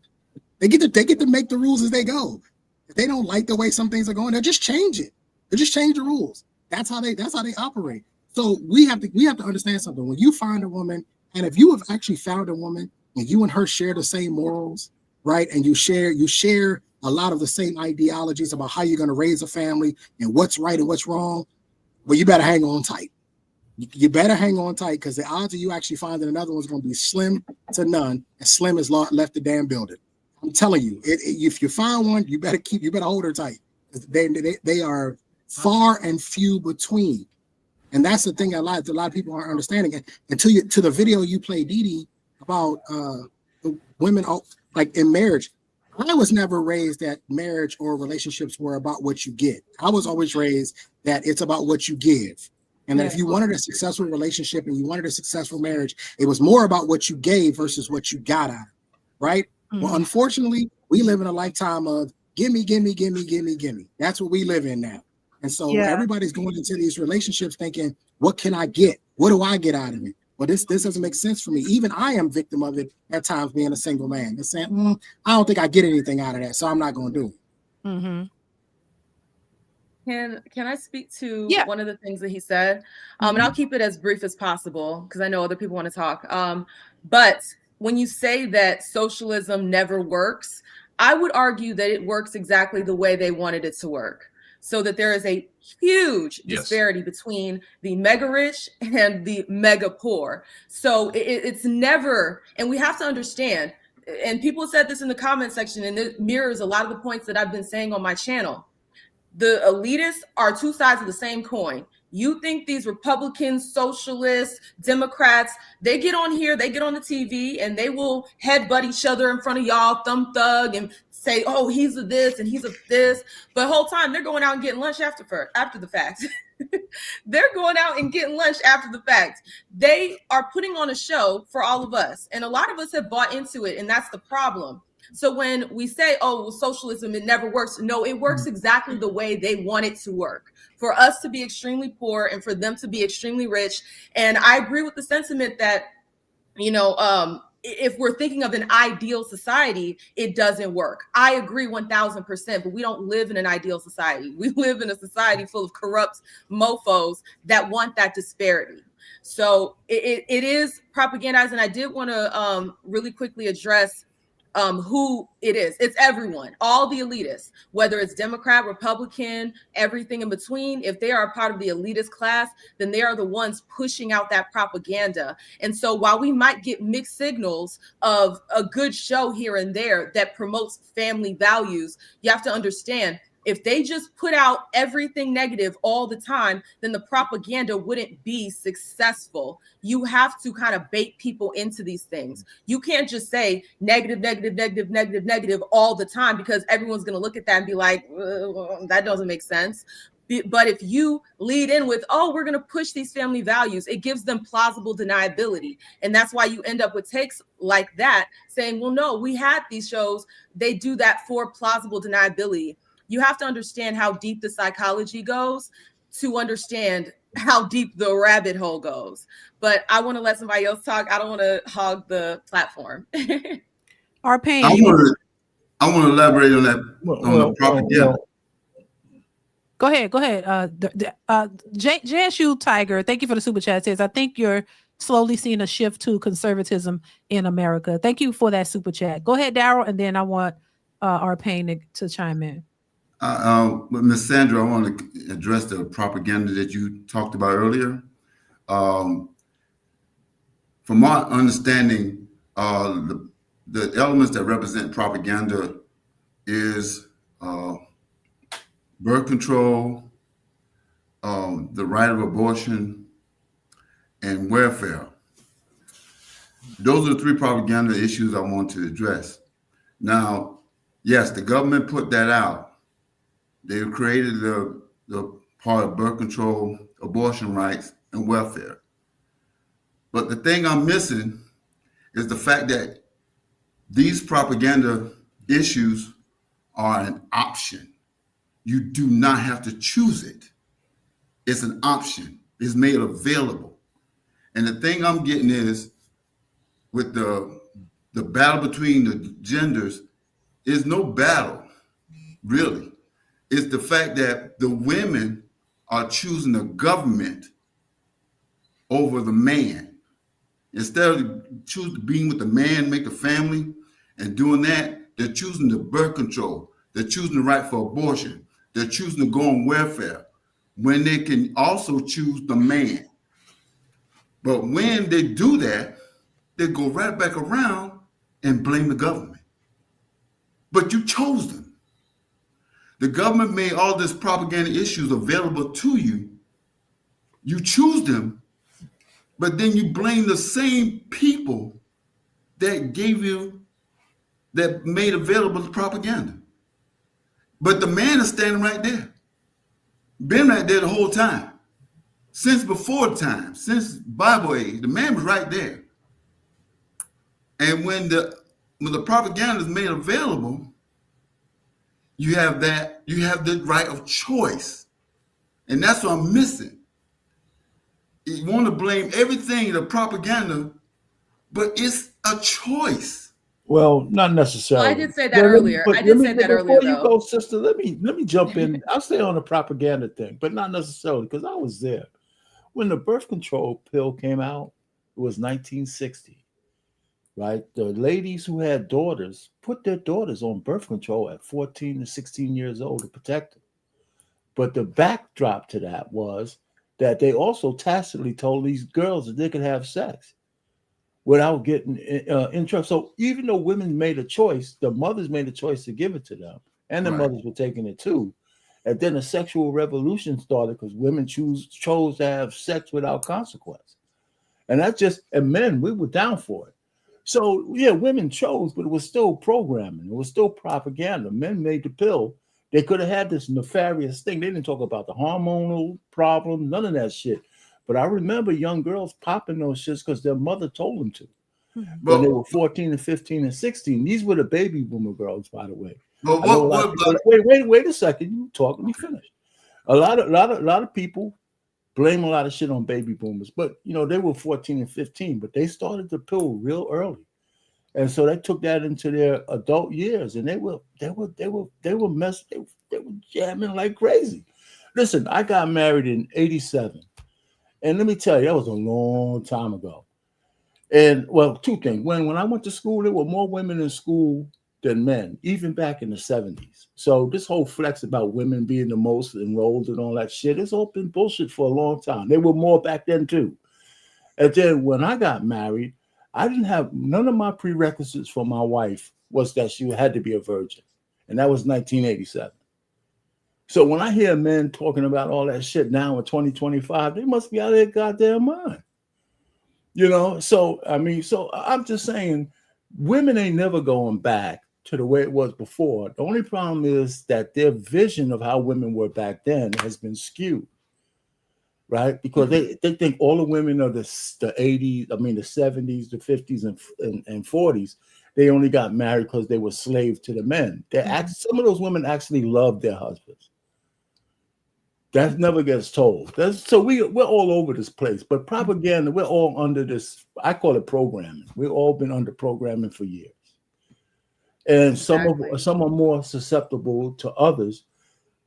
They get to make the rules as they go. If they don't like the way some things are going, they'll just change it. They'll just change the rules. That's how they operate. So we have to understand something. When you find a woman, and if you have actually found a woman and you and her share the same morals, right? And you share a lot of the same ideologies about how you're going to raise a family and what's right and what's wrong, well, you better hang on tight. You better hang on tight, because the odds of you actually finding another one's going to be slim to none, and slim as left the damn building. I'm telling you, if you find one, you better hold her tight. They are far and few between, and that's the thing a lot of people aren't understanding. To the video you played, DeeDee, about the women like in marriage. I was never raised that marriage or relationships were about what you get. I was always raised that it's about what you give. And that if you wanted a successful relationship and you wanted a successful marriage, it was more about what you gave versus what you got out of it, right? Mm-hmm. Well, unfortunately, we live in a lifetime of gimme. That's what we live in now. And so everybody's going into these relationships thinking, what can I get? What do I get out of it? Well, this doesn't make sense for me. Even I am victim of it at times, being a single man. It's saying, I don't think I get anything out of that, so I'm not going to do it. Mm-hmm. Can I speak to one of the things that he said? And I'll keep it as brief as possible because I know other people want to talk. But when you say that socialism never works, I would argue that it works exactly the way they wanted it to work. So that there is a huge disparity between the mega rich and the mega poor. So it's never, and we have to understand, and people said this in the comment section, and it mirrors a lot of the points that I've been saying on my channel. The elitists are two sides of the same coin. You think these Republicans, socialists, Democrats, they get on here, they get on the TV, and they will headbutt each other in front of y'all, thumb thug, and say, oh, he's a this and he's a this. But the whole time they're going out and getting lunch after the fact. They're going out and getting lunch after the fact. They are putting on a show for all of us. And a lot of us have bought into it, and that's the problem. So when we say, oh, well, socialism, it never works. No, it works exactly the way they want it to work. For us to be extremely poor and for them to be extremely rich. And I agree with the sentiment that, if we're thinking of an ideal society, it doesn't work. I agree 1000%, but we don't live in an ideal society. We live in a society full of corrupt mofos that want that disparity. So it is propagandized. And I did want to really quickly address who it is. It's everyone, all the elitists, whether it's Democrat, Republican, everything in between. If they are a part of the elitist class, then they are the ones pushing out that propaganda. And so while we might get mixed signals of a good show here and there that promotes family values, you have to understand, if they just put out everything negative all the time, then the propaganda wouldn't be successful. You have to kind of bait people into these things. You can't just say negative, negative, negative, negative, negative all the time, because everyone's going to look at that and be like, that doesn't make sense. But if you lead in with, oh, we're going to push these family values, it gives them plausible deniability. And that's why you end up with takes like that saying, well, no, we had these shows. They do that for plausible deniability. You have to understand how deep the psychology goes to understand how deep the rabbit hole goes. But I want to let somebody else talk. I don't want to hog the platform. Our pain. I want to elaborate on that, on the propaganda. Go ahead. JSU Tiger, thank you for the super chat. Says, I think you're slowly seeing a shift to conservatism in America. Thank you for that super chat. Go ahead, Daryl, and then I want our pain to chime in. Ms. Sandra, I want to address the propaganda that you talked about earlier. From my understanding, the elements that represent propaganda is birth control, the right of abortion, and welfare. Those are the three propaganda issues I want to address. Now, yes, the government put that out. They created the part of birth control, abortion rights, and welfare. But the thing I'm missing is the fact that these propaganda issues are an option. You do not have to choose it. It's an option. It's made available. And the thing I'm getting is, with the battle between the genders, is no battle, really. It's the fact that the women are choosing the government over the man. Instead of choosing being with the man, make a family, and doing that, they're choosing the birth control. They're choosing the right for abortion. They're choosing to go on welfare when they can also choose the man. But when they do that, they go right back around and blame the government. But you chose them. The government made all these propaganda issues available to you. You choose them, but then you blame the same people that gave you, that made available the propaganda. But the man is standing right there. Been right there the whole time. Since before time, since Bible age, the man was right there. And when the propaganda is made available, you have the right of choice. And that's what I'm missing. You want to blame everything, the propaganda, but it's a choice. Well, not necessarily. Well, I did say that earlier. Before you go, sister, let me jump in. I'll stay on the propaganda thing, but not necessarily, because I was there. When the birth control pill came out, it was 1960. Right? The ladies who had daughters put their daughters on birth control at 14 to 16 years old to protect them. But the backdrop to that was that they also tacitly told these girls that they could have sex without getting in trouble. So even though women made a choice, the mothers made a choice to give it to them, and the mothers were taking it too. And then a sexual revolution started because women chose to have sex without consequence. And and men, we were down for it. So, yeah, women chose, but it was still programming. It was still propaganda. Men made the pill. They could have had this nefarious thing. They didn't talk about the hormonal problem, none of that shit. But I remember young girls popping those shits because their mother told them to. When they were 14 and 15 and 16. These were the baby boomer girls, by the way. Wait a second. You talk, let me finish. A lot of people blame a lot of shit on baby boomers, but they were 14 and 15, but they started the pill real early, and so they took that into their adult years, and they were jamming like crazy. Listen, I got married in '87, And let me tell you, that was a long time ago. And well, two things. When I went to school, there were more women in school than men, even back in the 70s. So this whole flex about women being the most enrolled and all that shit, it's all been bullshit for a long time. They were more back then too. And then when I got married, I didn't have none of my prerequisites for my wife was that she had to be a virgin. And that was 1987. So when I hear men talking about all that shit now in 2025, they must be out of their goddamn mind. You know, so I mean, so I'm just saying women ain't never going back to the way it was before. The only problem is that their vision of how women were back then has been skewed, right? Because they think all the women of the 80s, I mean the 70s, the 50s, and 40s, they only got married because they were slaves to the men. Some of those women actually loved their husbands. That never gets told. So we're all over this place. But propaganda, we're all under this, I call it programming. We've all been under programming for years. And some are more susceptible to others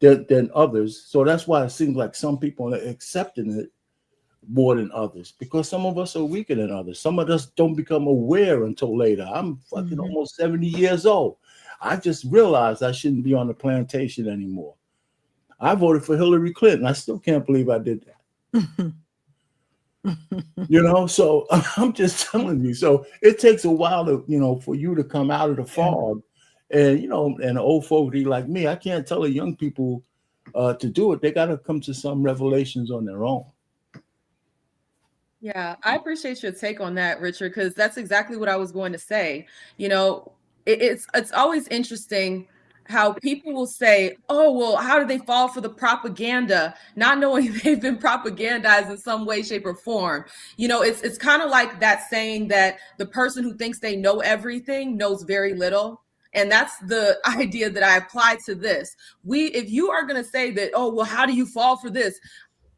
than others. So that's why it seems like some people are accepting it more than others, because some of us are weaker than others. Some of us don't become aware until later. I'm fucking almost 70 years old. I just realized I shouldn't be on the plantation anymore. I voted for Hillary Clinton. I still can't believe I did that. You know, so I'm just telling you. So it takes a while to, you know, for you to come out of the fog. And, you know, and old folk like me, I can't tell the young people to do it. They got to come to some revelations on their own. Yeah, I appreciate your take on that, Richard, because that's exactly what I was going to say. You know, it's always interesting how people will say, oh, well, how did they fall for the propaganda, not knowing they've been propagandized in some way, shape, or form. You know, it's kind of like that saying that the person who thinks they know everything knows very little. And that's the idea that I apply to this. If you are going to say that, oh, well, how do you fall for this?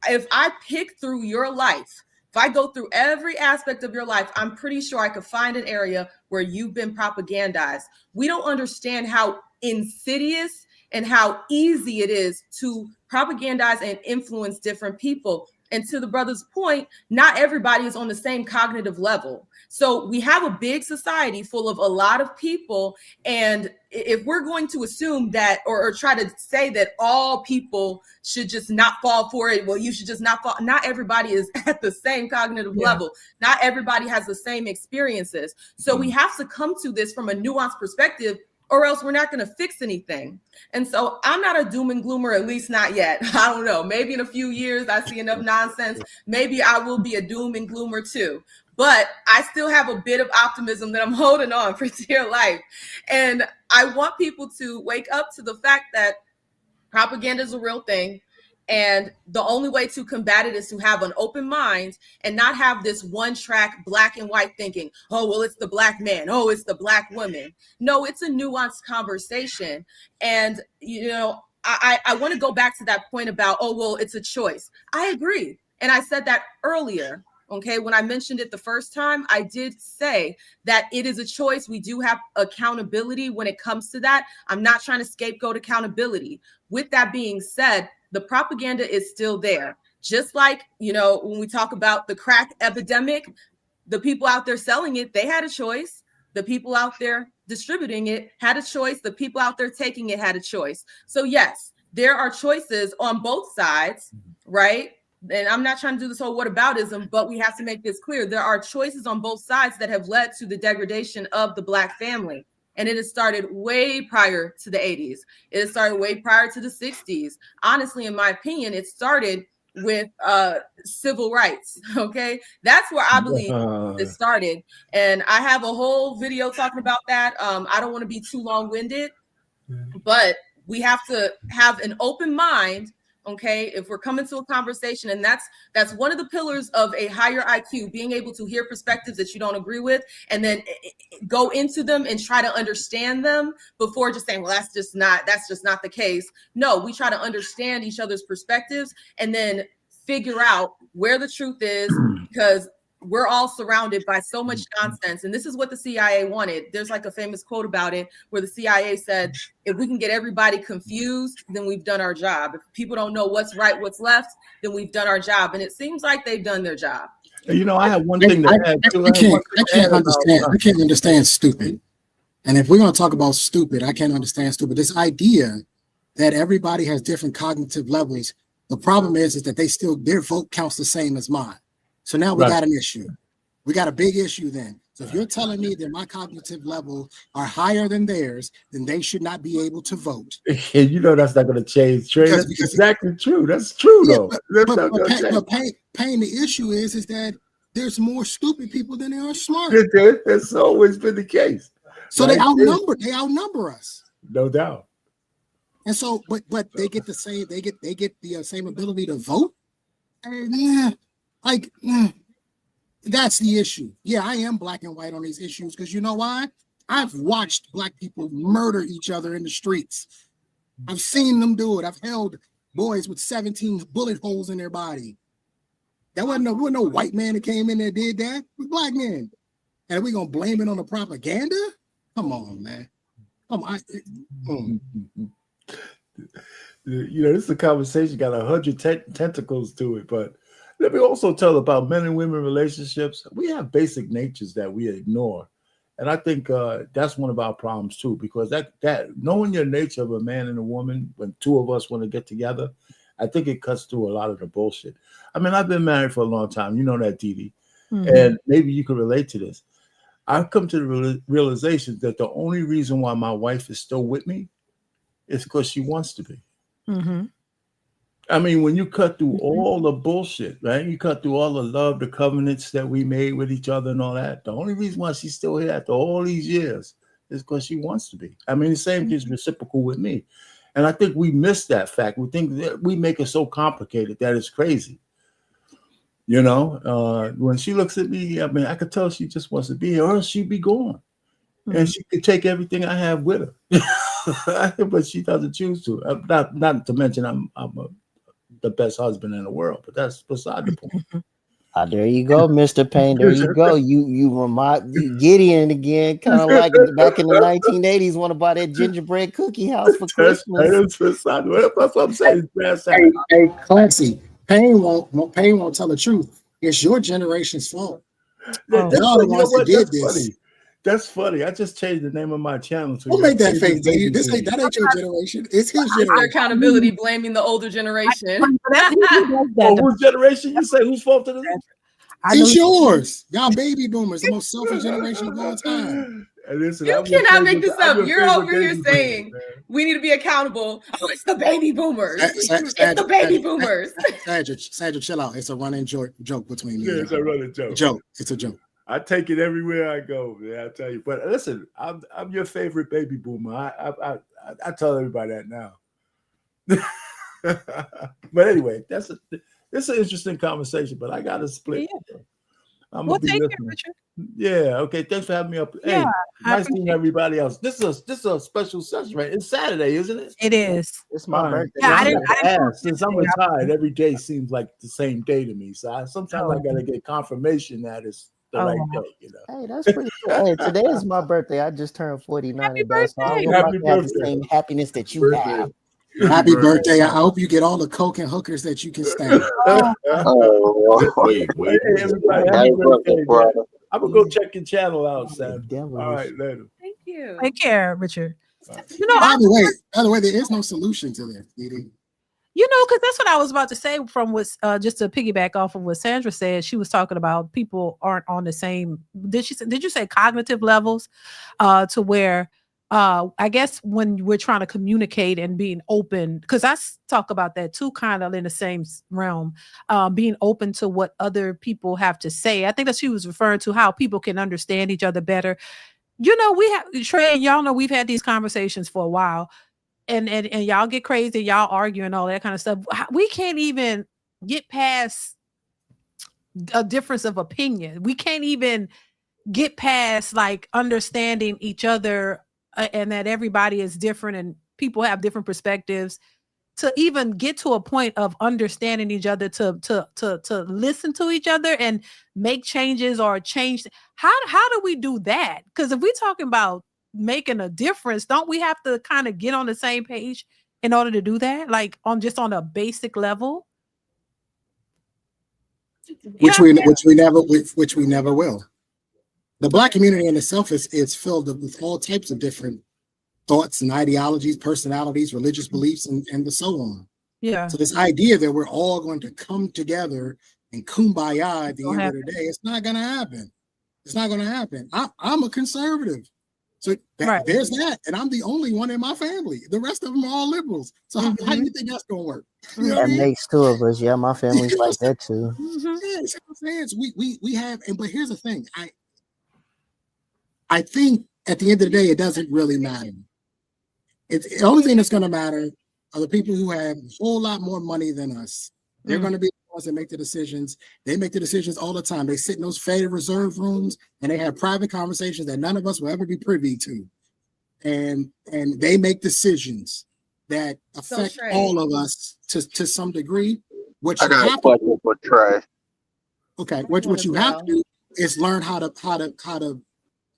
If I pick through your life, if I go through every aspect of your life, I'm pretty sure I could find an area where you've been propagandized. We don't understand how insidious and how easy it is to propagandize and influence different people. And to the brother's point, not everybody is on the same cognitive level. So we have a big society full of a lot of people. And if we're going to assume that or try to say that all people should just not fall for it, well, you should just not fall. Not everybody is at the same cognitive level. Not everybody has the same experiences. So we have to come to this from a nuanced perspective, or else we're not going to fix anything. And so I'm not a doom and gloomer, at least not yet. I don't know. Maybe in a few years, I see enough nonsense. Maybe I will be a doom and gloomer too. But I still have a bit of optimism that I'm holding on for dear life. And I want people to wake up to the fact that propaganda is a real thing. And the only way to combat it is to have an open mind and not have this one track black and white thinking, oh, well, it's the black man. Oh, it's the black woman. No, it's a nuanced conversation. And, you know, I want to go back to that point about, oh, well, it's a choice. I agree. And I said that earlier. Okay, when I mentioned it the first time, I did say that it is a choice. We do have accountability when it comes to that. I'm not trying to scapegoat accountability. With that being said, the propaganda is still there. Just like, you know, when we talk about the crack epidemic, the people out there selling it, they had a choice. The people out there distributing it had a choice. The people out there taking it had a choice. So yes, there are choices on both sides, right? And I'm not trying to do this whole whataboutism, but we have to make this clear. There are choices on both sides that have led to the degradation of the Black family. And it has started way prior to the 80s. It has started way prior to the 60s. Honestly, in my opinion, it started with civil rights. Okay, that's where I believe it started. And I have a whole video talking about that. I don't want to be too long-winded, but we have to have an open mind. Okay, if we're coming to a conversation, and that's one of the pillars of a higher IQ, being able to hear perspectives that you don't agree with and then go into them and try to understand them before just saying, well, that's just not the case. No, we try to understand each other's perspectives and then figure out where the truth is, because we're all surrounded by so much nonsense. And this is what the CIA wanted. There's like a famous quote about it where the CIA said, if we can get everybody confused, then we've done our job. If people don't know what's right, what's left, then we've done our job. And it seems like they've done their job. You know, I have one thing to add. I can't understand stupid. And if we're going to talk about stupid, I can't understand stupid. This idea that everybody has different cognitive levels. The problem is that their vote counts the same as mine. So now we got an issue. We got a big issue then. So if you're telling me that my cognitive levels are higher than theirs, then they should not be able to vote. And you know that's not going to change, Trey. That's exactly true. That's true, though. But Payne, the issue is that there's more stupid people than there are smart. That's always been the case. So they outnumber us. No doubt. And so, but they get the same. They get the same ability to vote. And that's the issue. Yeah, I am black and white on these issues because you know why? I've watched black people murder each other in the streets. I've seen them do it. I've held boys with 17 bullet holes in their body. There wasn't no white man that came in there and did that. It was black men. And we gonna blame it on the propaganda? Come on, man. Come on. You know, this is a conversation got 100 tentacles to it, but let me also tell about men and women relationships. We have basic natures that we ignore. And I think that's one of our problems too, because that knowing your nature of a man and a woman, when two of us want to get together, I think it cuts through a lot of the bullshit. I mean, I've been married for a long time. You know that, DeeDee. Mm-hmm. And maybe you can relate to this. I've come to the realization that the only reason why my wife is still with me is because she wants to be. Mm-hmm. I mean, when you cut through all the bullshit, right? You cut through all the love, the covenants that we made with each other and all that. The only reason why she's still here after all these years is because she wants to be. I mean, the same thing is reciprocal with me. And I think we miss that fact. We think that we make it so complicated that it's crazy. You know, when she looks at me, I mean, I could tell she just wants to be here or else she'd be gone. Mm-hmm. And she could take everything I have with her. But she doesn't choose to. Not to mention I'm the best husband in the world, but that's beside the point. There you go, Mr. Payne. There you go. You remind Gideon again, kind of like back in the 1980s, want to buy that gingerbread cookie house for Christmas. That's what I'm saying. Hey, Clancy, Payne won't tell the truth. It's your generation's fault. Y'all the ones that did this. Funny. That's funny. I just changed the name of my channel. We'll make that face. That ain't your generation. It's his generation. Their accountability, blaming the older generation. Whose generation? You say whose fault it is? It's yours. Y'all baby boomers, the most selfish generation of all time. Listen, you cannot make this up. You're over here saying we need to be accountable. Oh, it's the baby boomers. It's the baby boomers. Sandra, chill out. It's a running joke between you. Yeah, it's a running joke. It's a joke. I take it everywhere I go, man. I tell you. But listen, I'm your favorite baby boomer. I tell everybody that now. But anyway, it's an interesting conversation. But I got to split. Yeah. Well, take care, Richard. Yeah. Okay. Thanks for having me up. Hey, nice seeing everybody else. This is a special session, right? It's Saturday, isn't it? It is. It's my birthday. Yeah, I didn't since I'm retired, every day seems like the same day to me. So sometimes I gotta get confirmation that it's the right day, you know. Hey, that's pretty cool. Hey, today is my birthday. I just turned 49. Happy birthday. So I would have the same happiness that you have. Happy birthday. I hope you get all the coke and hookers that you can stand. Wait. Everybody, I'm going to go check your channel out, Sam. All right, later. Thank you. Take care, Richard. You know, by the way, there is no solution to this, DeeDee. You know, because that's what I was about to say from what just to piggyback off of what Sandra said. She was talking about people aren't on the same. Did you say cognitive levels to where I guess when we're trying to communicate and being open, because I talk about that too, kind of in the same realm, being open to what other people have to say. I think that she was referring to how people can understand each other better. You know, we have Trey, and y'all know we've had these conversations for a while. And y'all get crazy, y'all argue and all that kind of stuff. We can't even get past a difference of opinion. We can't even get past like understanding each other and that everybody is different and people have different perspectives to even get to a point of understanding each other, to listen to each other and make changes or change. How do we do that? Because if we're talking about making a difference, don't we have to kind of get on the same page in order to do that? Like on a basic level? Which we never will. The Black community in itself is filled with all types of different thoughts and ideologies, personalities, religious beliefs, and so on. Yeah. So this idea that we're all going to come together and kumbaya at the end of the day, it's not going to happen. It's not going to happen. I'm a conservative. So there's that. And I'm the only one in my family. The rest of them are all liberals. So how do you think that's going to work? You know that makes two of us. Yeah, my family's like that too. Yeah, it's what I'm saying. So we have, but here's the thing. I think at the end of the day, it doesn't really matter. The only thing that's going to matter are the people who have a whole lot more money than us. They're going to be the ones that make the decisions. They make the decisions all the time. They sit in those Federal Reserve rooms and they have private conversations that none of us will ever be privy to. And they make decisions that affect all of us to some degree. What you have to for Trey. Okay, what you have to do is learn how to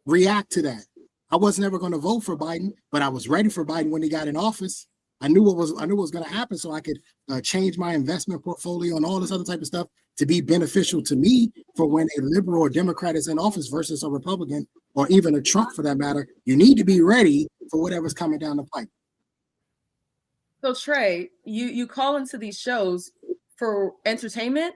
react to that. I was never going to vote for Biden, but I was ready for Biden when he got in office. I knew what was going to happen, so I could change my investment portfolio and all this other type of stuff to be beneficial to me for when a liberal or Democrat is in office versus a Republican or even a Trump for that matter. You need to be ready for whatever's coming down the pipe. So Trey, you call into these shows for entertainment?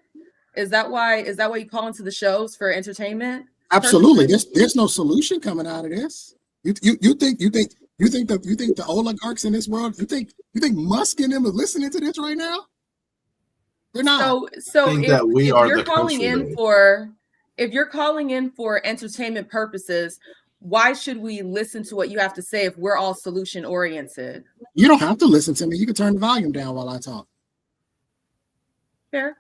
Is that why you call into the shows for entertainment? Absolutely. There's no solution coming out of this. You think the oligarchs in this world, you think Musk and them are listening to this right now? They're not. So if you're calling in for entertainment purposes, why should we listen to what you have to say if we're all solution oriented? You don't have to listen to me. You can turn the volume down while I talk. Fair.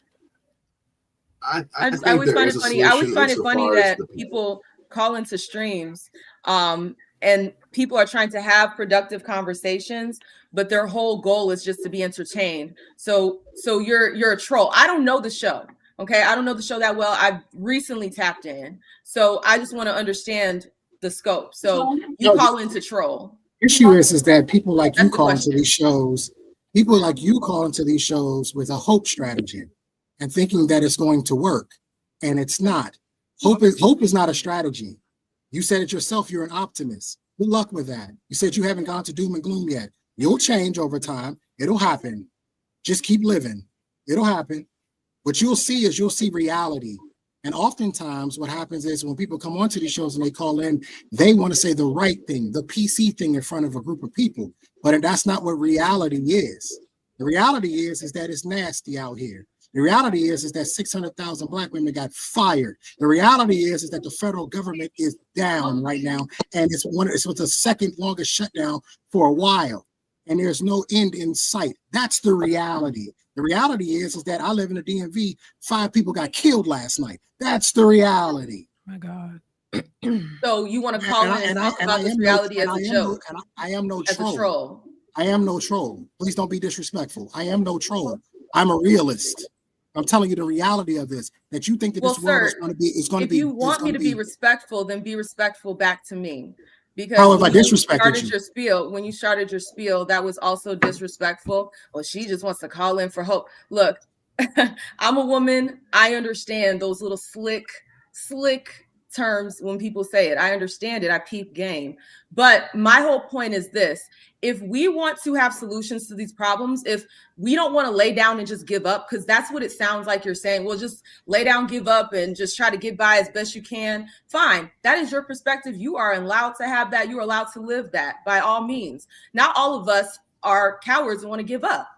I think always there find is it a funny. I always solution find it funny insofar as that the people call into streams and people are trying to have productive conversations, but their whole goal is just to be entertained. So you're a troll. I don't know the show. Okay, I don't know the show that well. I've recently tapped in, so I just want to understand the scope. So you call into troll. Issue is that people like you call into these shows. People like you call into these shows with a hope strategy and thinking that it's going to work, and it's not. Hope is not a strategy. You said it yourself. You're an optimist. Good luck with that. You said you haven't gone to doom and gloom yet. You'll change over time. It'll happen. Just keep living. It'll happen. What you'll see reality. And oftentimes what happens is when people come onto these shows and they call in, they want to say the right thing, the PC thing in front of a group of people. But that's not what reality is. The reality is that it's nasty out here. The reality is that 600,000 Black women got fired. The reality is that the federal government is down right now, and it's the second longest shutdown for a while, and there's no end in sight. That's the reality. The reality is that I live in the DMV. 5 people got killed last night. That's the reality. Oh my God. So you want to call in and talk about this reality as a joke? I am no as a troll. I am no troll. Please don't be disrespectful. I am no troll. I'm a realist. I'm telling you the reality of this, that you think that this world is going to be. If you want me to be respectful, then be respectful back to me. Because how have I disrespected you? When you started your spiel, that was also disrespectful. Well, she just wants to call in for hope. Look, I'm a woman. I understand those little slick terms when people say it. I understand it. I peep game. But my whole point is this. If we want to have solutions to these problems, if we don't want to lay down and just give up, because that's what it sounds like you're saying, well, just lay down, give up, and just try to get by as best you can. Fine. That is your perspective. You are allowed to have that. You're allowed to live that by all means. Not all of us are cowards and want to give up.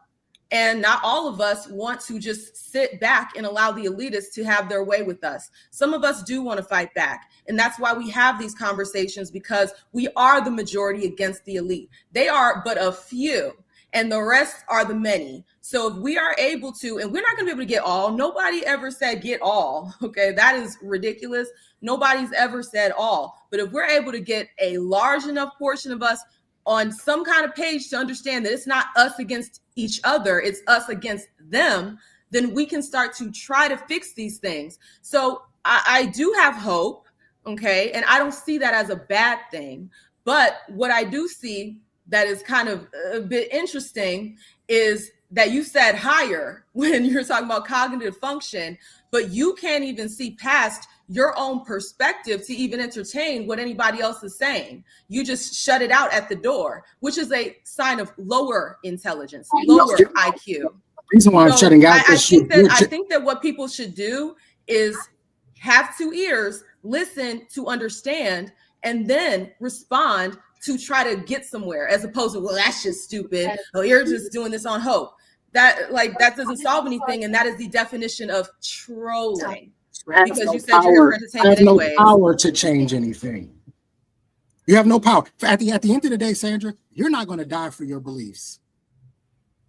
And not all of us want to just sit back and allow the elitists to have their way with us. Some of us do want to fight back. And that's why we have these conversations, because we are the majority against the elite. They are but a few, and the rest are the many. So if we are able to, and we're not going to be able to get all, nobody ever said get all. Okay, that is ridiculous. Nobody's ever said all. But if we're able to get a large enough portion of us on some kind of page to understand that it's not us against each other, it's us against them, then we can start to try to fix these things. So I do have hope, okay? And I don't see that as a bad thing. But what I do see that is kind of a bit interesting is that you said higher when you're talking about cognitive function, but you can't even see past your own perspective to even entertain what anybody else is saying. You just shut it out at the door, which is a sign of lower intelligence, lower IQ. Reason why I'm shutting out I think that what people should do is have 2 ears, listen to understand, and then respond to try to get somewhere, as opposed to, well, that's just stupid. Oh, you're just doing this on hope. That doesn't solve anything, and that is the definition of trolling. Because you said you're here for entertainment anyways. You have no power to change anything. You have no power. At the end of the day, Sandra, you're not going to die for your beliefs.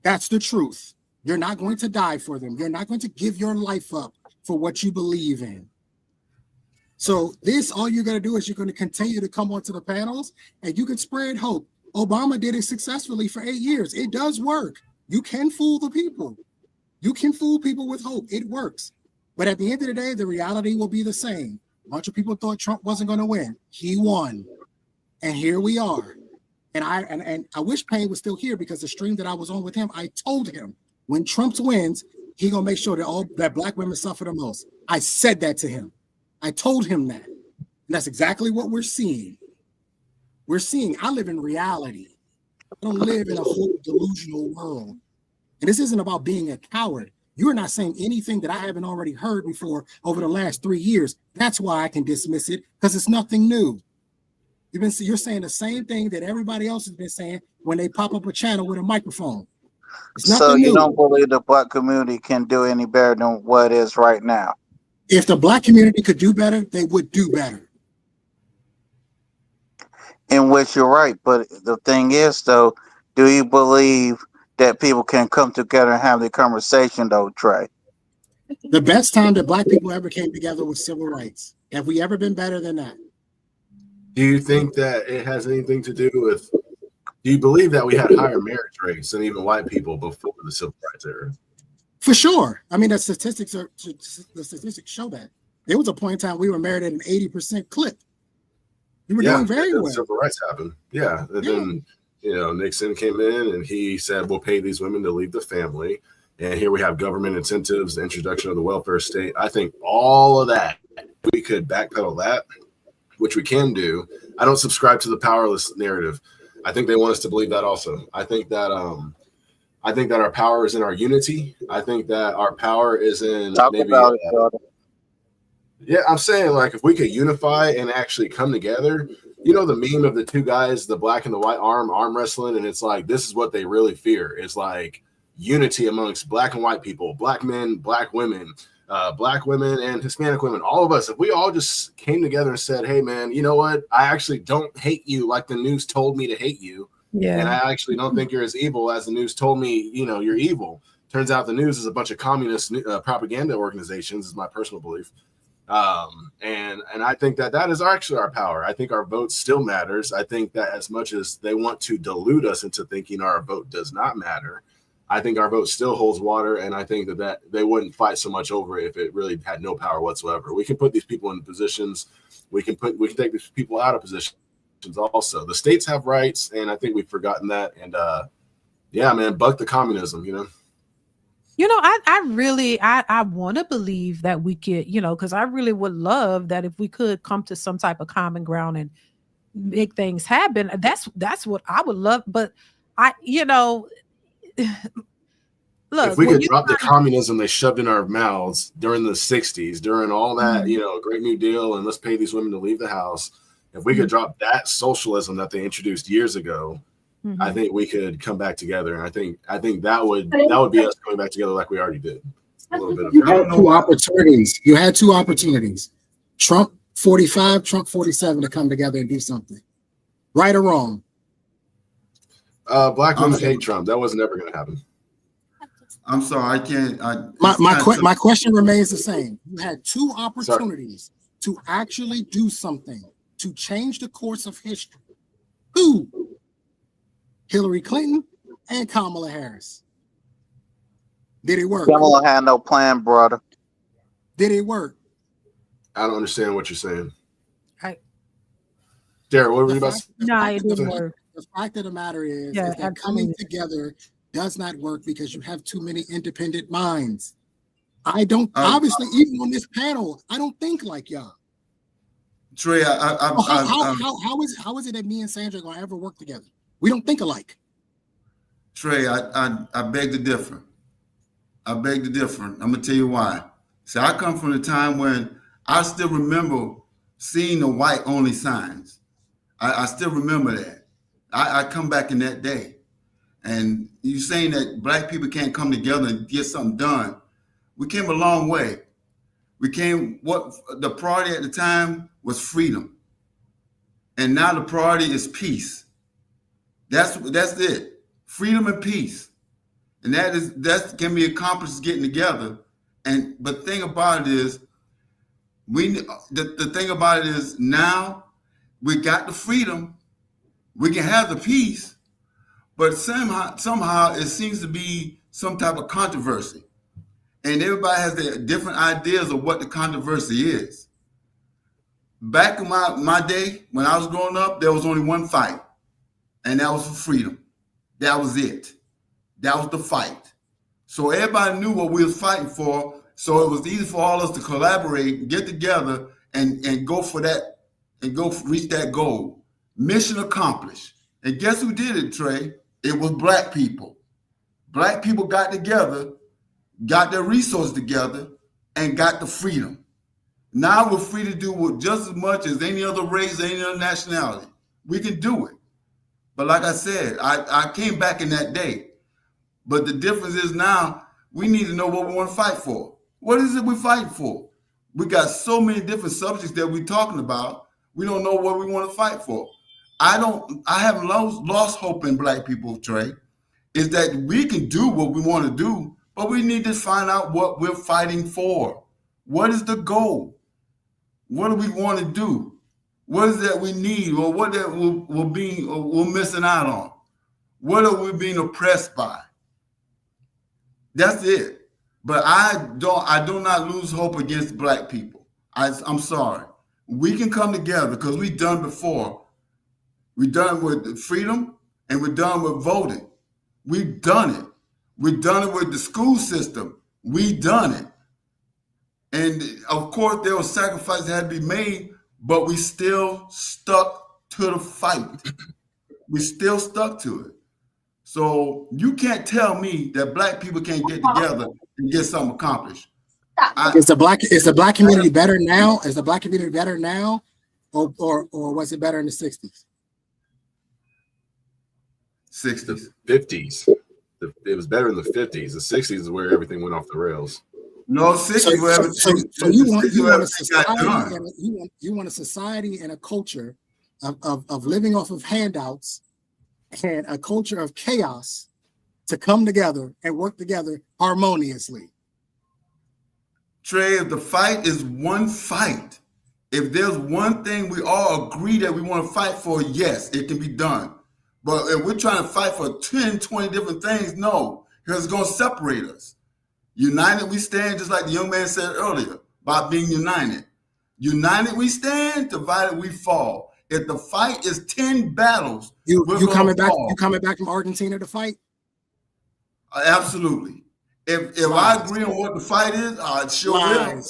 That's the truth. You're not going to die for them. You're not going to give your life up for what you believe in. So all you're going to do is you're going to continue to come onto the panels and you can spread hope. Obama did it successfully for 8 years. It does work. You can fool the people. You can fool people with hope. It works. But at the end of the day, the reality will be the same. A bunch of people thought Trump wasn't going to win. He won. And here we are. And I wish Payne was still here, because the stream that I was on with him, I told him when Trump wins, he going to make sure that black women suffer the most. I said that to him. I told him that. And that's exactly what we're seeing. I live in reality. I don't live in a whole delusional world. And this isn't about being a coward. You're not saying anything that I haven't already heard before over the last 3 years. That's why I can dismiss it, because it's nothing new. You're saying the same thing that everybody else has been saying when they pop up a channel with a microphone. So you don't believe the black community can do any better than what it is right now? If the black community could do better, they would do better. In which you're right. But the thing is, though, do you believe that people can come together and have the conversation, though, Trey? The best time that black people ever came together was civil rights. Have we ever been better than that? Do you think that it has anything to do with, do you believe that we had higher marriage rates than even white people before the civil rights era? For sure. I mean, the statistics show that. There was a point in time we were married at an 80% clip. We were doing very well. Civil rights happened. Yeah. And then, Nixon came in and he said, we'll pay these women to leave the family. And here we have government incentives, the introduction of the welfare state. I think all of that, we could backpedal that, which we can do. I don't subscribe to the powerless narrative. I think they want us to believe that also. I think that our power is in our unity. I think that our power is in yeah, I'm saying, like, if we could unify and actually come together, the meme of the 2 guys, the black and the white arm wrestling, and it's like, this is what they really fear. It's like unity amongst black and white people, black men, black women and Hispanic women, all of us. If we all just came together and said, hey man, you know what? I actually don't hate you like the news told me to hate you. Yeah. And I actually don't think you're as evil as the news told me, you're evil. Turns out the news is a bunch of communist propaganda organizations, is my personal belief. And I think that is actually our power. I think our vote still matters. I think that as much as they want to delude us into thinking our vote does not matter, I think our vote still holds water. And I think that they wouldn't fight so much over it if it really had no power whatsoever. We can put these people in positions. We can take these people out of positions also. The states have rights, and I think we've forgotten that. And yeah, man, buck the communism, I want to believe that we could, because I really would love that if we could come to some type of common ground and make things happen. That's what I would love. But look, if we could drop the communism they shoved in our mouths during the 60s, during all that, Great New Deal, and let's pay these women to leave the house. If we could drop that socialism that they introduced years ago, I think we could come back together, and I think that would be us coming back together like we already did. A little bit of you had 2 opportunities. You had 2 opportunities. Trump 45, Trump 47 to come together and do something. Right or wrong? Black women hate Trump. That was never going to happen. I'm sorry, I can't. My question remains the same. You had 2 opportunities to actually do something to change the course of history. 2. Hillary Clinton and Kamala Harris. Did it work? Kamala had no plan, brother. Did it work? I don't understand what you're saying. Right. Derek, what were you about to say? No, it didn't work. The fact of the matter is Yeah, that coming together does not work because you have too many independent minds. I don't, obviously, even on this panel, I don't think like y'all. Trey, how is it that me and Sandra are gonna ever work together? We don't think alike. Trey, I beg to differ. I beg to differ. I'm gonna tell you why. See, I come from a time when I still remember seeing the white only signs. I still remember that. I come back in that day. And you saying that black people can't come together and get something done. We came a long way. What the priority at the time was freedom. And now the priority is peace. That's it. Freedom and peace. And that can be accomplished getting together. But the thing about it is, the thing about it is now we got the freedom, we can have the peace, but somehow it seems to be some type of controversy. And everybody has their different ideas of what the controversy is. Back in my day, when I was growing up, there was only one fight, and that was for freedom. That was it. That was the fight. So everybody knew what we was fighting for, so it was easy for all of us to collaborate, get together, and go for that, and reach that goal. Mission accomplished. And guess who did it, Trey? It was black people. Black people got together, got their resources together, and got the freedom. Now we're free to do just as much as any other race, any other nationality. We can do it. But like I said, I came back in that day. But the difference is now we need to know what we want to fight for. What is it we're fighting for? We got so many different subjects that we're talking about. We don't know what we want to fight for. I haven't lost hope in black people, Trey, is that we can do what we want to do, but we need to find out what we're fighting for. What is the goal? What do we want to do? What is that we need, or what that we're missing out on? What are we being oppressed by? That's it. But I do not lose hope against black people. I'm sorry. We can come together because we've done before. We've done with freedom and we're done with voting. We've done it. We've done it with the school system. We've done it. And of course, there was sacrifices that had to be made, but we still stuck to the fight. We still stuck to it. So you can't tell me that black people can't get together and get something accomplished. Is the black community better now? Is the black community better now, or was it better in the 60s? 60s, 50s. It was better in the 50s. The 60s is where everything went off the rails. No, 60s. So you want a society, and you want a society and a culture of living off of handouts and a culture of chaos to come together and work together harmoniously. Trey, if the fight is one fight, if there's one thing we all agree that we want to fight for, yes, it can be done. But if we're trying to fight for 10, 20 different things, no, because it's going to separate us. United we stand, just like the young man said earlier, about being united. United we stand, divided we fall. If the fight is 10 battles, you coming back? You coming back from Argentina to fight? Absolutely. If I agree on what the fight is, I sure will.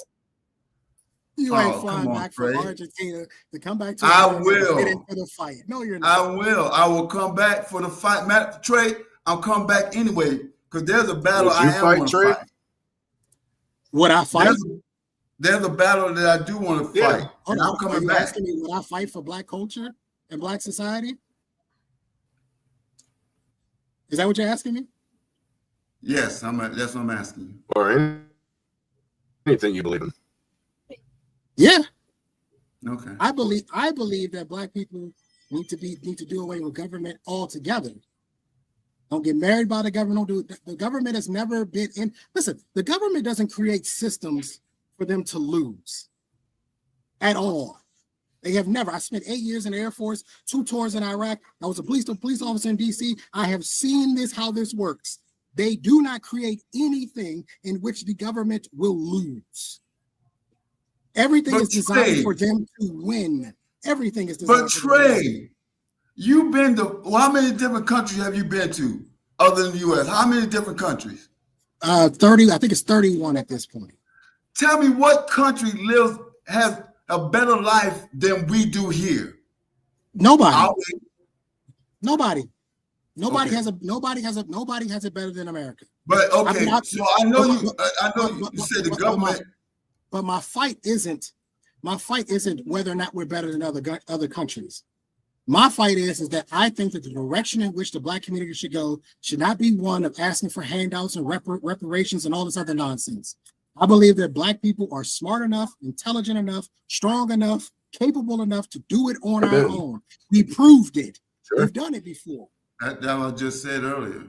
You ain't flying back from Argentina to come back to I will get in for the fight. No, you're not. I will. I will come back for the fight. Matt, Trey, I'll come back anyway because there's a battle I am going to fight. Would I fight? There's a battle that I do want to fight. And I'm coming back. Asking me, would I fight for black culture and black society? Is that what you're asking me? Yes, that's what I'm asking you. Or anything you believe in. Yeah. Okay. I believe that black people need to do away with government altogether. Don't get married by the government. The government has never been in. Listen, the government doesn't create systems for them to lose at all. They have never. I spent 8 years in the Air Force, 2 tours in Iraq. I was a police officer in D.C. I have seen this, how this works. They do not create anything in which the government will lose. Everything is designed for them to win. Everything is designed. But Trey, you've been to, well, how many different countries have you been to other than the U.S.? How many different countries? 30. I think it's 31 at this point. Tell me what country has a better life than we do here? Nobody. Nobody has it better than America. But okay, so I know you said the government. But my fight isn't whether or not we're better than other countries. My fight is that I think that the direction in which the Black community should go should not be one of asking for handouts and reparations and all this other nonsense. I believe that Black people are smart enough, intelligent enough, strong enough, capable enough to do it on our own. We proved it. Sure. We've done it before. That I just said earlier,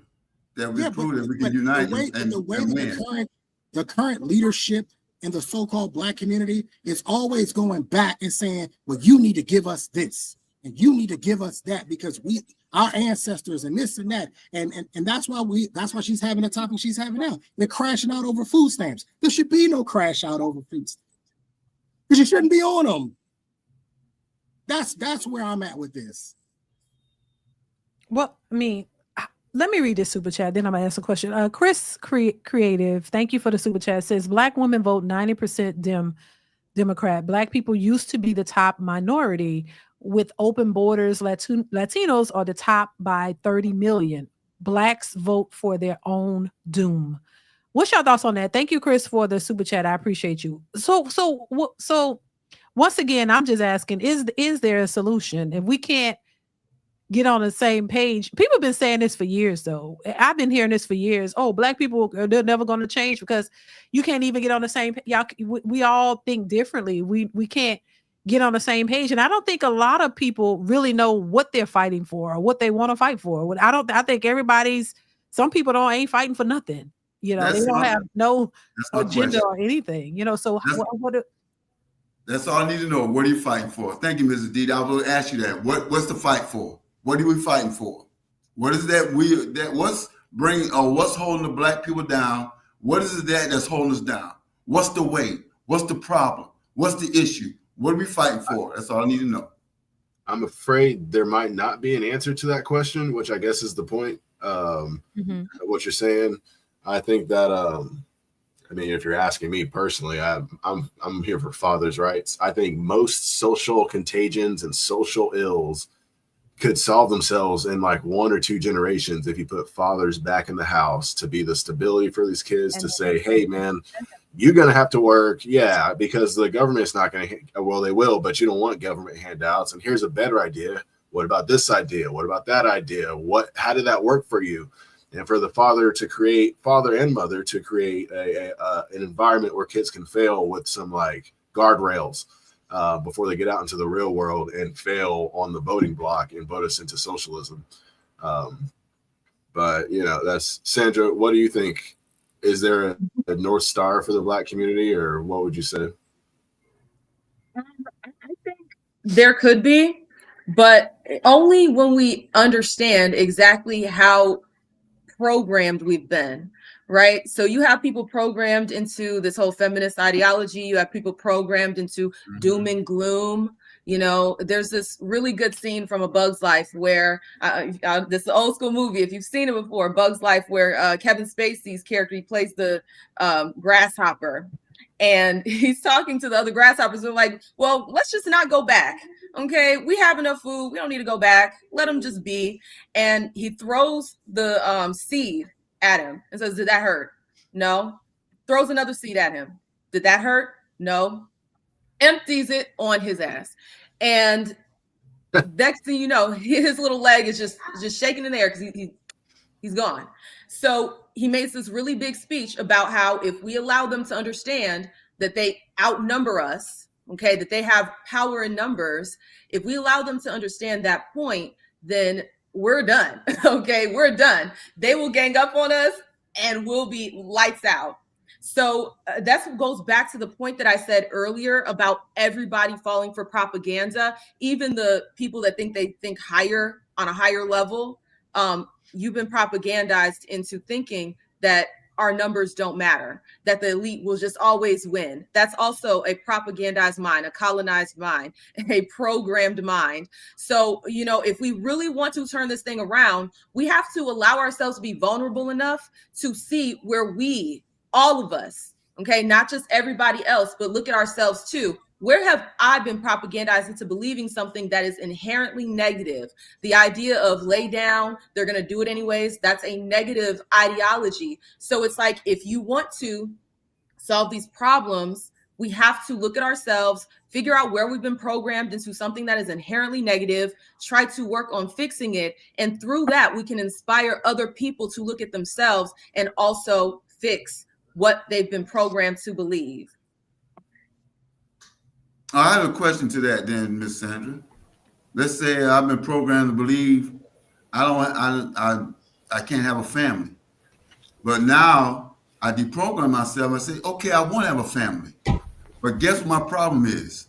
that we proved that we can unite and win. The current leadership in the so-called Black community is always going back and saying, well, you need to give us this and you need to give us that because our ancestors and this and that. And that's why she's having the topic she's having now. They're crashing out over food stamps. There should be no crash out over food stamps. Because you shouldn't be on them. That's where I'm at with this. Well, I mean, let me read this super chat, then I'm gonna ask a question. Chris Creative, thank you for the super chat. Says Black women vote 90% Democrat. Black people used to be the top minority. With open borders, Latinos are the top by 30 million. Blacks vote for their own doom. What's your thoughts on that? Thank you, Chris, for the super chat. I appreciate you. So once again, I'm just asking: is there a solution? If we can't get on the same page, people have been saying this for years, though. I've been hearing this for years. Oh, Black people, they're never going to change because you can't even get on the same. Y'all, we all think differently. We can't get on the same page, and I don't think a lot of people really know what they're fighting for or what they want to fight for. I think some people ain't fighting for nothing. They don't have no agenda or anything. So that's all I need to know. What are you fighting for? Thank you, Mrs. DeeDee. I will ask you that. What's the fight for? What are we fighting for? What is that? What's holding the Black people down? What is it that's holding us down? What's the weight? What's the problem? What's the issue? What are we fighting for? That's all I need to know. I'm afraid there might not be an answer to that question, which I guess is the point of what you're saying. I think that, if you're asking me personally, I'm here for fathers' rights. I think most social contagions and social ills could solve themselves in like 1 or 2 generations if you put fathers back in the house to be the stability for these kids, to say, hey, man, you're going to have to work. Yeah, because the government's not going to, well, they will, but you don't want government handouts. And here's a better idea. What about this idea? What about that idea? How did that work for you? And for the father and mother to create an environment where kids can fail with some like guardrails before they get out into the real world and fail on the voting block and vote us into socialism. But that's Sandra. What do you think? Is there a North Star for the Black community, or what would you say? I think there could be, but only when we understand exactly how programmed we've been, right? So you have people programmed into this whole feminist ideology. You have people programmed into doom and gloom. There's this really good scene from A Bug's Life where this is an old school movie. If you've seen it before, Bug's Life, where Kevin Spacey's character, he plays the grasshopper, and he's talking to the other grasshoppers. They're like, well, let's just not go back. Okay, we have enough food. We don't need to go back. Let them just be. And he throws the seed at him and says, did that hurt? No. Throws another seed at him. Did that hurt? No. Empties it on his ass. And next thing you know, his little leg is just shaking in the air because he's gone. So he makes this really big speech about how if we allow them to understand that they outnumber us, okay, that they have power in numbers, if we allow them to understand that point, then we're done. Okay, we're done. They will gang up on us and we'll be lights out. So that goes back to the point that I said earlier about everybody falling for propaganda, even the people that they think higher on a higher level. You've been propagandized into thinking that our numbers don't matter, that the elite will just always win. That's also a propagandized mind, a colonized mind, a programmed mind. So, if we really want to turn this thing around, we have to allow ourselves to be vulnerable enough to see where we, all of us, okay, not just everybody else, but look at ourselves too. Where have I been propagandized into believing something that is inherently negative? The idea of lay down, they're going to do it anyways. That's a negative ideology. So it's like, if you want to solve these problems, we have to look at ourselves, figure out where we've been programmed into something that is inherently negative, try to work on fixing it. And through that, we can inspire other people to look at themselves and also fix what they've been programmed to believe. I have a question to that then, Miss Sandra. Let's say I've been programmed to believe I can't have a family. But now I deprogram myself and say, okay, I want to have a family. But guess what my problem is?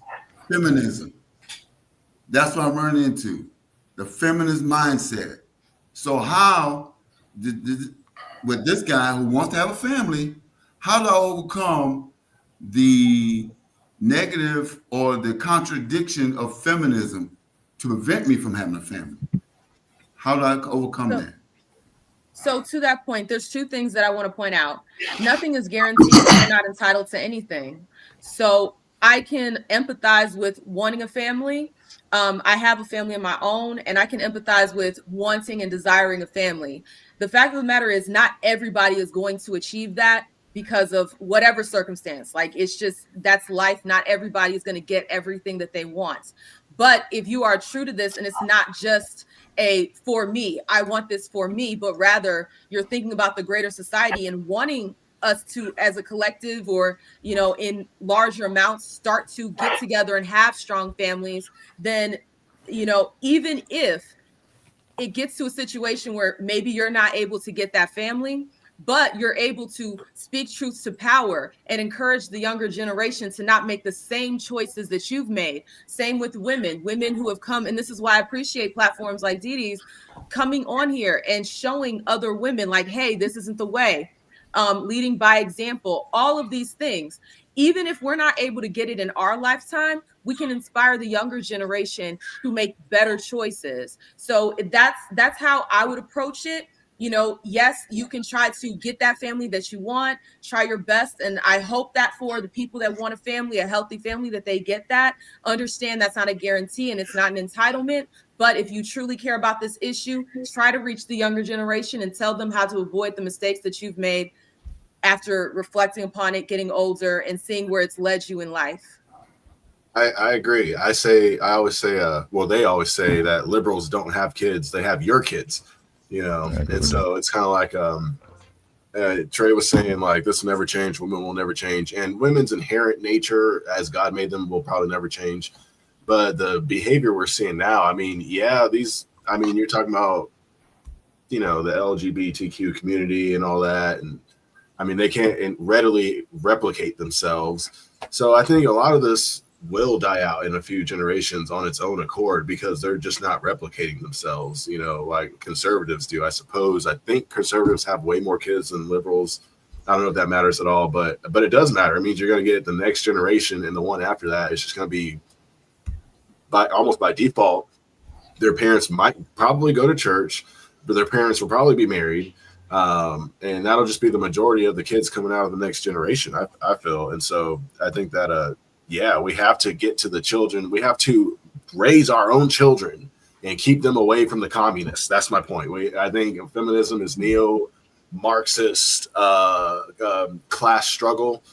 Feminism. That's what I'm running into. The feminist mindset. So how with this guy who wants to have a family, how do I overcome the negative or the contradiction of feminism to prevent me from having a family? How do I overcome that? So to that point, there's two things that I want to point out. Nothing is guaranteed, and you're not entitled to anything. So I can empathize with wanting a family. I have a family of my own, and I can empathize with wanting and desiring a family. The fact of the matter is, not everybody is going to achieve that because of whatever circumstance. Like, it's just, that's life. Not everybody is going to get everything that they want. But if you are true to this, and it's not just for me, I want this for me, but rather you're thinking about the greater society and wanting us to, as a collective or, in larger amounts, start to get together and have strong families, then, even if it gets to a situation where maybe you're not able to get that family, but you're able to speak truth to power and encourage the younger generation to not make the same choices that you've made. Same with women who have come. And this is why I appreciate platforms like DeeDee's coming on here and showing other women like, hey, this isn't the way. Leading by example, all of these things. Even if we're not able to get it in our lifetime, we can inspire the younger generation to make better choices. So that's how I would approach it. Yes, you can try to get that family that you want, try your best. And I hope that for the people that want a family, a healthy family, that they get that. Understand that's not a guarantee and it's not an entitlement. But if you truly care about this issue, try to reach the younger generation and tell them how to avoid the mistakes that you've made after reflecting upon it, getting older, and seeing where it's led you in life. I agree. I always say, they always say that liberals don't have kids; they have your kids. And so it's kind of like Trey was saying, like, this will never change. Women will never change, and women's inherent nature, as God made them, will probably never change. But the behavior we're seeing now, you're talking about, the LGBTQ community and all that, and they can't readily replicate themselves. So I think a lot of this will die out in a few generations on its own accord because they're just not replicating themselves, like conservatives do, I suppose. I think conservatives have way more kids than liberals. I don't know if that matters at all, but it does matter. It means you're going to get the next generation, and the one after that is just going to be almost by default. Their parents might probably go to church, but their parents will probably be married. And that'll just be the majority of the kids coming out of the next generation, I feel. And so I think that, we have to get to the children. We have to raise our own children and keep them away from the communists. That's my point. I think feminism is neo-Marxist class struggle.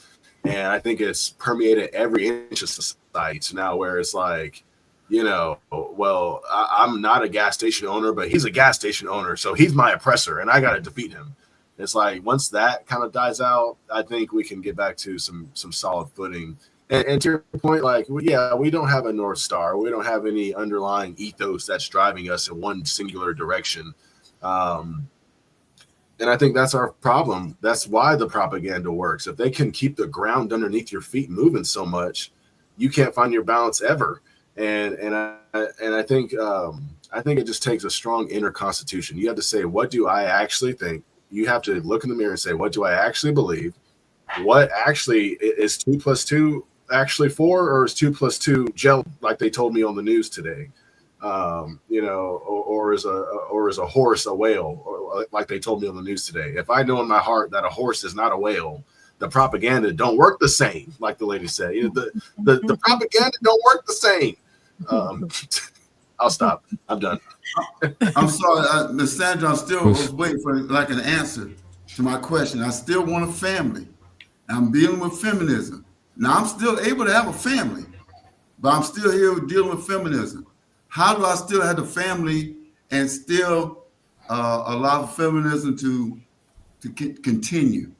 And I think it's permeated every inch of society to now where it's like, I'm not a gas station owner, but he's a gas station owner. So he's my oppressor and I got to defeat him. It's like, once that kind of dies out, I think we can get back to some solid footing. And to your point, we don't have a North Star. We don't have any underlying ethos that's driving us in one singular direction. And I think that's our problem. That's why the propaganda works. If they can keep the ground underneath your feet moving so much, you can't find your balance ever. And I think it just takes a strong inner constitution. You have to say, what do I actually think? You have to look in the mirror and say, what do I actually believe? What actually is 2 + 2 actually 4, or is 2 + 2 gel like they told me on the news today? You know, or is a horse a whale, or like they told me on the news today? If I know in my heart that a horse is not a whale, the propaganda don't work the same. Like the lady said, you know, the propaganda don't work the same. I'll stop. I'm done. I'm sorry, Ms. Sandra. I still was waiting for like an answer to my question. I still want a family. I'm dealing with feminism. Now I'm still able to have a family, but I'm still here dealing with feminism. How do I still have the family and still allow feminism to continue?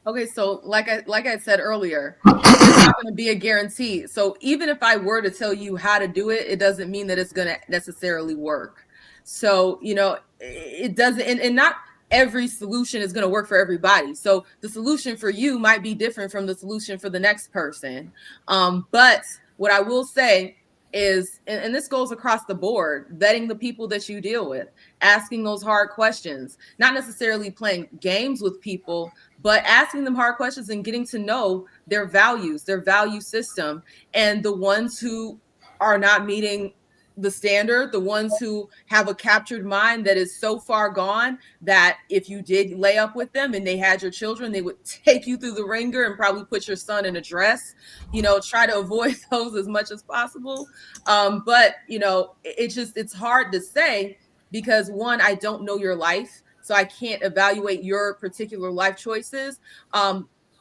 Okay, so like I said earlier, it's not going to be a guarantee. So even if I were to tell you how to do it, it doesn't mean that it's going to necessarily work. So, you know, it doesn't, and not every solution is going to work for everybody. So the solution for you might be different from the solution for the next person. But what I will say is, and this goes across the board, vetting the people that you deal with, asking those hard questions, not necessarily playing games with people, but asking them hard questions and getting to know their values, their value system, and the ones who are not meeting the standard, the ones who have a captured mind that is so far gone that if you did lay up with them and they had your children, they would take you through the ringer and probably put your son in a dress. You know, try to avoid those as much as possible. But, you know, it's hard to say because, one, I don't know your life, so I can't evaluate your particular life choices.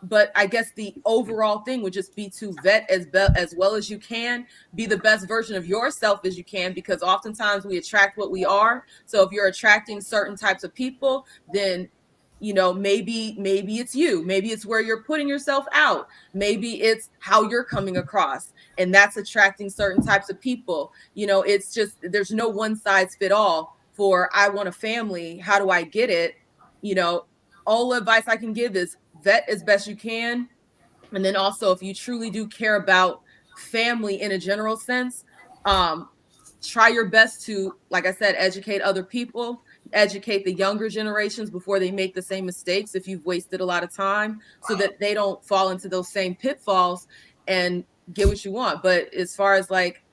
But I guess the overall thing would just be to vet as well as you can, be the best version of yourself as you can, because oftentimes we attract what we are. So if you're attracting certain types of people, then, you know, maybe it's you, maybe it's where you're putting yourself out, maybe it's how you're coming across, and that's attracting certain types of people. You know, it's just, there's no one size fit all for I want a family. How do I get it? You know, all the advice I can give is vet as best you can. And then also, if you truly do care about family in a general sense, try your best to, like I said, educate other people, educate the younger generations before they make the same mistakes if you've wasted a lot of time, so that they don't fall into those same pitfalls and get what you want. But as far as like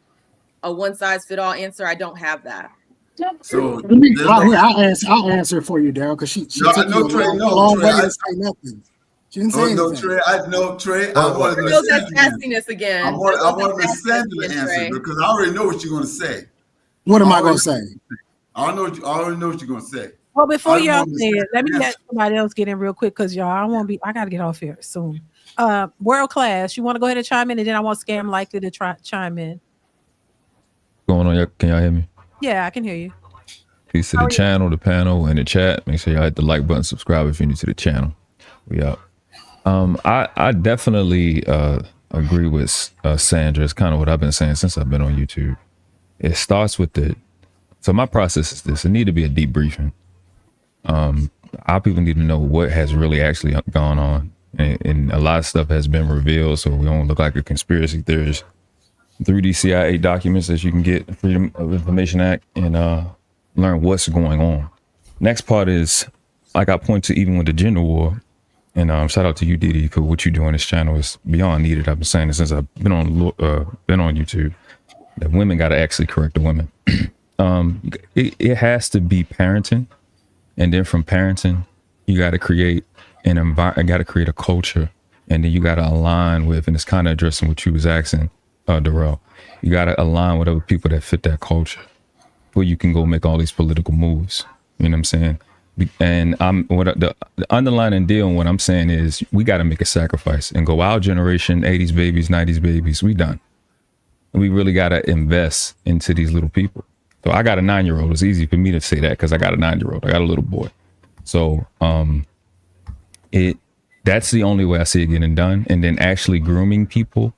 a one size fit all answer, I don't have that. So I'll answer for you, Daryl, because she took I know you Trey. a long way to say nothing. She didn't say anything. Trey. I know Trey. I wanted Miss Sandra again. I want Miss Sandra to answer because I already know what you're going to say. What am I going to say? I already know what you're going to say. Well, before y'all say it, let me let somebody else get in real quick because y'all, I got to get off here soon. World Class, you want to go ahead and chime in, and then I want Scam Likely to chime in. Going on? Can y'all hear me? Yeah, I can hear you. Peace to the channel, the panel, and the chat. Make sure y'all hit the like button, subscribe if you're new to the channel. We out. I definitely agree with Sandra. It's kind of what I've been saying since I've been on YouTube. It starts with so my process is this. It need to be a debriefing. Our people need to know what has really actually gone on. And a lot of stuff has been revealed, so we don't look like a conspiracy theorist. Through these CIA documents that you can get, the Freedom of Information Act, and learn what's going on. Next part is, like I point to even with the gender war, and shout out to you, DeeDee, because what you do on this channel is beyond needed. I've been saying it since I've been on YouTube, that women got to actually correct the women. It has to be parenting, and then from parenting, you got to create an environment, got to create a culture, and then you got to align with, and it's kind of addressing what you was asking, Darrell. You got to align with other people that fit that culture, where you can go make all these political moves. You know what I'm saying? And the underlying deal and what I'm saying is we got to make a sacrifice and go, our generation, 80s babies, 90s babies, we done. And we really got to invest into these little people. So I got a 9-year-old. It's easy for me to say that because I got a 9-year-old. I got a little boy. So that's the only way I see it getting done. And then actually grooming people,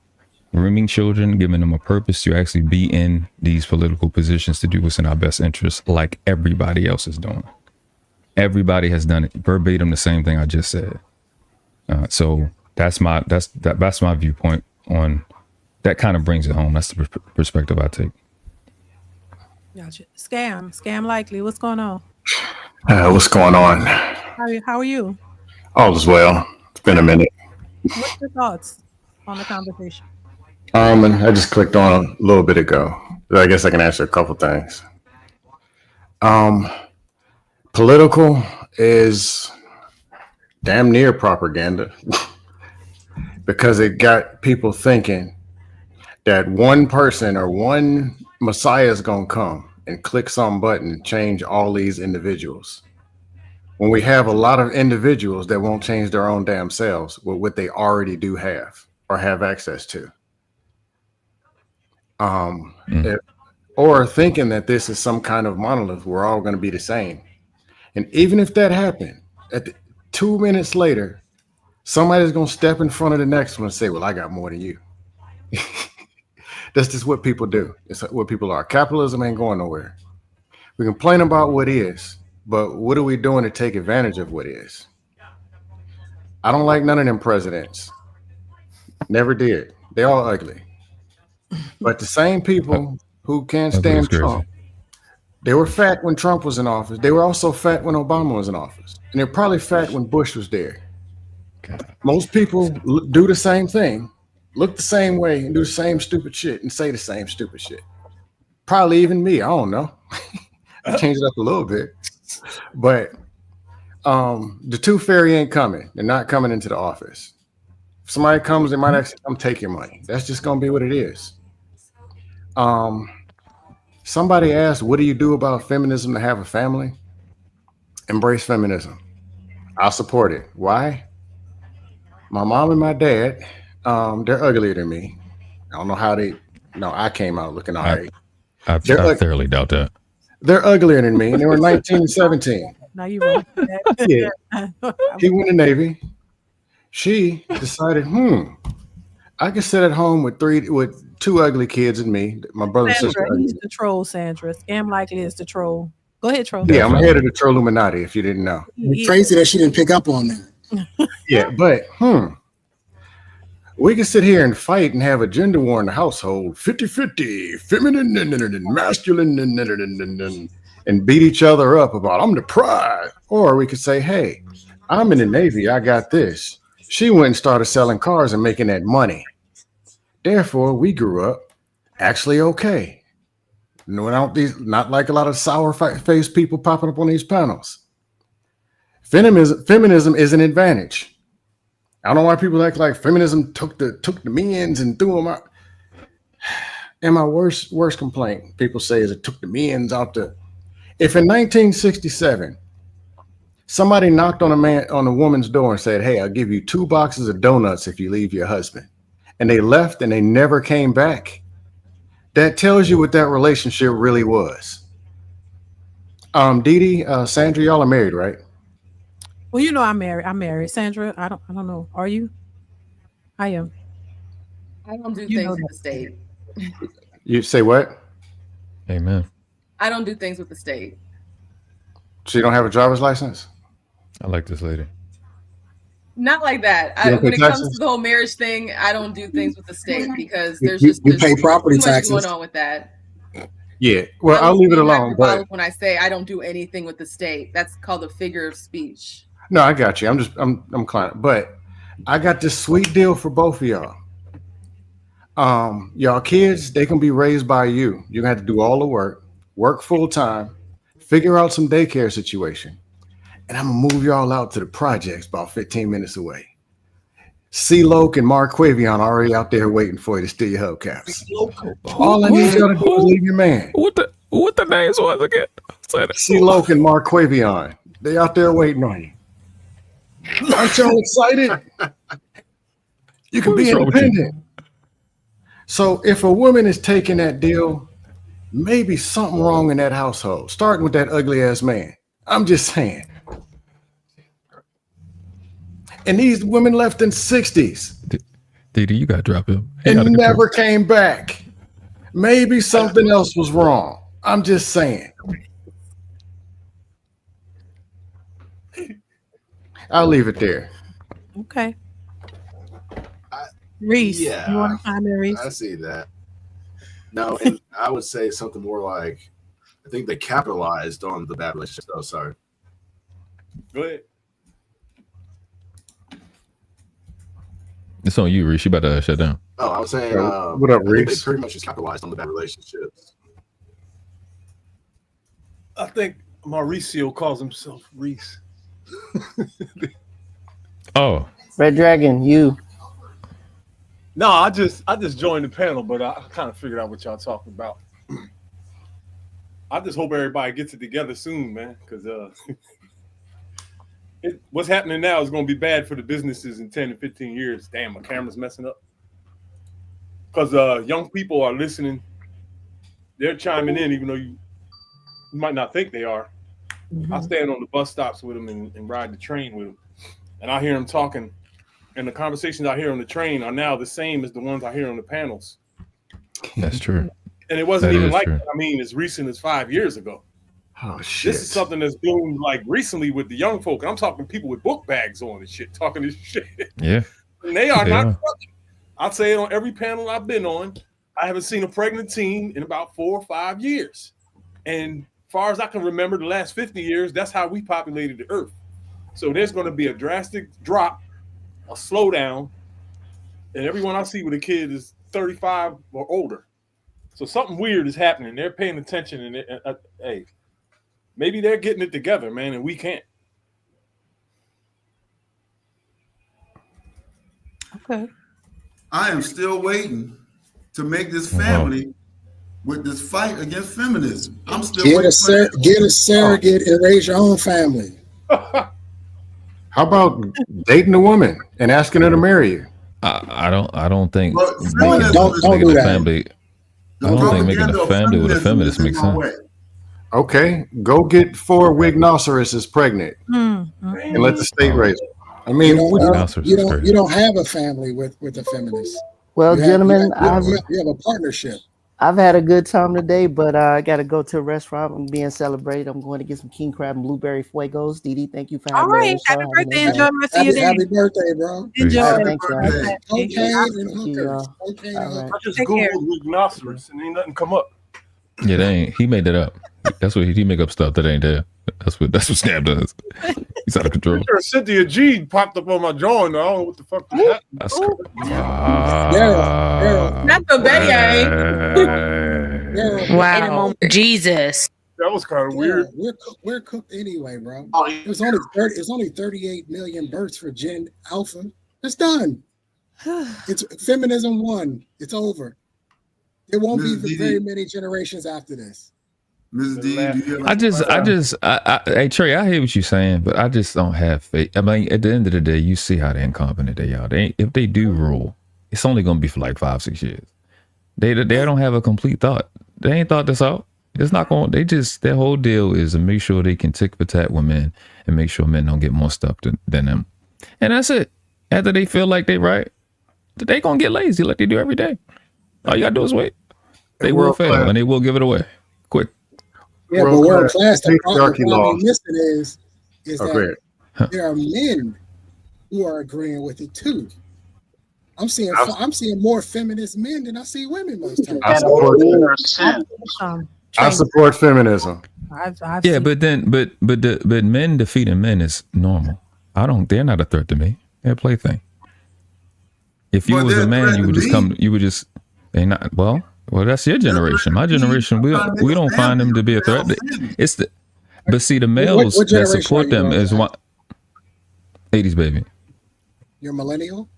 grooming children, giving them a purpose to actually be in these political positions to do what's in our best interest, like everybody else is doing. everybody has done it verbatim, the same thing I just said. So that's my viewpoint on that. Kind of brings it home. That's the perspective I take. Gotcha. Scam likely. What's going on? What's going on? How are you? All is well. It's been a minute. What's your thoughts on the conversation? And I just clicked on a little bit ago. I guess I can answer a couple things. Political is damn near propaganda because it got people thinking that one person or one Messiah is going to come and click some button and change all these individuals. When we have a lot of individuals that won't change their own damn selves with what they already do have or have access to. Or thinking that this is some kind of monolith, we're all going to be the same. And even if that happened, 2 minutes later, somebody's going to step in front of the next one and say, well, I got more than you. That's just what people do. It's what people are. Capitalism ain't going nowhere. We complain about what is, but what are we doing to take advantage of what is? I don't like none of them presidents. Never did. They all ugly. But the same people who can't stand Trump, they were fat when Trump was in office. They were also fat when Obama was in office. And they're probably fat when Bush was there. Most people do the same thing, look the same way, and do the same stupid shit and say the same stupid shit. Probably even me. I don't know. I changed it up a little bit. But the tooth fairy ain't coming. They're not coming into the office. If somebody comes, they might actually come take your money. That's just going to be what it is. Somebody asked, what do you do about feminism to have a family? Embrace feminism. I'll support it. Why? My mom and my dad, they're uglier than me. I don't know how I came out looking all right. I thoroughly doubt that. They're uglier than me, and they were 19 and 17. Now you wrong. Yeah. He went in the Navy. She decided, I can sit at home with two ugly kids and me, my brother and sister. He's the troll, Sandra. Scam likely is the troll. Go ahead, troll. Yeah, I'm head of the troll Illuminati, if you didn't know. It's crazy that she didn't pick up on that. Yeah, but we can sit here and fight and have a gender war in the household, 50-50, feminine and masculine and beat each other up about I'm the pride. Or we could say, hey, I'm in the Navy, I got this. She went and started selling cars and making that money. Therefore, we grew up actually okay. Not like a lot of sour-faced people popping up on these panels. Feminism is an advantage. I don't know why people act like feminism took the men's and threw them out. And my worst complaint people say is it took the men's out the. If in 1967 somebody knocked on a woman's door and said, "Hey, I'll give you 2 boxes of donuts if you leave your husband," and they left and they never came back, that tells you what that relationship really was. DeeDee, Sandra, y'all are married, right? Well, you know I'm married. Sandra, I don't know. Are you? I am. I don't do things with the state. You say what? Amen. I don't do things with the state. So you don't have a driver's license? I like this lady. Not like that. When it comes to the whole marriage thing, I don't do things with the state because there's you pay property taxes going on with that. Yeah, well, I'll leave it alone. But when I say I don't do anything with the state, that's called a figure of speech. No, I got you. I'm client, but I got this sweet deal for both of y'all. Y'all kids, they can be raised by you. You're gonna have to do all the work full time, figure out some daycare situation, and I'm gonna move y'all out to the projects about 15 minutes away. C-Loke and Marquavion already out there waiting for you to steal your hubcaps. All I need y'all to do is leave your man. What the names was again? C-Loke and Marquavion. They out there waiting on you. Aren't y'all excited? You can be independent. So if a woman is taking that deal, maybe something wrong in that household, starting with that ugly ass man. I'm just saying. And these women left in 60s. DeeDee, you got to drop him. And never came back. Maybe something else was wrong. I'm just saying. I'll leave it there. Okay. Reese, Yeah, you want to chime in, Reese? I see that. No, and I would say something more like, I think they capitalized on the bad relationship. Oh, sorry. Go ahead. It's on you, Reese. You better shut down. Oh, I was saying, what up, I think they Reese? pretty much just capitalized on the bad relationships. I think Mauricio calls himself Reese. Oh, Red Dragon, you. No, I just joined the panel, but I kind of figured out what y'all talking about. I just hope everybody gets it together soon, man, because what's happening now is going to be bad for the businesses in 10 to 15 years. Damn, my camera's messing up. Because young people are listening. They're chiming in, even though you might not think they are. I stand on the bus stops with them and ride the train with them. And I hear them talking. And the conversations I hear on the train are now the same as the ones I hear on the panels. that's true. And it wasn't That even is like true. that. I mean, as recent as 5 years ago. Oh, shit. This is something that's bloomed like recently with the young folk. I'm talking people with book bags on and shit, talking this shit. Yeah. And they are They not are. fucking. I'll say it on every panel I've been on. I haven't seen a pregnant teen in about 4 or 5 years. And as far as I can remember, the last 50 years, that's how we populated the earth. So there's going to be a drastic drop, a slowdown, and everyone I see with a kid is 35 or older. So something weird is happening. They're paying attention, and hey, maybe they're getting it together, man, and we can't. Okay. I am still waiting to make this family with this fight against feminism. I'm still Get waiting. get a surrogate and raise your own family. How about dating a woman and asking her to marry you? I don't think But making, feminism don't is- making do a that. family. the I don't think making propaganda a of family with a feminism feminist is makes in my sense. way. Okay, go get 4 rhinoceroses pregnant and let the state raise them. I mean, You don't have a family with a feminist. Well, You gentlemen, you have a partnership. I've had a good time today, but I got to go to a restaurant. I'm being celebrated. I'm going to get some king crab and blueberry fuegos. DeeDee, thank you for having me on the show. Happy birthday. Have a Enjoy the rest of your day. Happy birthday, bro. Enjoy. All right, thank you. Cocaine and Thank you, hookers. y'all. Cocaine All and right. hookers. I just Take care. Googled rhinoceros and ain't nothing come up. Yeah, they ain't. He made that up. That's what he make up stuff that ain't there. That's what Scam does. He's out of control. Sure, Cynthia G popped up on my drawing. I don't know what the fuck is that. That's Not the Betty. Wow. Jesus. That was kind of weird. We're cooked anyway, bro. It was only 38 million births for Gen Alpha. It's done. It's feminism won. It's over. There won't be very many generations after this. Mrs. D, do you hey Trey, I hear what you're saying, but I just don't have faith. I mean, at the end of the day, you see how incompetent they are. If they do rule, it's only going to be for like 5-6 years. They don't have a complete thought. They ain't thought this out. It's not going. Their whole deal is to make sure they can tick for tat with men and make sure men don't get more stuff than them. And that's it. After they feel like they right, they gonna get lazy like they do every day. All you gotta do is wait. They will fail and they will give it away quick. Yeah, but world class. The patriarchy problem laws. missing is Okay. that there are men who are agreeing with it too. I'm seeing more feminist men than I see women most times. I support feminism. Yeah, but men defeating men is normal. They're not a threat to me. They're a plaything. If you was a man, you would just come. You would just. They not well. That's your generation. My generation, we don't find them to be a threat. But see, the males What that generation support are you them on? is what 80s baby. You're millennial.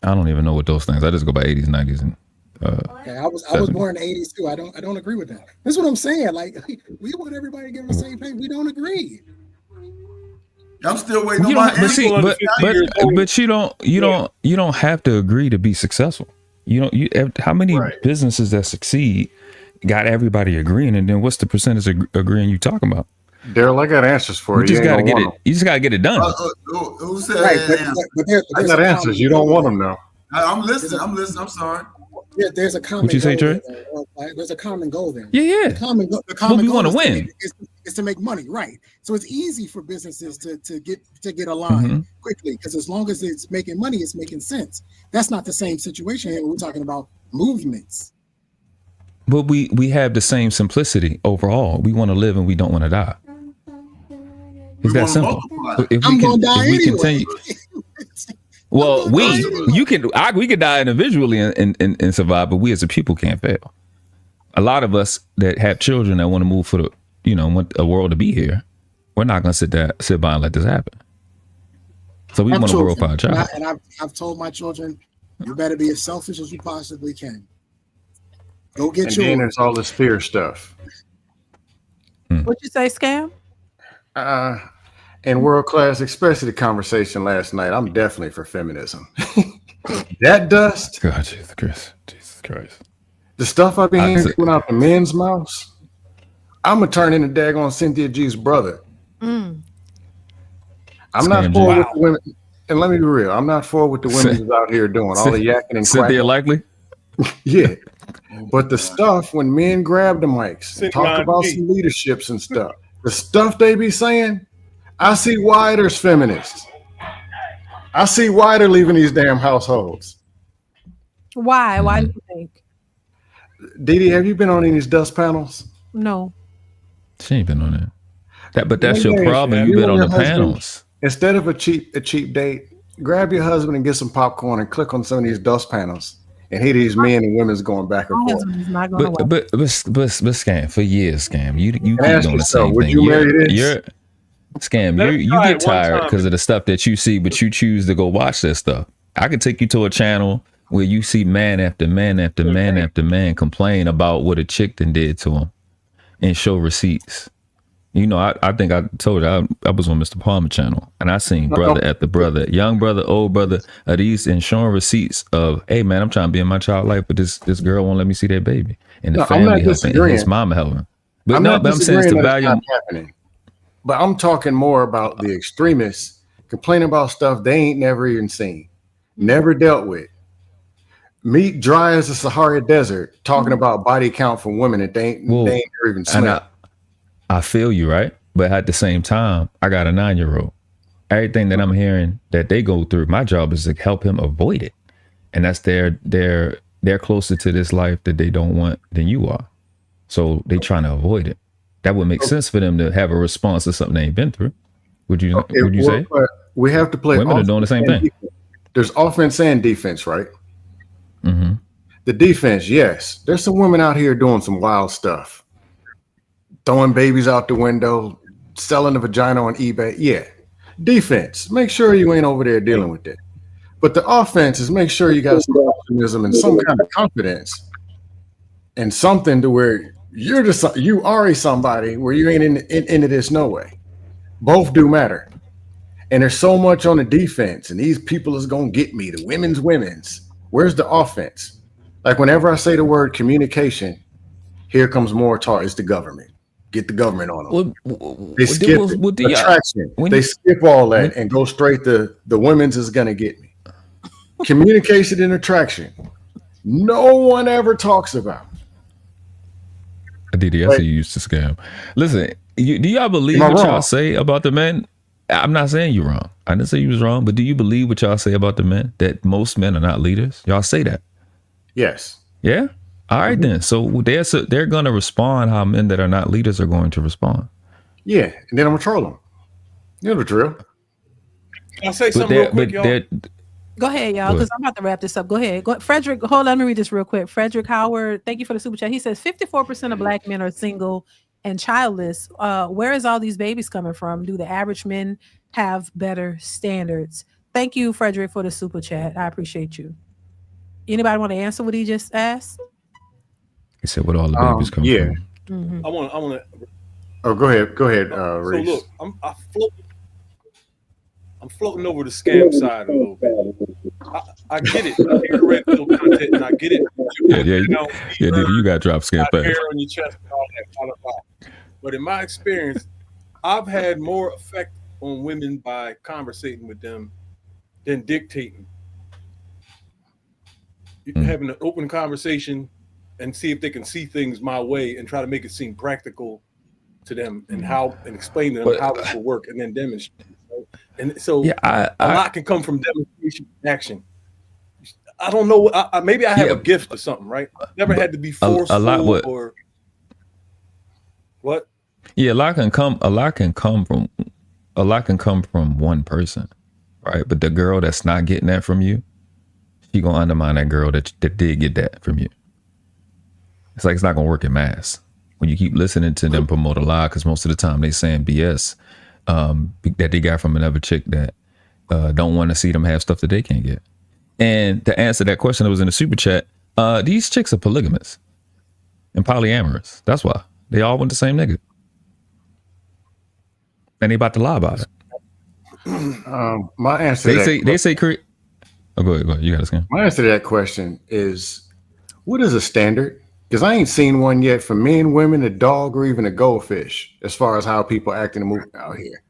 I don't even know what those things. I just go by 80s, 90s, and Okay, I was born in the 80s too. I don't agree with that. That's what I'm saying. Like we want everybody to give the same pay. We don't agree. I'm still waiting you on my don't. But see, but you don't have to agree to be successful. How many businesses that succeed got everybody agreeing, and then what's the percentage of agreeing you talking about? Daryl, I got answers for you. You just gotta get it. You just gotta get it done. Who said I got answers. You don't want them now. I'm listening. I'm sorry. Yeah, there's a common What'd you say, goal Trey? there. There's a common goal there. Yeah. The common But we goal want to is win. Is is to make money, right? So it's easy for businesses to get aligned quickly, because as long as it's making money, it's making sense. That's not the same situation here. We're talking about movements. But we have the same simplicity overall. We want to live and we don't want to die. It's that simple. I'm gonna die anyway. Well, we could die individually and survive, but we as a people can't fail. A lot of us that have children that want to move for want a world to be here, we're not gonna sit by and let this happen. So we want a world for our child. And I've told my children, you better be as selfish as you possibly can. Go get yours. And then there's all this fear stuff. What'd you say, Scam? In world class, especially the conversation last night, I'm definitely for feminism. That dust. God, Jesus Christ. The stuff I've been hearing coming out the men's mouths, I'm gonna turn into daggone Cynthia G's brother. I'm not for what the women, and let me be real, I'm not for what the women is out here doing, all the yakking and Cynthia likely? Yeah. But the stuff when men grab the mics and talk about some leaderships and stuff, the stuff they be saying, I see why there's feminists. I see why they're leaving these damn households. Why? Why do you think? DeeDee, have you been on any of these dust panels? No. She ain't been on that. But that's your problem. You've been on the panels. Instead of a cheap date, grab your husband and get some popcorn and click on some of these dust panels and hear these men and women's going back and forth. But Scam, for years, Scam, you keep doing the same would thing. You marry this? Scam, you get tired because of the stuff that you see, but you choose to go watch that stuff. I could take you to a channel where you see man after man after man after man complain about what a chick done did to him and show receipts. I think I told you I was on Mr. Palmer channel and I seen brother after brother, young brother, old brother, of these and showing receipts of, hey man, I'm trying to be in my child life, but this girl won't let me see their baby. And the family helping and his mama helping. But I'm saying it's the value. Happening. But I'm talking more about the extremists complaining about stuff they ain't never even seen, never dealt with. Meat dry as the Sahara Desert, talking about body count for women that they ain't never even smelled. I feel you, right? But at the same time, I got a 9-year-old. Everything that I'm hearing that they go through, my job is to help him avoid it. And that's they're closer to this life that they don't want than you are. So they trying to avoid it. That would make sense for them to have a response to something they ain't been through. Would you say? We have to play. Women are doing the same thing. Defense. There's offense and defense, right? The defense, yes. There's some women out here doing some wild stuff. Throwing babies out the window, selling a vagina on eBay. Yeah. Defense, make sure you ain't over there dealing with it. But the offense is make sure you got some optimism and some kind of confidence and something to where you are somebody where you ain't into this no way. Both do matter. And there's so much on the defense and these people is going to get me, the women's. Where's the offense? Like whenever I say the word communication, here comes more talk. It's the government. Get the government on them. They skip attraction. They skip all that and go straight to the women's is going to get me. Communication and attraction. No one ever talks about. DeeDee, I see you used to scam. Listen, do y'all believe what y'all say about the men? I'm not saying you're wrong. I didn't say you was wrong, but do you believe what y'all say about the men? That most men are not leaders? Y'all say that? Yes. Yeah? All right then. So they're going to respond how men that are not leaders are going to respond. Yeah, and then I'm going to troll them. You know the drill. I'll say something real quick, y'all. Go ahead, y'all, because I'm about to wrap this up. Go ahead. Frederick, hold on, let me read this real quick. Frederick Howard, thank you for the super chat. He says 54% of Black men are single and childless. Where is all these babies coming from? Do the average men have better standards? Thank you, Frederick, for the super chat. I appreciate you. Anybody want to answer what he just asked? He said, "What all the babies come from?" Mm-hmm. I want to. Oh, go ahead, Reese. So look, I'm floating over the scam side a little bit. I get it. I hear the red pill content, and I get it. Yeah, you got drop scam fast. Hair on your chest and all that kind of vibe. But in my experience, I've had more effect on women by conversating with them than dictating. Having an open conversation and see if they can see things my way and try to make it seem practical to them and explain to them how this will work and then demonstrate. And so a lot can come from demonstration and action. I don't know. Maybe I have a gift or something, right? Never had to be forceful or what? Yeah, a lot can come from one person, right? But the girl that's not getting that from you, she gonna undermine that girl that did get that from you. It's like it's not gonna work in mass when you keep listening to them promote a lie, because most of the time they saying BS that they got from another chick that don't want to see them have stuff that they can't get. And to answer that question that was in the super chat, these chicks are polygamous and polyamorous. That's why they all want the same nigga, and they about to lie about it. My answer. They say. Oh, go ahead. You got to. My answer to that question is, what is a standard? Because I ain't seen one yet for men, women, a dog, or even a goldfish, as far as how people act in the movie out here.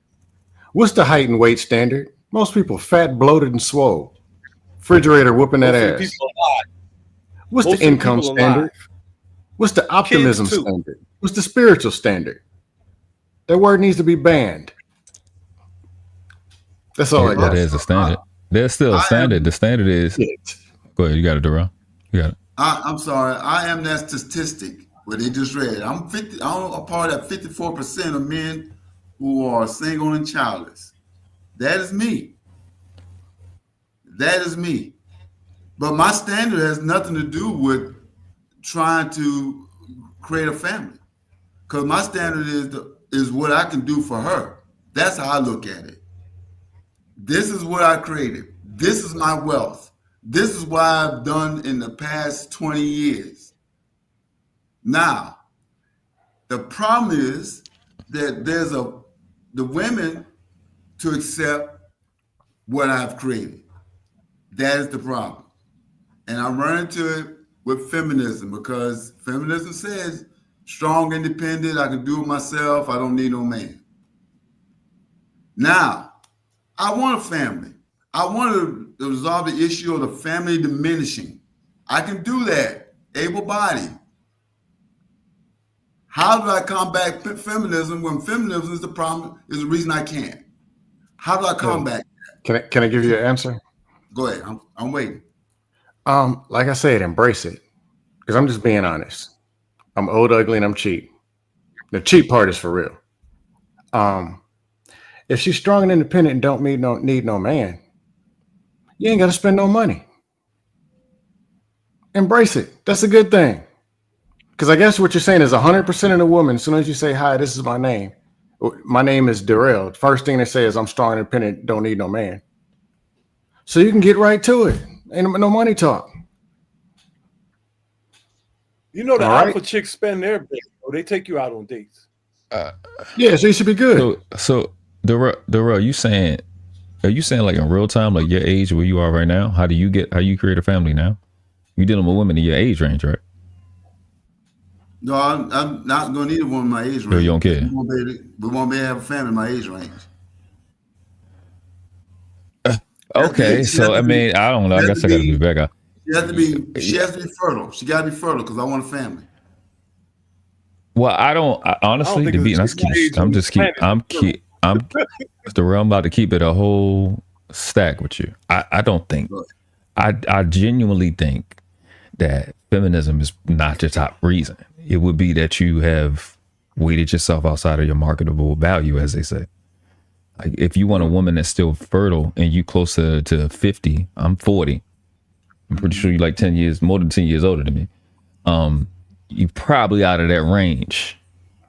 What's the height and weight standard? Most people fat, bloated, and swole. Refrigerator whooping that ass. What's the income standard? What's the optimism standard? What's the spiritual standard? That word needs to be banned. That's all I got. That is a standard. There's still a standard. The standard is. Go ahead. You got it, Darrell. You got it. I'm sorry. I am that statistic where they just read. I'm a part of that 54% of men who are single and childless. That is me. That is me. But my standard has nothing to do with trying to create a family, because my standard is what I can do for her. That's how I look at it. This is what I created. This is my wealth. This is what I've done in the past 20 years. Now, the problem is that there's the women to accept what I've created. That is the problem. And I run into it with feminism, because feminism says strong, independent, I can do it myself, I don't need no man. Now, I want a family. I want to resolve the issue of the family diminishing. I can do that, able-bodied. How do I combat feminism when feminism is the problem, is the reason I can't? How do I combat that? Can I give you an answer? Go ahead, I'm waiting. Like I said, embrace it. Because I'm just being honest. I'm old, ugly, and I'm cheap. The cheap part is for real. If she's strong and independent and don't need no man, you ain't got to spend no money. Embrace it. That's a good thing. Because I guess what you're saying is 100% of the women, as soon as you say, hi, this is my name. My name is Darrell. First thing they say is, I'm strong and independent, don't need no man. So you can get right to it. Ain't no money talk. You know, the alpha chicks spend their day. They take you out on dates. Yeah, so you should be good. So Darrell, are you saying like in real time, like your age where you are right now? How you create a family now? You dealing with women in your age range, right? No, I'm not gonna need a woman my age range. No, you don't care. We won't be able to have a family in my age range. Okay, so I mean, I don't know. I guess I gotta be back. She has to be fertile. She gotta be fertile because I want a family. Well, honestly, to be honest, I'm about to keep it a whole stack with you. I don't think, I genuinely think that feminism is not your top reason. It would be that you have weighted yourself outside of your marketable value, as they say. Like if you want a woman that's still fertile and you closer to 50, I'm 40. I'm pretty sure you're like more than 10 years older than me. You probably out of that range,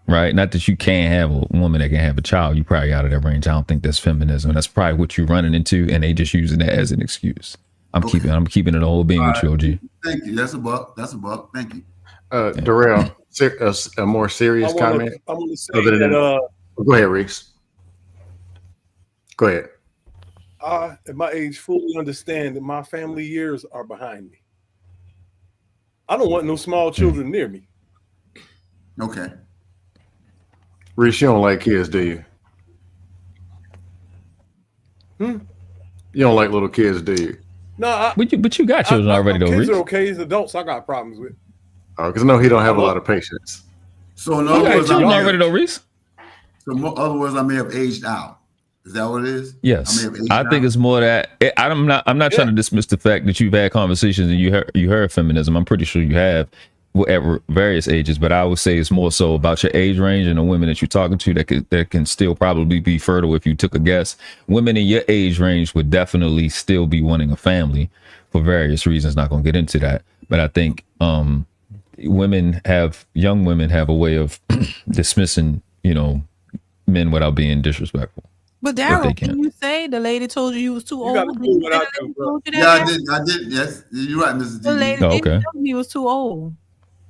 right? Not that you can't have a woman that can have a child. You probably out of that range. I don't think that's feminism. That's probably what you're running into, and they just using that as an excuse. I'm keeping it a whole being with you, OG. Thank you. That's a buck. Thank you. Darrell, a more serious comment. I want to say that. Go ahead, Reeks. Go ahead. I, at my age, fully understand that my family years are behind me. I don't want no small children near me. Okay. Reese, you don't like kids, do you? You don't like little kids, do you? No, but you got children already, though. Kids Reese. are okay. As adults, I got problems with. Oh, because I know he don't have a lot of patience. So in you got children already, though, Reese. So in other words, I may have aged out. Is that what it is? Yes, I think out. it's more that I'm not trying to dismiss the fact that you've had conversations and you heard feminism. I'm pretty sure you have at various ages, but I would say it's more so about your age range and the women that you're talking to that can still probably be fertile. If you took a guess, women in your age range would definitely still be wanting a family for various reasons. Not going to get into that, but I think young women have a way of dismissing, men without being disrespectful. But Daryl, can you say the lady told you was too old? Yeah, I did. Yes, you're right, Mrs. The lady okay. didn't tell me he was too old.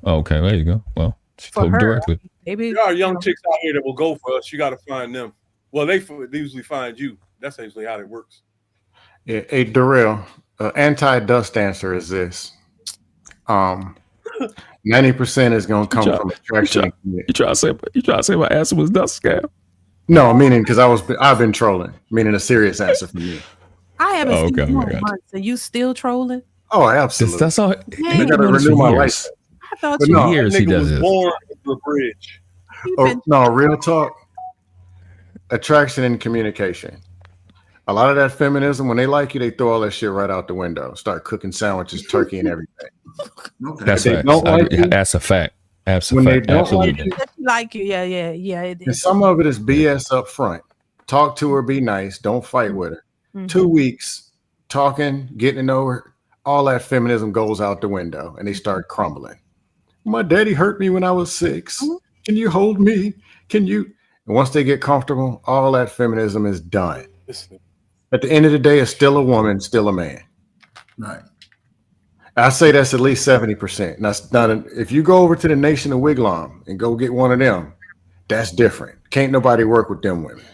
Okay, there you go. Well, she told me directly. Maybe there are young chicks out here that will go for us. You got to find them. Well, they usually find you. That's usually how it works. Yeah, hey, Darrell, anti-dust answer is this. 90% is going to come from attraction. You try to say my answer was dust scam? No, meaning because I've been trolling. Meaning a serious answer for me. I haven't seen you in months, and you still trolling? Oh, absolutely. That's all. I got to renew my license. I thought But you no, years That he nigga does was this. born under a bridge. No, real talk. Attraction and communication. A lot of that feminism, when they like you, they throw all that shit right out the window. Start cooking sandwiches, turkey, and everything. That's If they right. don't like you, That's a fact. when they Absolutely. don't Absolutely. like you, yeah. and some of it is BS up front. Talk to her, be nice, don't fight with her. 2 weeks talking, getting to know her, all that feminism goes out the window, and they start crumbling. My daddy hurt me when I was 6. Can you hold me? Can you? And once they get comfortable, all that feminism is done. At the end of the day, it's still a woman, still a man. Right. I say that's at least 70%. That's not if you go over to the Nation of Wigwam and go get one of them, that's different. Can't nobody work with them women.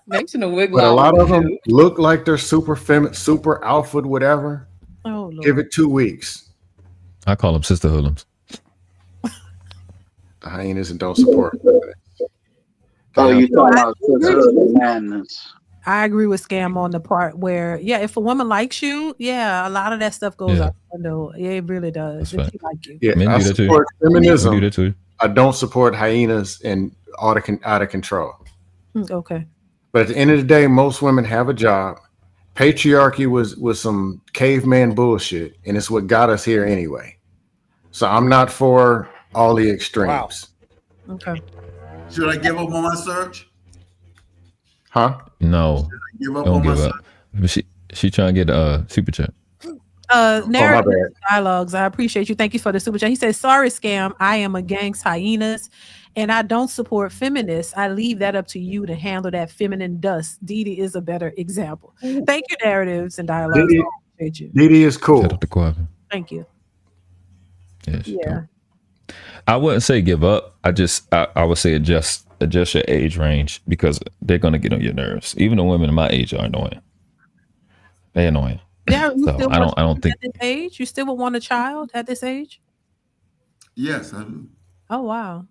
Nation of Wigwam. But a lot of them look like they're super feminine, super alpha, whatever. Oh, Lord. Give it 2 weeks. I call them sister hoodlums. The hyenas and don't support. Oh, you talking about madness? I agree with Scam on the part where, if a woman likes you, a lot of that stuff goes out the window. It really does. If she like you. Yeah, Men I do that too. support Men do feminism. that too. I don't support hyenas and out of control. Okay. But at the end of the day, most women have a job. Patriarchy was some caveman bullshit, and it's what got us here anyway. So I'm not for all the extremes. Wow. Okay. Should I give up on my search? Huh? No. Give up Don't on my give search? up. But she trying to get a super chat. Narrative bad. dialogues. I appreciate you. Thank you for the super chat. He says, "Sorry, Scam. I am against hyenas, and I don't support feminists. I leave that up to you to handle that feminine dust. DeeDee is a better example. Thank you, narratives and dialogues. I appreciate you. DeeDee is cool. Shout out to Quavin. Thank you. Yes. Yeah. I wouldn't say give up. I would say adjust your age range because they're gonna get on your nerves. Even the women in my age are annoying. They're annoying. Yeah, you So still I want don't think at this age. You still would want a child at this age? Yes, I do. Oh wow,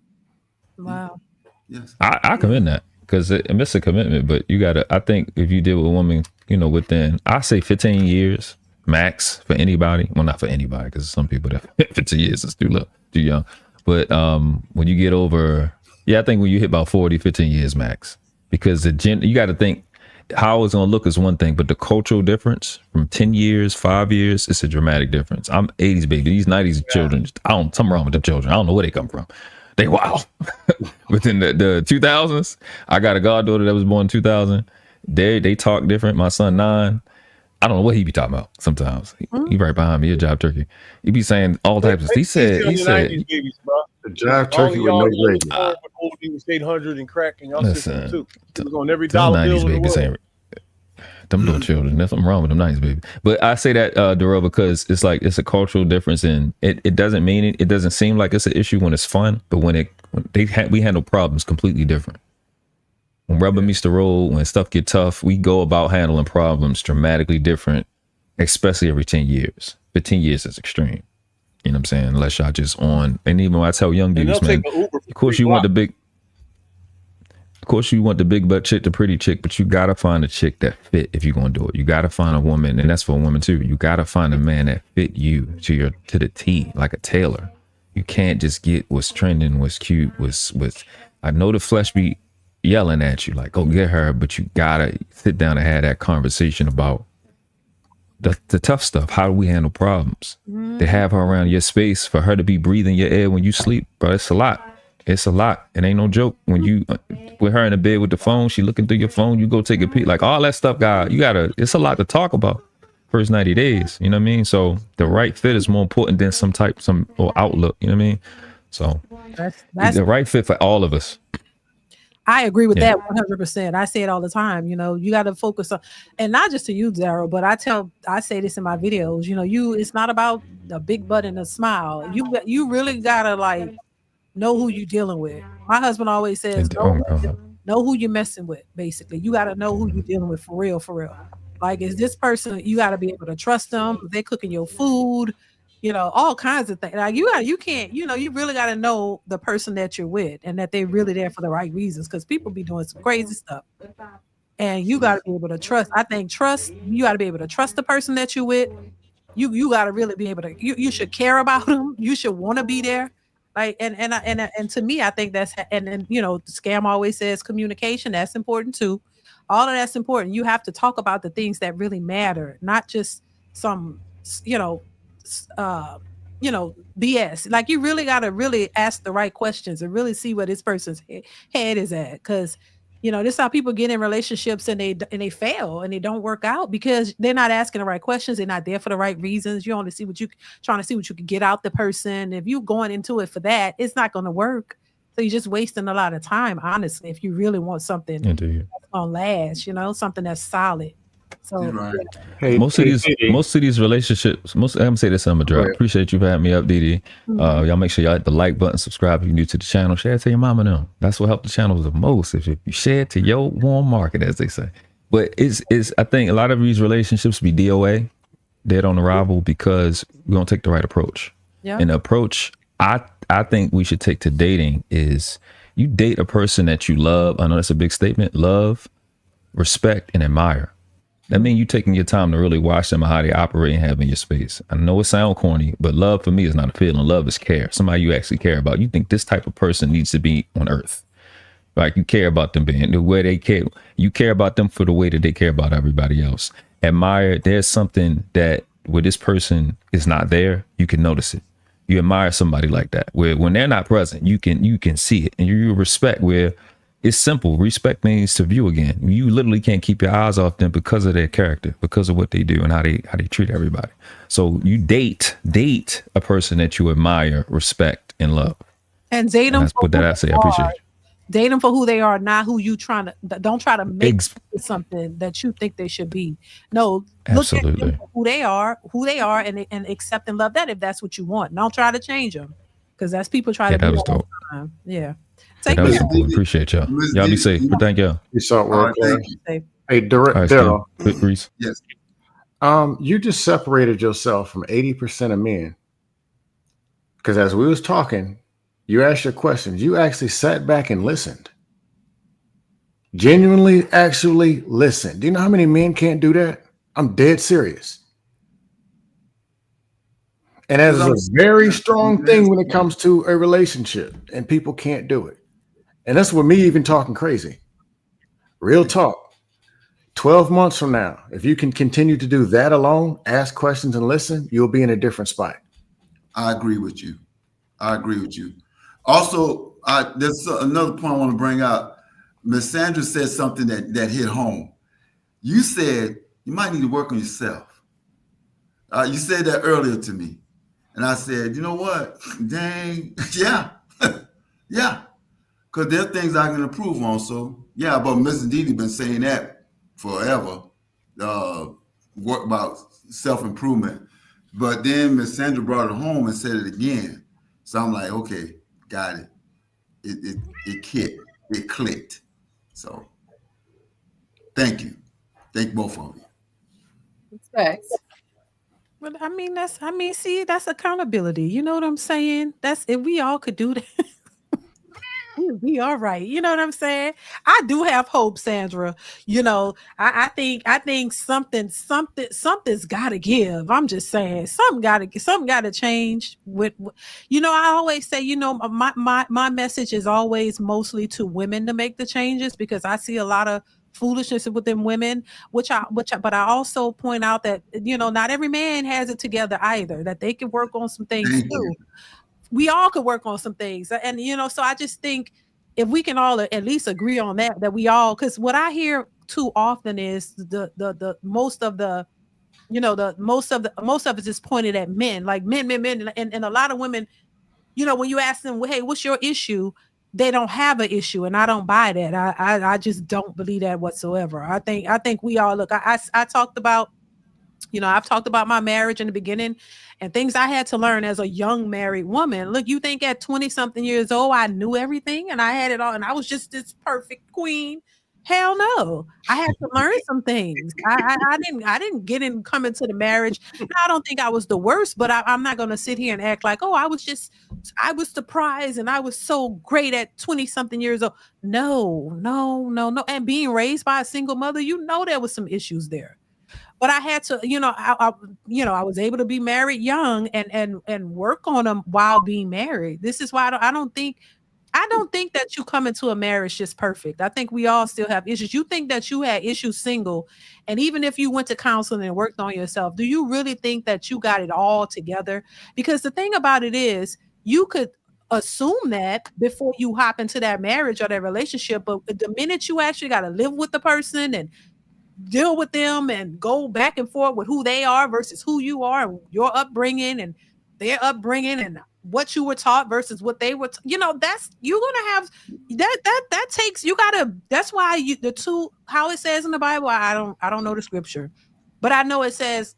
wow. Yes. I commend that because it's a commitment. But you gotta. I think if you deal with a woman, within I say 15 years max for anybody. Well, not for anybody because some people that 15 years is too young. But when you get over, I think when you hit about 40, 15 years max, because you got to think how it's going to look is one thing, but the cultural difference from 10 years, 5 years, it's a dramatic difference. I'm 80s baby. These 90s children, something wrong with them children. I don't know where they come from. They wild. Within the 2000s, I got a goddaughter that was born in 2000. They talk different. My son 9. I don't know what he be talking about sometimes. He right behind me, a jive turkey. He be saying all types of stuff. He said, babies, bro. The jive turkey with no gravy. He was 800 and crack, and y'all Listen, too. It was on every them dollar 90s bill in the babies world. ain't them little children. There's something wrong with them 90s baby. But I say that, Darrell, because it's like it's a cultural difference, and it doesn't mean it doesn't seem like it's an issue when it's fun, but when we handle problems completely different. When rubber meets the road, when stuff get tough, we go about handling problems dramatically different, especially every 10 years. 15 years is extreme. You know what I'm saying? Unless y'all just on, and even when I tell young dudes, man, of course you want the big butt chick, the pretty chick, but you gotta find a chick that fit if you're gonna do it. You gotta find a woman, and that's for a woman too. You gotta find a man that fit you to the T, like a tailor. You can't just get what's trending, what's cute, what's I know the flesh be yelling at you like, go get her, but you gotta sit down and have that conversation about the tough stuff. How do we handle problems? To have her around your space, for her to be breathing your air when you sleep, bro, it's a lot. It's a lot. It ain't no joke. When you with her in the bed with the phone, she looking through your phone, you go take a peek, like all that stuff, it's a lot to talk about first 90 days. You know what I mean? So the right fit is more important than some outlook. You know what I mean? So that's the right fit for all of us. I agree with that 100%. I say it all the time. You know, you got to focus on, and not just to you, Daryl, but I say this in my videos. You know, it's not about the big butt and a know, you really gotta like know who you're dealing with. My husband always says, know who you're messing with. Basically, you got to know who you're dealing with for real, for real. Like, is this person, you got to be able to trust them. If they're cooking your food, you know, all kinds of things. Like, you can't, you know, you really got to know the person that you're with and that they're really there for the right reasons, because people be doing some crazy stuff. And you got to be able to trust. I think you got to be able to trust the person that you're with. You got to really be able to, you should care about them. You should want to be there. Like, and to me, I think that's, and you know, Scam always says communication, that's important too. All of that's important. You have to talk about the things that really matter, not just some, BS. Like, you really got to really ask the right questions and really see where this person's head is at. Because, you know, this is how people get in relationships and they fail and they don't work out, because they're not asking the right questions. They're not there for the right reasons. You only trying to see what you can get out the person. If you're going into it for that, it's not going to work. So you're just wasting a lot of time, honestly, if you really want something that's going to last, you know, something that's solid. So most of these relationships, I'm gonna say this, I'm gonna drop. Appreciate you for having me up, DeeDee. Y'all make sure y'all hit the like button, subscribe if you're new to the channel, share it to your mama now. That's what helped the channel the most. If you share it to your warm market, as they say. But I think a lot of these relationships be DOA, dead on arrival, because we don't take the right approach. And the approach I think we should take to dating is, you date a person that you love. I know that's a big statement. Love, respect, and admire. That means you taking your time to really watch them and how they operate and have in your space. I know it sounds corny, but love for me is not a feeling. Love is care. Somebody you actually care about. You think this type of person needs to be on earth. Like, you care about them being the way they care. You care about them for the way that they care about everybody else. Admire. There's something that where this person is not there, you can notice it. You admire somebody like that, where when they're not present, you can see it. And you respect, where it's simple. Respect means to view again. You literally can't keep your eyes off them because of their character, because of what they do and how they treat everybody. So you date a person that you admire, respect, and love. And date them. That's what that I say. I appreciate you. Date them for who they are, not who you don't try to make something that you think they should be. No, look at them for who they are, and accept and love that if that's what you want. Don't try to change them, because that's people try to do that all the time. Yeah. That was cool. Appreciate y'all. Y'all be safe. But thank y'all. Hey, Daryl. Reese. Yes. You just separated yourself from 80% of men, because as we was talking, you asked your questions. You actually sat back and listened. Genuinely, actually listened. Do you know how many men can't do that? I'm dead serious. And that is a very strong thing when it comes to a relationship, and people can't do it. And that's with me even talking crazy. Real talk. 12 months from now, if you can continue to do that alone, ask questions and listen, you'll be in a different spot. I agree with you. Also, there's another point I want to bring out. Miss Sandra said something that hit home. You said you might need to work on yourself. You said that earlier to me. And I said, you know what? Dang, yeah. Yeah. Because there are things I can improve on. So, yeah, but Mrs. DeeDee been saying that forever. Work about self-improvement. But then Miss Sandra brought it home and said it again. So I'm like, okay, got it. It clicked. So thank you. Thank both of you. Respect. But see, that's accountability. You know what I'm saying? That's if we all could do that. We'll be all right. You know what I'm saying? I do have hope, Sandra. You know, I think something's got to give. I'm just saying something got to change. You know, I always say, you know, my message is always mostly to women to make the changes, because I see a lot of foolishness within women, but I also point out that, you know, not every man has it together either. That they can work on some things too. We all could work on some things. And, you know, so I just think if we can all at least agree on that we all, because what I hear too often is the most of the, you know, most of it is pointed at men, like men, and a lot of women, you know, when you ask them, well, hey, what's your issue? They don't have an issue. And I don't buy that. I just don't believe that whatsoever. I think we all look, I talked about, you know, I've talked about my marriage in the beginning and things I had to learn as a young married woman. Look, you think at 20 something years old, I knew everything and I had it all and I was just this perfect queen. Hell no. I had to learn some things. I didn't come into the marriage. I don't think I was the worst, but I'm not going to sit here and act like, oh, I was the prize and I was so great at 20 something years old. No. And being raised by a single mother, you know, there was some issues there. But I had to, you know, I was able to be married young and work on them while being married. This is why I don't think that you come into a marriage just perfect. I think we all still have issues. You think that you had issues single, and even if you went to counseling and worked on yourself, do you really think that you got it all together? Because the thing about it is, you could assume that before you hop into that marriage or that relationship, but the minute you actually got to live with the person and deal with them and go back and forth with who they are versus who you are and your upbringing and their upbringing and what you were taught versus what they were, you know, that's, you're going to have that takes, you gotta, that's why the two, how it says in the Bible, I don't know the scripture, but I know it says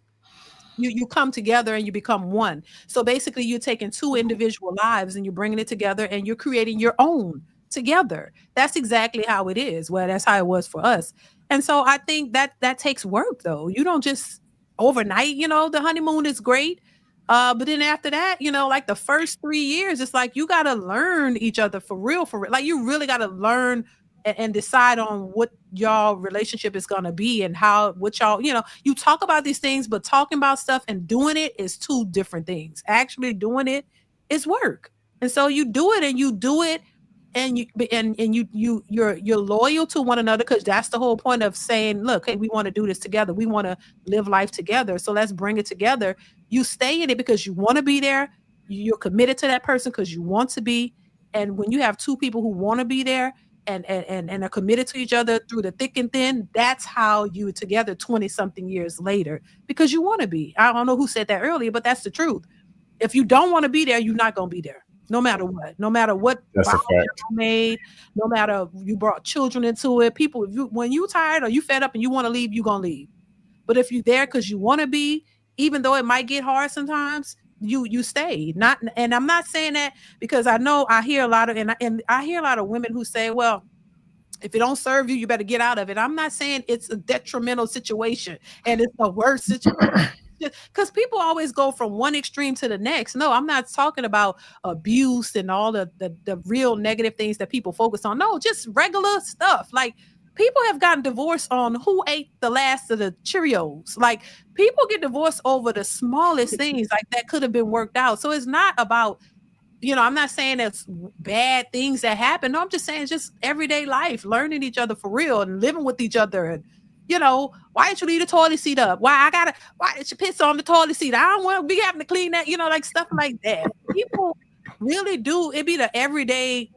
you come together and you become one. So basically you're taking two individual lives and you're bringing it together and you're creating your own together. That's exactly how it is. Well, that's how it was for us. And so I think that takes work though. You don't just overnight, you know, the honeymoon is great. But then after that, you know, like the first 3 years, it's like you got to learn each other for real. Like you really got to learn and decide on what y'all relationship is going to be and what y'all, you know, you talk about these things, but talking about stuff and doing it is two different things. Actually doing it is work. And so you do it and you're loyal to one another, because that's the whole point of saying, look, hey, we want to do this together. We want to live life together. So let's bring it together. You stay in it because you want to be there. You're committed to that person because you want to be. And when you have two people who want to be there and are committed to each other through the thick and thin, that's how you together 20 something years later, because you want to be. I don't know who said that earlier, but that's the truth. If you don't want to be there, you're not going to be there. No matter what That's a fact. Made, no matter you brought children into it, people, when you tired or you fed up and you want to leave, you're going to leave. But if you're there because you want to be, even though it might get hard sometimes, you stay. And I'm not saying that because I know I hear a lot of, and I hear a lot of women who say, well, if it don't serve you, you better get out of it. I'm not saying it's a detrimental situation and it's the worst situation. Because people always go from one extreme to the next. No, I'm not talking about abuse and all the real negative things that people focus on. No, just regular stuff. Like people have gotten divorced on who ate the last of the Cheerios. Like people get divorced over the smallest things like that could have been worked out. So it's not about, you know, I'm not saying it's bad things that happen. No, I'm just saying just everyday life, learning each other for real and living with each other. And, you know, why didn't you leave the toilet seat up? Why did you piss on the toilet seat? I don't want to be having to clean that, you know, like stuff like that. People really do. It be the everyday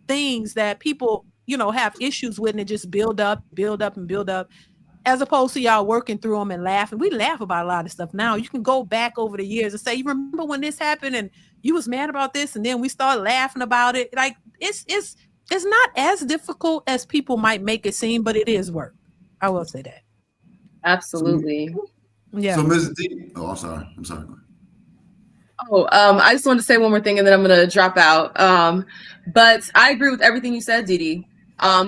things that people, you know, have issues with, and it just build up, as opposed to y'all working through them and laughing. We laugh about a lot of stuff now. You can go back over the years and say, you remember when this happened and you was mad about this, and then we started laughing about it. Like it's not as difficult as people might make it seem, but it is work. I will say that. Absolutely. Yeah. So Ms. D, I'm sorry. Oh, I just wanted to say one more thing and then I'm going to drop out. But I agree with everything you said, DeeDee.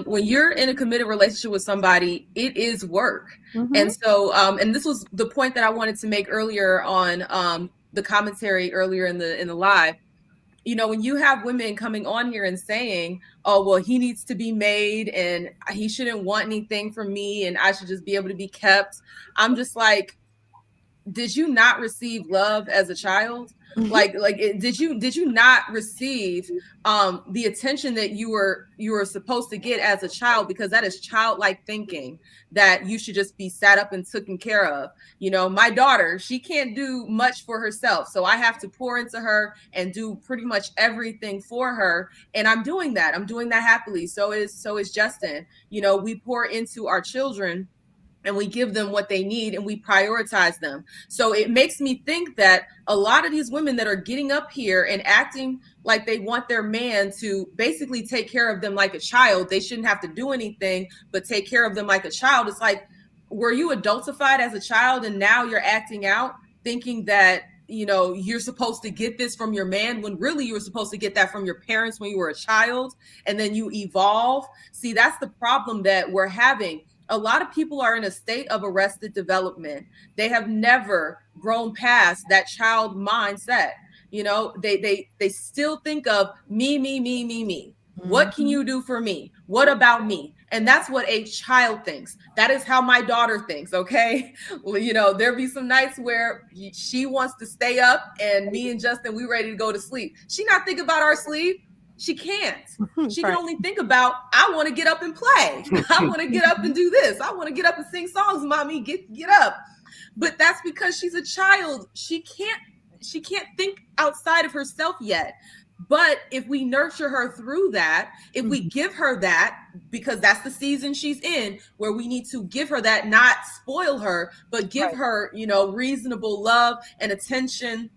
When you're in a committed relationship with somebody, it is work. Mm-hmm. And so, and this was the point that I wanted to make earlier on the commentary earlier in the live. you know, when you have women coming on here and saying, oh, well, he needs to be made and he shouldn't want anything from me and I should just be able to be kept. I'm just like, did you not receive love as a child? Did you not receive the attention that you were supposed to get as a child? Because that is childlike thinking that you should just be sat up and taken care of. You know, my daughter, she can't do much for herself, so I have to pour into her and do pretty much everything for her, and I'm doing that happily. So is Justin. You know, we pour into our children and we give them what they need and we prioritize them. So it makes me think that a lot of these women that are getting up here and acting like they want their man to basically take care of them like a child, they shouldn't have to do anything but take care of them like a child. It's like, were you adultified as a child and now you're acting out thinking that, you know, you're supposed to get this from your man when really you were supposed to get that from your parents when you were a child, and then you evolve? See, that's the problem that we're having. A lot of people are in a state of arrested development. They have never grown past that child mindset. You know, they still think of me. What can you do for me? What about me? And that's what a child thinks. That is how my daughter thinks. Okay. Well, you know, there'll be some nights where she wants to stay up and me and Justin, we ready to go to sleep. She not think about our sleep. She can't. She can only think about, I want to get up and play. I want to get up and do this. I want to get up and sing songs, mommy, get up. But that's because she's a child. She can't think outside of herself yet. But if we nurture her through that, if we give her that, because that's the season she's in, where we need to give her that, not spoil her, but give her, you know, reasonable love and attention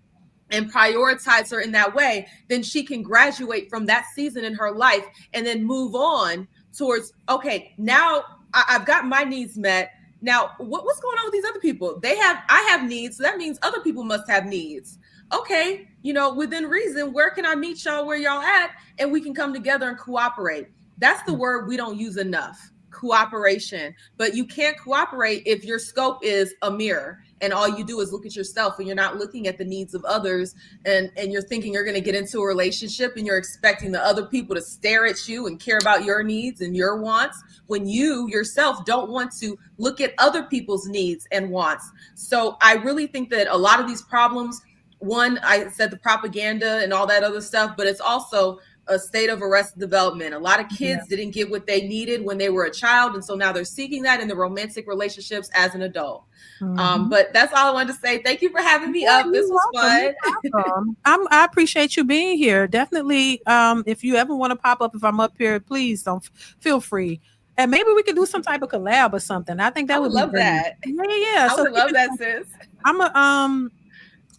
and prioritize her in that way, then she can graduate from that season in her life and then move on towards, okay, now I've got my needs met. Now, what's going on with these other people? I have needs, so that means other people must have needs. Okay, you know, within reason, where can I meet y'all where y'all at? And we can come together and cooperate. That's the word we don't use enough. Cooperation. But you can't cooperate if your scope is a mirror and all you do is look at yourself and you're not looking at the needs of others, and you're thinking you're going to get into a relationship and you're expecting the other people to stare at you and care about your needs and your wants when you yourself don't want to look at other people's needs and wants. So I really think that a lot of these problems, one, I said the propaganda and all that other stuff, but it's also a state of arrested development. A lot of kids didn't get what they needed when they were a child, and so now they're seeking that in the romantic relationships as an adult. But that's all I wanted to say. Thank you for having me up. This was fun. I appreciate you being here. Definitely. If you ever want to pop up, if I'm up here, please don't feel free. And maybe we could do some type of collab or something. I think that would love that. Yeah. I would love that, sis. I'm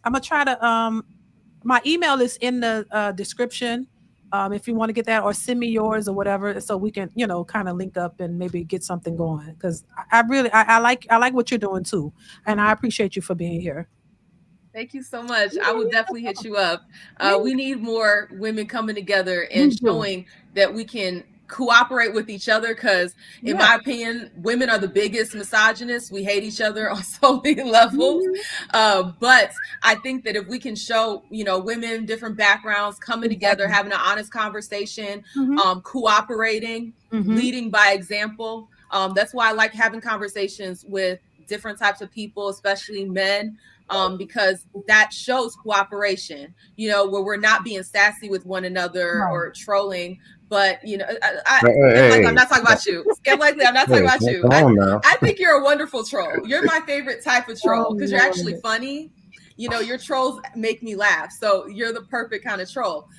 gonna try to my email is in the description. If you want to get that, or send me yours or whatever, so we can, you know, kind of link up and maybe get something going. Because I really like what you're doing too, and I appreciate you for being here. Thank you so much. I will definitely hit you up. We need more women coming together and showing that we can cooperate with each other, because in my opinion, women are the biggest misogynists. We hate each other on so many levels. But I think that if we can show, you know, women, different backgrounds coming together, having an honest conversation, cooperating, leading by example. That's why I like having conversations with different types of people, especially men, because that shows cooperation, you know, where we're not being sassy with one another or trolling. But, you know, I'm not talking about you. Scam Likely, I'm not talking about you. I think you're a wonderful troll. You're my favorite type of troll because you're actually funny. You know, your trolls make me laugh. So you're the perfect kind of troll.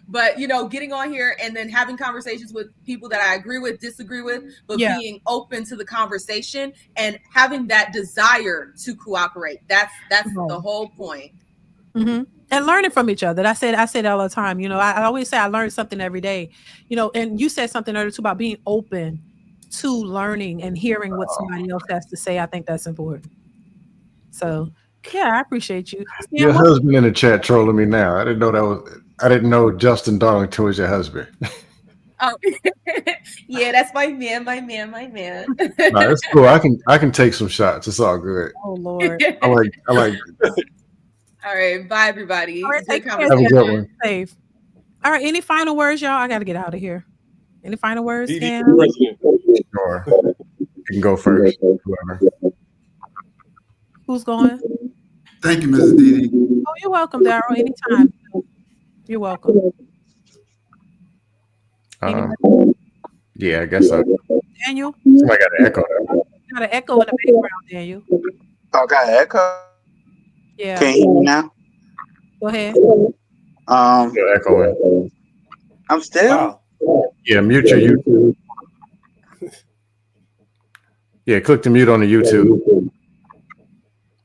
But, you know, getting on here and then having conversations with people that I agree with, disagree with, but being open to the conversation and having that desire to cooperate. That's the whole point. And learning from each other. I say that all the time. You know, I always say I learn something every day. You know, and you said something earlier too about being open to learning and hearing what somebody else has to say. I think that's important. So, yeah, I appreciate you. Your husband in the chat trolling me now. I didn't know Justin Darlington was your husband. Oh, yeah, that's my man. No, it's cool. I can take some shots. It's all good. Oh Lord. I like All right. Bye, everybody. All right, Good take care. Have a good one. Safe. All right. Any final words, y'all? I got to get out of here. Any final words, DeeDee Cam? for president. Sure. You can go first. Whoever. Who's going? Thank you, Mrs. DeeDee. Oh, you're welcome, Daryl. Anytime. You're welcome. Yeah, I guess so. Daniel? Somebody got an echo there. Got an echo in the background, Daniel. Oh, got an echo? Yeah. Can you hear me now? Go ahead. Still echoing. I'm still? Yeah, mute your YouTube. Yeah, click the mute on the YouTube.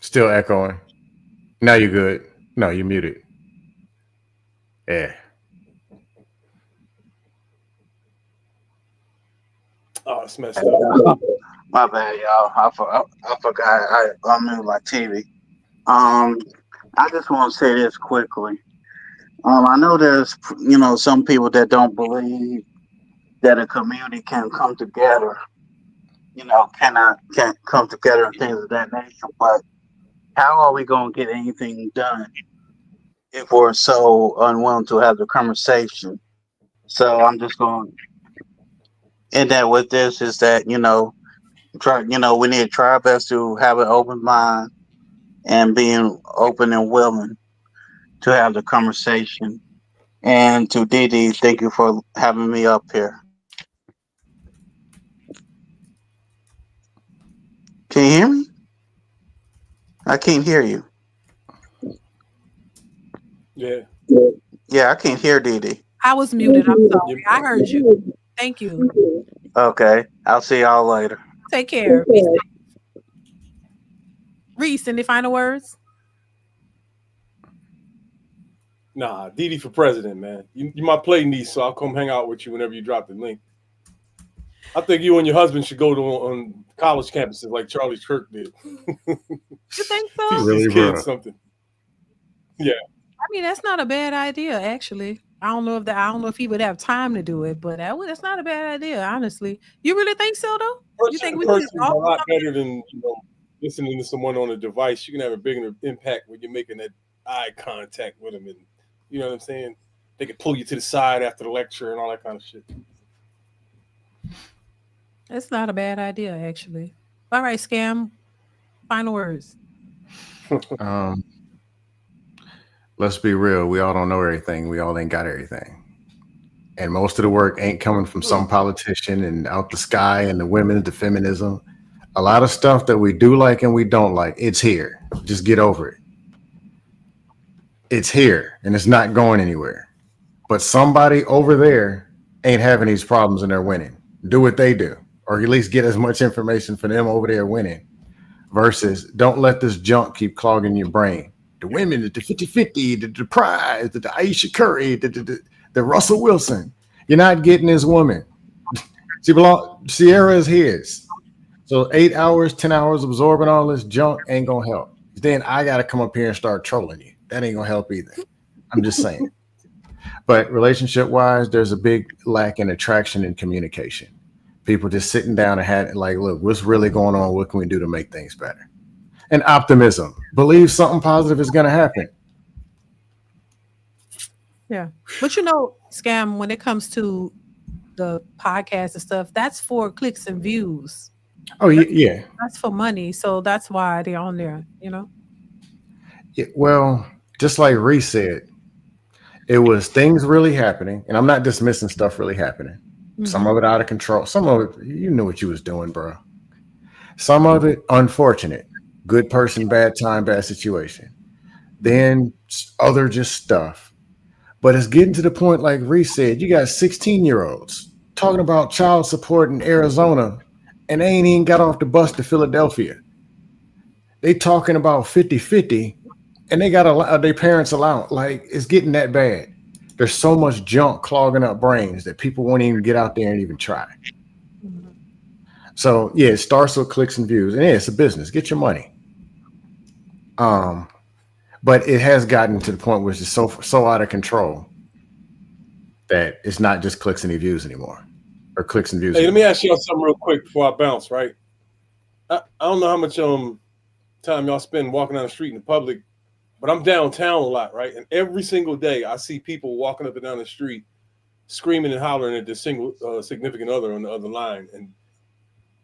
Still echoing. Now you're good. No, you're muted. Yeah. Oh, it's messed up. My bad, y'all. I forgot I unmuted my TV. I just want to say this quickly. I know there's, some people that don't believe that a community can come together, can't come together and things of that nature. But how are we going to get anything done if we're so unwilling to have the conversation? So I'm just going to end that with this: is that we need to try our best to have an open mind and being open and willing to have the conversation. And to DeeDee, thank you for having me up here. Can you hear me? I can't hear you. Yeah. Yeah, I can't hear DeeDee. I was muted. I'm sorry. I heard you. Thank you. Okay. I'll see y'all later. Take care. Be safe. Reese, any final words? Nah, DeeDee for president, man. You my play niece, so I'll come hang out with you whenever you drop the link. I think you and your husband should go to on college campuses like Charlie Kirk did. You think so? Teach Really, these kids bro? something. Yeah. I mean, that's not a bad idea, actually. I don't know if he would have time to do it, but that's not a bad idea, honestly. You really think so, though? You think we Person should is a lot better than listening to someone on a device. You can have a bigger impact when you're making that eye contact with them, and you know what I'm saying. They can pull you to the side after the lecture and all that kind of shit. It's not a bad idea, actually. All right, Scam. Final words. Let's be real. We all don't know everything. We all ain't got everything. And most of the work ain't coming from some politician and out the sky and the women, the feminism. A lot of stuff that we do like and we don't like, it's here. Just get over it. It's here and it's not going anywhere. But somebody over there ain't having these problems and they're winning. Do what they do, or at least get as much information for them over there winning, versus don't let this junk keep clogging your brain. The women, the 50-50, the prize, the Aisha Curry, the Russell Wilson. You're not getting this woman. Sierra is his. So 8 hours, 10 hours absorbing all this junk ain't gonna help. Then I gotta come up here and start trolling you. That ain't gonna help either. I'm just saying. But relationship-wise, there's a big lack in attraction and communication. People just sitting down and had like, look, what's really going on? What can we do to make things better? And optimism. Believe something positive is going to happen. Yeah. But Scam, when it comes to the podcast and stuff, that's for clicks and views. Oh, yeah. That's for money. So that's why they're on there, Yeah, well, just like Reese said, it was things really happening. And I'm not dismissing stuff really happening. Mm-hmm. Some of it out of control. Some of it, you knew what you was doing, bro. Some of it, unfortunate. Good person, bad time, bad situation. Then other just stuff. But it's getting to the point, like Reese said, you got 16-year-olds talking about child support in Arizona, and they ain't even got off the bus to Philadelphia. They talking about 50-50, and they got their parents allowance. Like, it's getting that bad. There's so much junk clogging up brains that people won't even get out there and even try. Mm-hmm. So, yeah, it starts with clicks and views. And yeah, it's a business. Get your money. But it has gotten to the point where it's just so out of control that it's not just clicks and views anymore, or clicks and views. Hey, let me ask y'all something real quick before I bounce. Right, I don't know how much time y'all spend walking down the street in the public But I'm downtown a lot, right? And every single day I see people walking up and down the street screaming and hollering at their significant other on the other line. And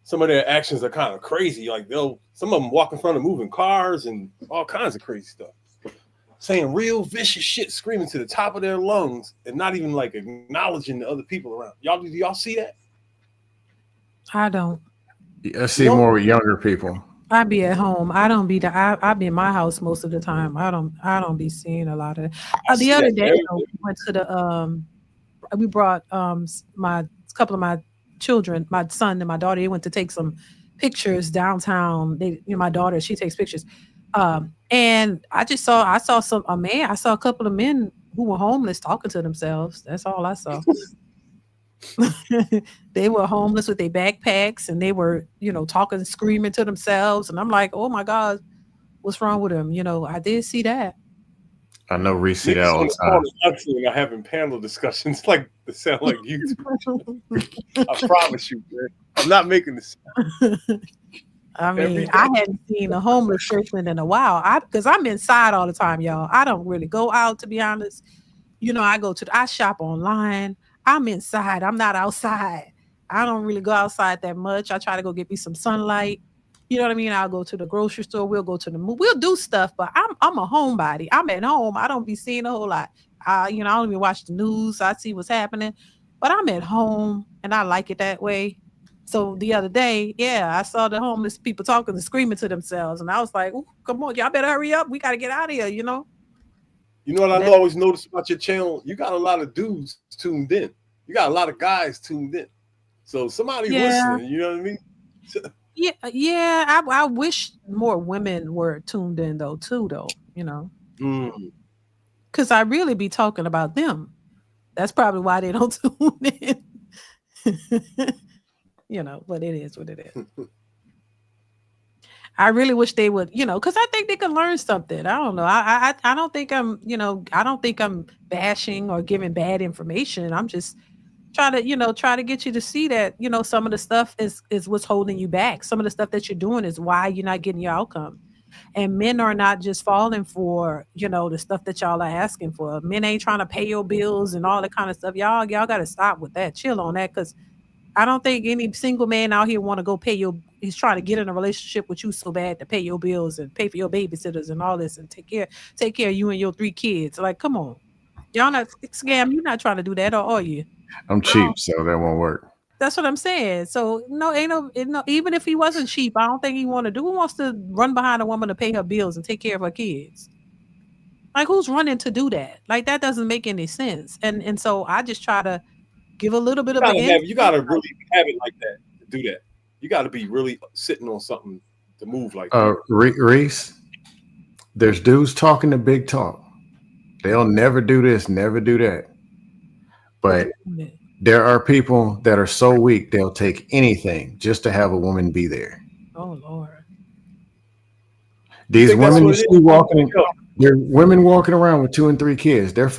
some of their actions are kind of crazy. Like some of them walk in front of moving cars and all kinds of crazy stuff. Saying real vicious shit, screaming to the top of their lungs and not even like acknowledging the other people around. Do y'all see that? I don't. I see more with younger people. I be at home. I don't be I be in my house most of the time. I don't be seeing a lot of it. The other day we went to the we brought my couple of my children, my son and my daughter. They went to take some pictures downtown. My daughter, she takes pictures. And I saw a couple of men who were homeless talking to themselves. That's all I saw. They were homeless with their backpacks and they were, talking, screaming to themselves. And I'm like, oh my God, what's wrong with them? I did see that. I know Reese see that all the time. I'm having panel discussions like they sound like YouTube. I promise you, man. I'm not making this. I mean, I hadn't seen a homeless person in a while. Because I'm inside all the time, y'all. I don't really go out, to be honest. I shop online. I'm inside. I'm not outside. I don't really go outside that much. I try to go get me some sunlight. You know what I mean? I'll go to the grocery store. We'll go to the movie. We'll do stuff, but I'm a homebody. I'm at home. I don't be seeing a whole lot. I don't even watch the news. I see what's happening, but I'm at home and I like it that way. So the other day, I saw the homeless people talking and screaming to themselves, and I was like, "Come on, y'all better hurry up. We got to get out of here." You know what I always notice about your channel? You got a lot of dudes tuned in. You got a lot of guys tuned in. So somebody listening, you know what I mean? I wish more women were tuned in though. Because I really be talking about them. That's probably why they don't tune in. But it is what it is. I really wish they would, because I think they could learn something. I don't know. I don't think I'm bashing or giving bad information. I'm just try to get you to see that, some of the stuff is what's holding you back. Some of the stuff that you're doing is why you're not getting your outcome. And men are not just falling for, the stuff that y'all are asking for. Men ain't trying to pay your bills and all that kind of stuff. Y'all got to stop with that. Chill on that. Because I don't think any single man out here want to go pay he's trying to get in a relationship with you so bad to pay your bills and pay for your babysitters and all this and take care of you and your 3 kids. Like, come on. Y'all not scam. You're not trying to do that, or are you? I'm cheap, so that won't work. That's what I'm saying. So even if he wasn't cheap, I don't think he want to do. Who wants to run behind a woman to pay her bills and take care of her kids? Like, who's running to do that? Like, that doesn't make any sense. And so I just try to give a little bit of you gotta really have it like that to do that. You got to be really sitting on something to move like that. Reese, there's dudes talking the big talk. They'll never do this, never do that. But there are people that are so weak they'll take anything just to have a woman be there. Oh Lord! These women you see walking, they're women walking around with 2 and 3 kids. Their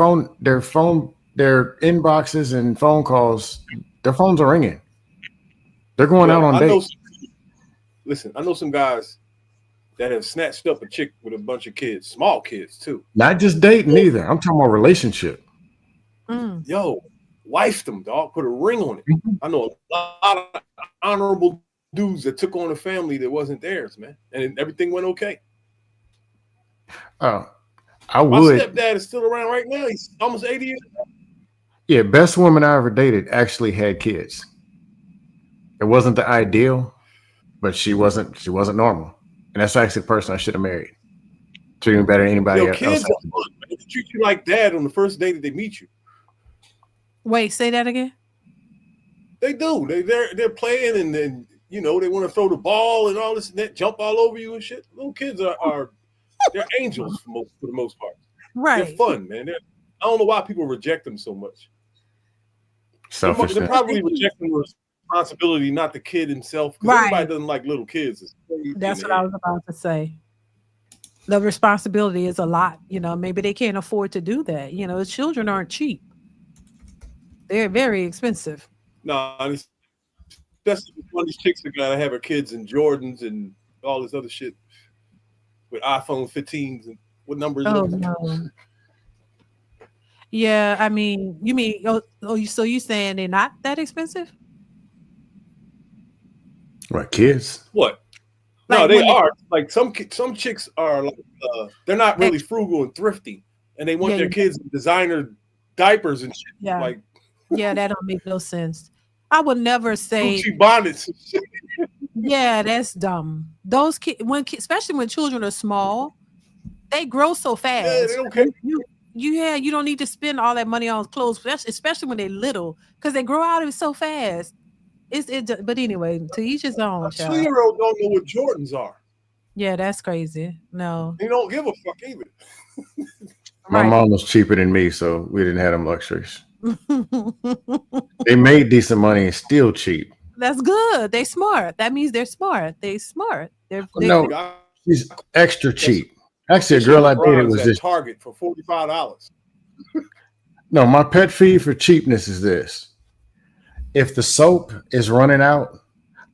inboxes and phone calls, their phones are ringing. They're going out on dates. Listen, I know some guys that have snatched up a chick with a bunch of kids, small kids too. Not just dating either. I'm talking about relationship. Yo, wifed them, dog. Put a ring on it. I know a lot of honorable dudes that took on a family that wasn't theirs, man, and everything went okay. I My would. stepdad is still around right now. He's almost 80 years old. Yeah, best woman I ever dated actually had kids. It wasn't the ideal, but she wasn't normal. And that's actually the person I should have married. Treating me better than anybody else. Kids are fun, man. They treat you like dad on the first day that they meet you. Wait, say that again. They do. They're playing and then they want to throw the ball and all this and that, jump all over you and shit. Little kids are they're angels for the most part. Right. They're fun, man. I don't know why people reject them so much. Selfishness. They're probably rejecting the responsibility, not the kid himself. Because everybody doesn't like little kids. That's what I was about to say. The responsibility is a lot. Maybe they can't afford to do that. Children aren't cheap. They're very expensive. No, especially one of these chicks that gotta have her kids in Jordans and all this other shit with iPhone 15s. And What number is Oh it? no. Yeah, I mean, you mean so you saying they're not that expensive? What, kids? What? No, Like they when they are. Like some chicks are like they're not really frugal and thrifty, and they want yeah, their kids in designer diapers and shit. yeah, Like yeah, that don't make no sense. I would never say Gucci bonnets and shit. yeah, that's dumb. Those kids, especially when children are small, they grow so Yeah, fast. they don't care. You don't need to spend all that money on clothes, especially when they're little, because they grow out of it so fast. But anyway, to each his own, A child. 2-year-old don't know what Jordans are. Yeah, that's crazy. No, They don't give a fuck either. My mom was cheaper than me, so we didn't have them luxuries. They made decent money and still cheap. That's good. They smart. That means they're smart. They smart. No, she's extra cheap. Actually, a girl I dated was at just Target for $45. no. My pet peeve for cheapness is this: if the soap is running out,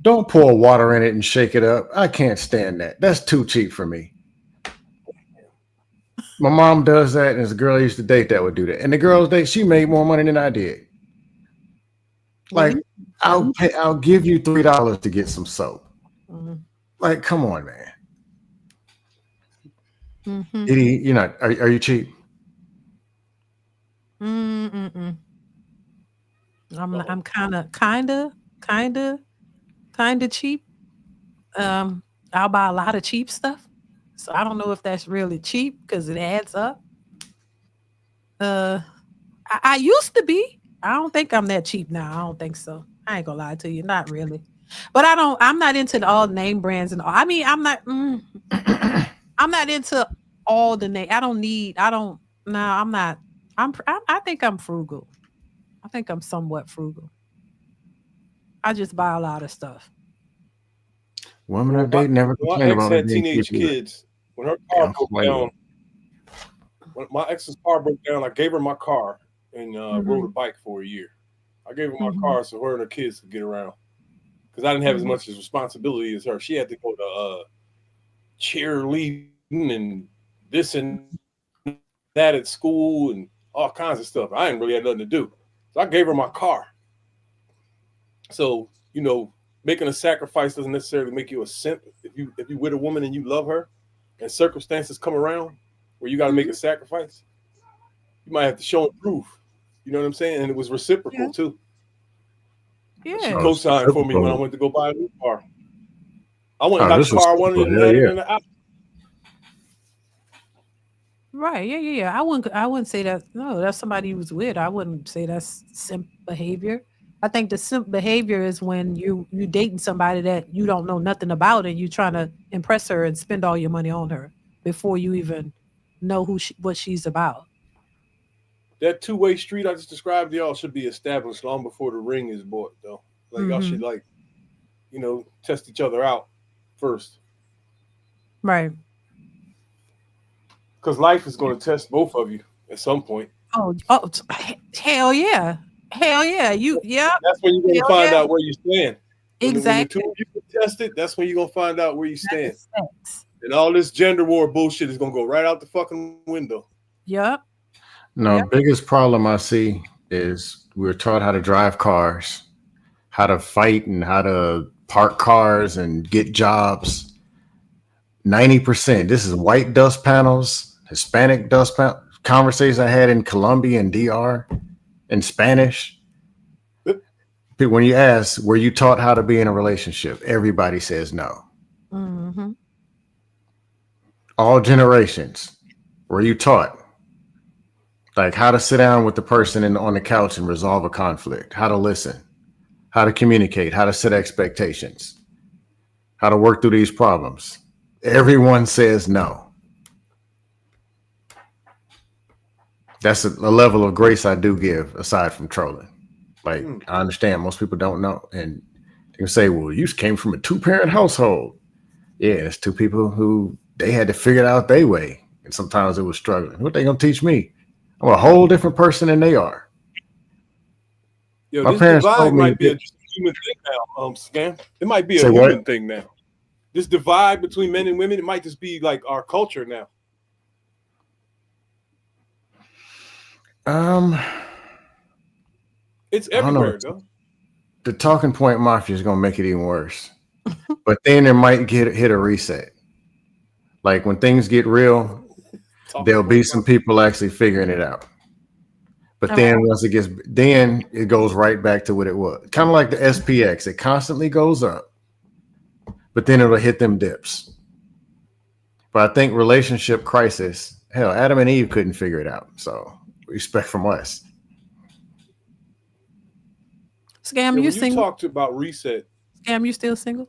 don't pour water in it and shake it up. I can't stand that. That's too cheap for me. My mom does that, and there's a girl I used to date that would do that. And the girls she made more money than I did. Like, I'll give you $3 to get some soap. Mm-hmm. Like, come on, man. Mm-hmm. DeeDee, you're not. Are you cheap? I'm kind of cheap. I'll buy a lot of cheap stuff. So I don't know if that's really cheap because it adds up. I used to be. I don't think I'm that cheap now. I don't think so. I ain't gonna lie to you, not really. But I'm not into all name brands and all. I mean, I'm not into all the name. I'm not. I think I'm frugal. I think I'm somewhat frugal. I just buy a lot of stuff. Women I date never My complain ex about had it being teenage cheap either. kids. When her car broke down, when my ex's car broke down, I gave her my car and rode a bike for a year. I gave her my car so her and her kids could get around because I didn't have as much responsibility as her. She had to go to cheerleading and this and that at school and all kinds of stuff. I didn't really have nothing to do, so I gave her my car. So making a sacrifice doesn't necessarily make you a simp. If you with a woman and you love her, and circumstances come around where you got to make a sacrifice, you might have to show and prove. You know what I'm saying? And it was reciprocal too. Yeah. She co-signed for me when I went to go buy a new car. I went and got the car I wanted and had it in the app. Right. Yeah. I wouldn't say that. No, that's somebody you was with. I wouldn't say that's simp behavior. I think the simp behavior is when you dating somebody that you don't know nothing about and you trying to impress her and spend all your money on her before you even know what she's about. That two-way street I just described to y'all should be established long before the ring is bought, though. Like y'all should test each other out first. Right. Because life is going to test both of you at some point. Oh, hell yeah. Hell yeah. That's when you're going to find out where you stand. Exactly. When the two of you can test it, that's when you're going to find out where you stand. And all this gender war bullshit is going to go right out the fucking window. Yep. No, biggest problem I see is we're taught how to drive cars, how to fight and how to park cars and get jobs. 90%. This is white dust panels, Hispanic dust panel conversations I had in Colombia and DR in Spanish. When you ask, were you taught how to be in a relationship? Everybody says no. Mm-hmm. All generations. Were you taught? Like how to sit down with the person on the couch and resolve a conflict, how to listen, how to communicate, how to set expectations, how to work through these problems. Everyone says no. That's a level of grace I do give aside from trolling. Like, I understand most people don't know. And they can say, well, you came from a 2-parent household. Yeah, it's two people who they had to figure it out their way. And sometimes it was struggling. What they going to teach me? I'm a whole different person than they are. Yo, My this parents divide told me might be a human thing now, Scam. It might be a Say human what? thing now. This divide between men and women, it might just be like our culture now. It's I don't know. everywhere, though. The talking point mafia is gonna make it even worse. But then there might hit a reset. Like when things get real, there'll be some people actually figuring it out. But then once it goes right back to what it was. Kind of like the SPX. It constantly goes up, but then it'll hit them dips. But I think relationship crisis, hell, Adam and Eve couldn't figure it out. So respect from us. Scam, you single? You talked about reset. Scam, you still single?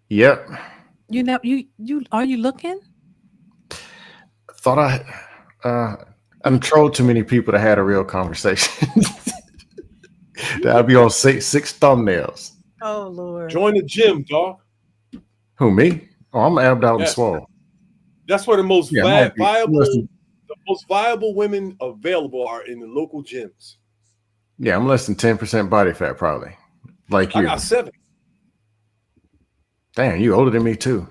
Yep. You know, you are you looking? Thought I'm trolled too many people to have a real conversation. That'll be on six thumbnails. Oh Lord. Join the gym, dog. Who, me? Oh, I'm abbed out and swole. That's where the most listen. the most viable women available are in the local gyms. Yeah, I'm less than 10% body fat, probably. Like you. I got 7. Damn, you older than me too.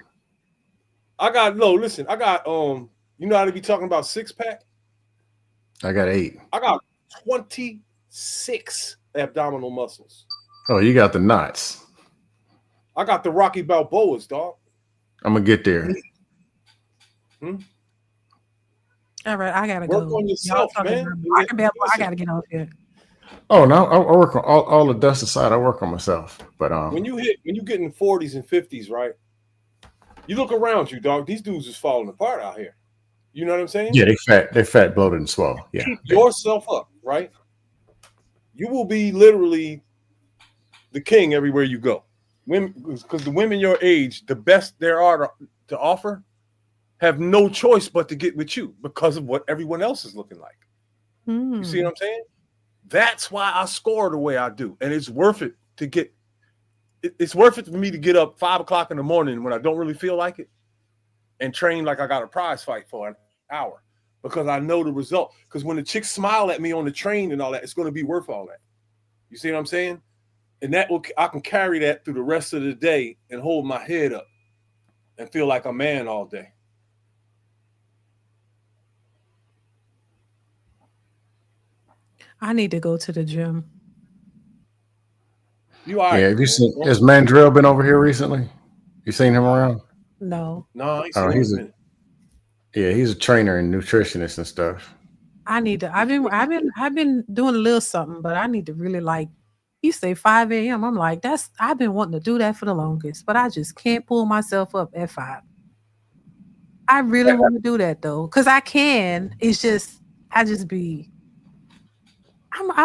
Listen, I got you know how to be talking about 6-pack? I got 8. I got 26 abdominal muscles. Oh, you got the knots. I got the Rocky Balboas, dog. I'm gonna get there. All right, I gotta Work go. on yourself, man. I gotta get off here. Oh no, I work on all the dust aside. I work on myself, but when you get in 40s and 50s, right? You look around you, dog. These dudes is falling apart out here. You know what I'm saying? Yeah, they fat, bloated, and swole. Yeah, keep yourself up, right? You will be literally the king everywhere you go. Women, because the women your age, the best there are to offer, have no choice but to get with you because of what everyone else is looking like. You see what I'm saying? That's why I score the way I do, and it's worth it to get. It's worth it for me to get up 5 o'clock in the morning when I don't really feel like it, and train like I got a prize fight for an hour, because I know the result. Because when the chicks smile at me on the train and all that, it's going to be worth all that. You see what I'm saying? And I can carry that through the rest of the day and hold my head up and feel like a man all day. I need to go to the gym. You are. Yeah, have you seen? Has Mandrill been over here recently? You seen him around? No. No, he's a trainer and nutritionist and stuff. I need to. I've been doing a little something, but I need to really like. You say 5 a.m. I'm like, I've been wanting to do that for the longest, but I just can't pull myself up at 5. I really want to do that though, because I can. It's just I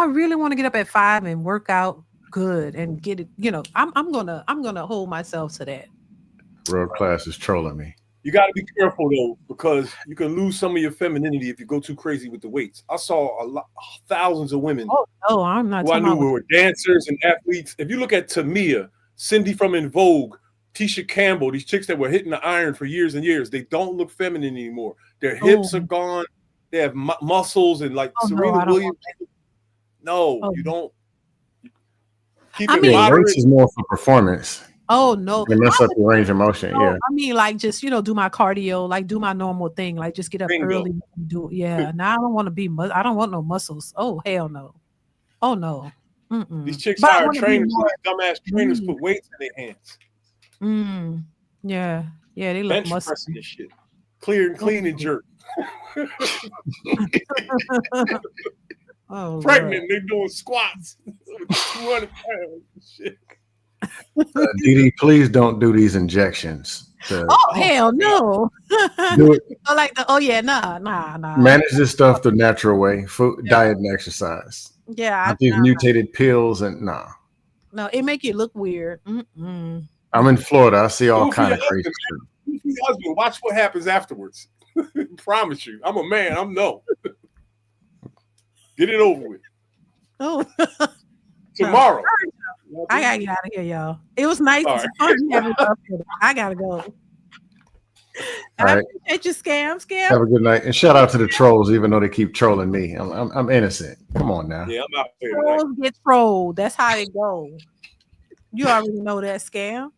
really want to get up at 5 and work out good and get it. You know, I'm gonna hold myself to that. World class is trolling me. You got to be careful though, because you can lose some of your femininity if you go too crazy with the weights. I saw thousands of women. Oh, I'm not. Who I knew were dancers and athletes. If you look at Tamia, Cindy from In Vogue, Tisha Campbell, these chicks that were hitting the iron for years and years, they don't look feminine anymore. Their hips are gone. They have muscles and like Serena Williams. No, you don't. Keep it moderate. Weights is more for performance. Oh no! They mess up the range of motion. No, yeah, I mean, like, just do my cardio, like do my normal thing, like just get up early and do. Yeah, now I don't want to be. I don't want no muscles. Oh hell no! Oh no! These chicks hired trainers, like dumbass trainers, put weights in their hands. Yeah, they look bench pressing this shit, clean and jerk. Oh, pregnant, they're doing squats with 200 pounds. Shit. DeeDee, please don't do these injections. Hell no! Do it. Nah. Manage this stuff the natural way: food, diet, and exercise. Yeah, these mutated pills and No, it make you look weird. I'm in Florida. I see all kind of crazy shit. Husband, watch what happens afterwards. Promise you, I'm a man. I'm no. Get it over with. Oh, tomorrow. I gotta get out of here, y'all. It was nice. I gotta go. I appreciate you, Scam. Have a good night, and shout out to the trolls, even though they keep trolling me. I'm innocent. Come on now. Yeah, I'm out there. Trolls get trolled. That's how it goes. You already know that, Scam.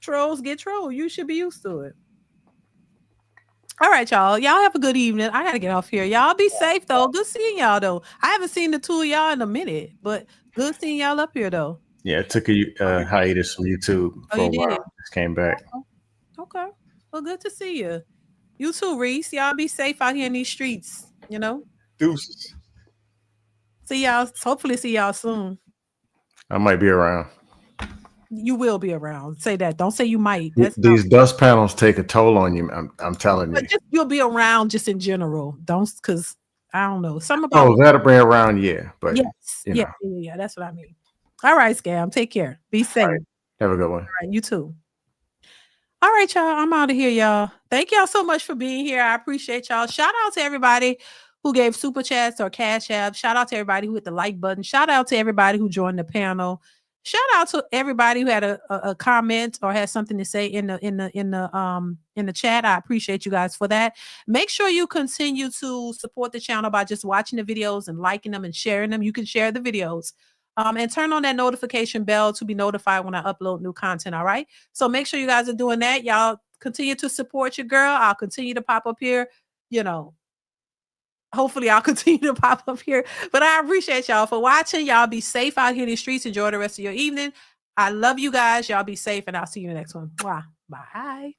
Trolls get trolled. You should be used to it. All right, y'all. Y'all have a good evening. I gotta get off here. Y'all be safe though. Good seeing y'all though. I haven't seen the two of y'all in a minute, but good seeing y'all up here though. Yeah, it took a hiatus from YouTube Oh, for a you did? while. Just came back. Okay. Well, good to see you. You too, Reese. Y'all be safe out here in these streets, you know? Deuces. See y'all. Hopefully see y'all soon. I might be around. You will be around. Say that. Don't say you might. These dust panels take a toll on you. I'm telling you. Just, you'll be around just in general. Don't, because I don't know. Something about Oh, that'll be around, yeah. But yes. you Yeah, know. yeah. That's what I mean. All right, Scam. Take care. Be safe. Right. Have a good one. All right, you too. All right, y'all. I'm out of here, y'all. Thank y'all so much for being here. I appreciate y'all. Shout out to everybody who gave super chats or cash apps. Shout out to everybody who hit the like button. Shout out to everybody who joined the panel. Shout out to everybody who had a comment or had something to say in the chat. I appreciate you guys for that. Make sure you continue to support the channel by just watching the videos and liking them and sharing them. You can share the videos. And turn on that notification bell to be notified when I upload new content. All right. So make sure you guys are doing that. Y'all continue to support your girl. I'll continue to pop up here. You know, hopefully I'll continue to pop up here. But I appreciate y'all for watching. Y'all be safe out here in the streets. Enjoy the rest of your evening. I love you guys. Y'all be safe, and I'll see you in the next one. Bye. Bye.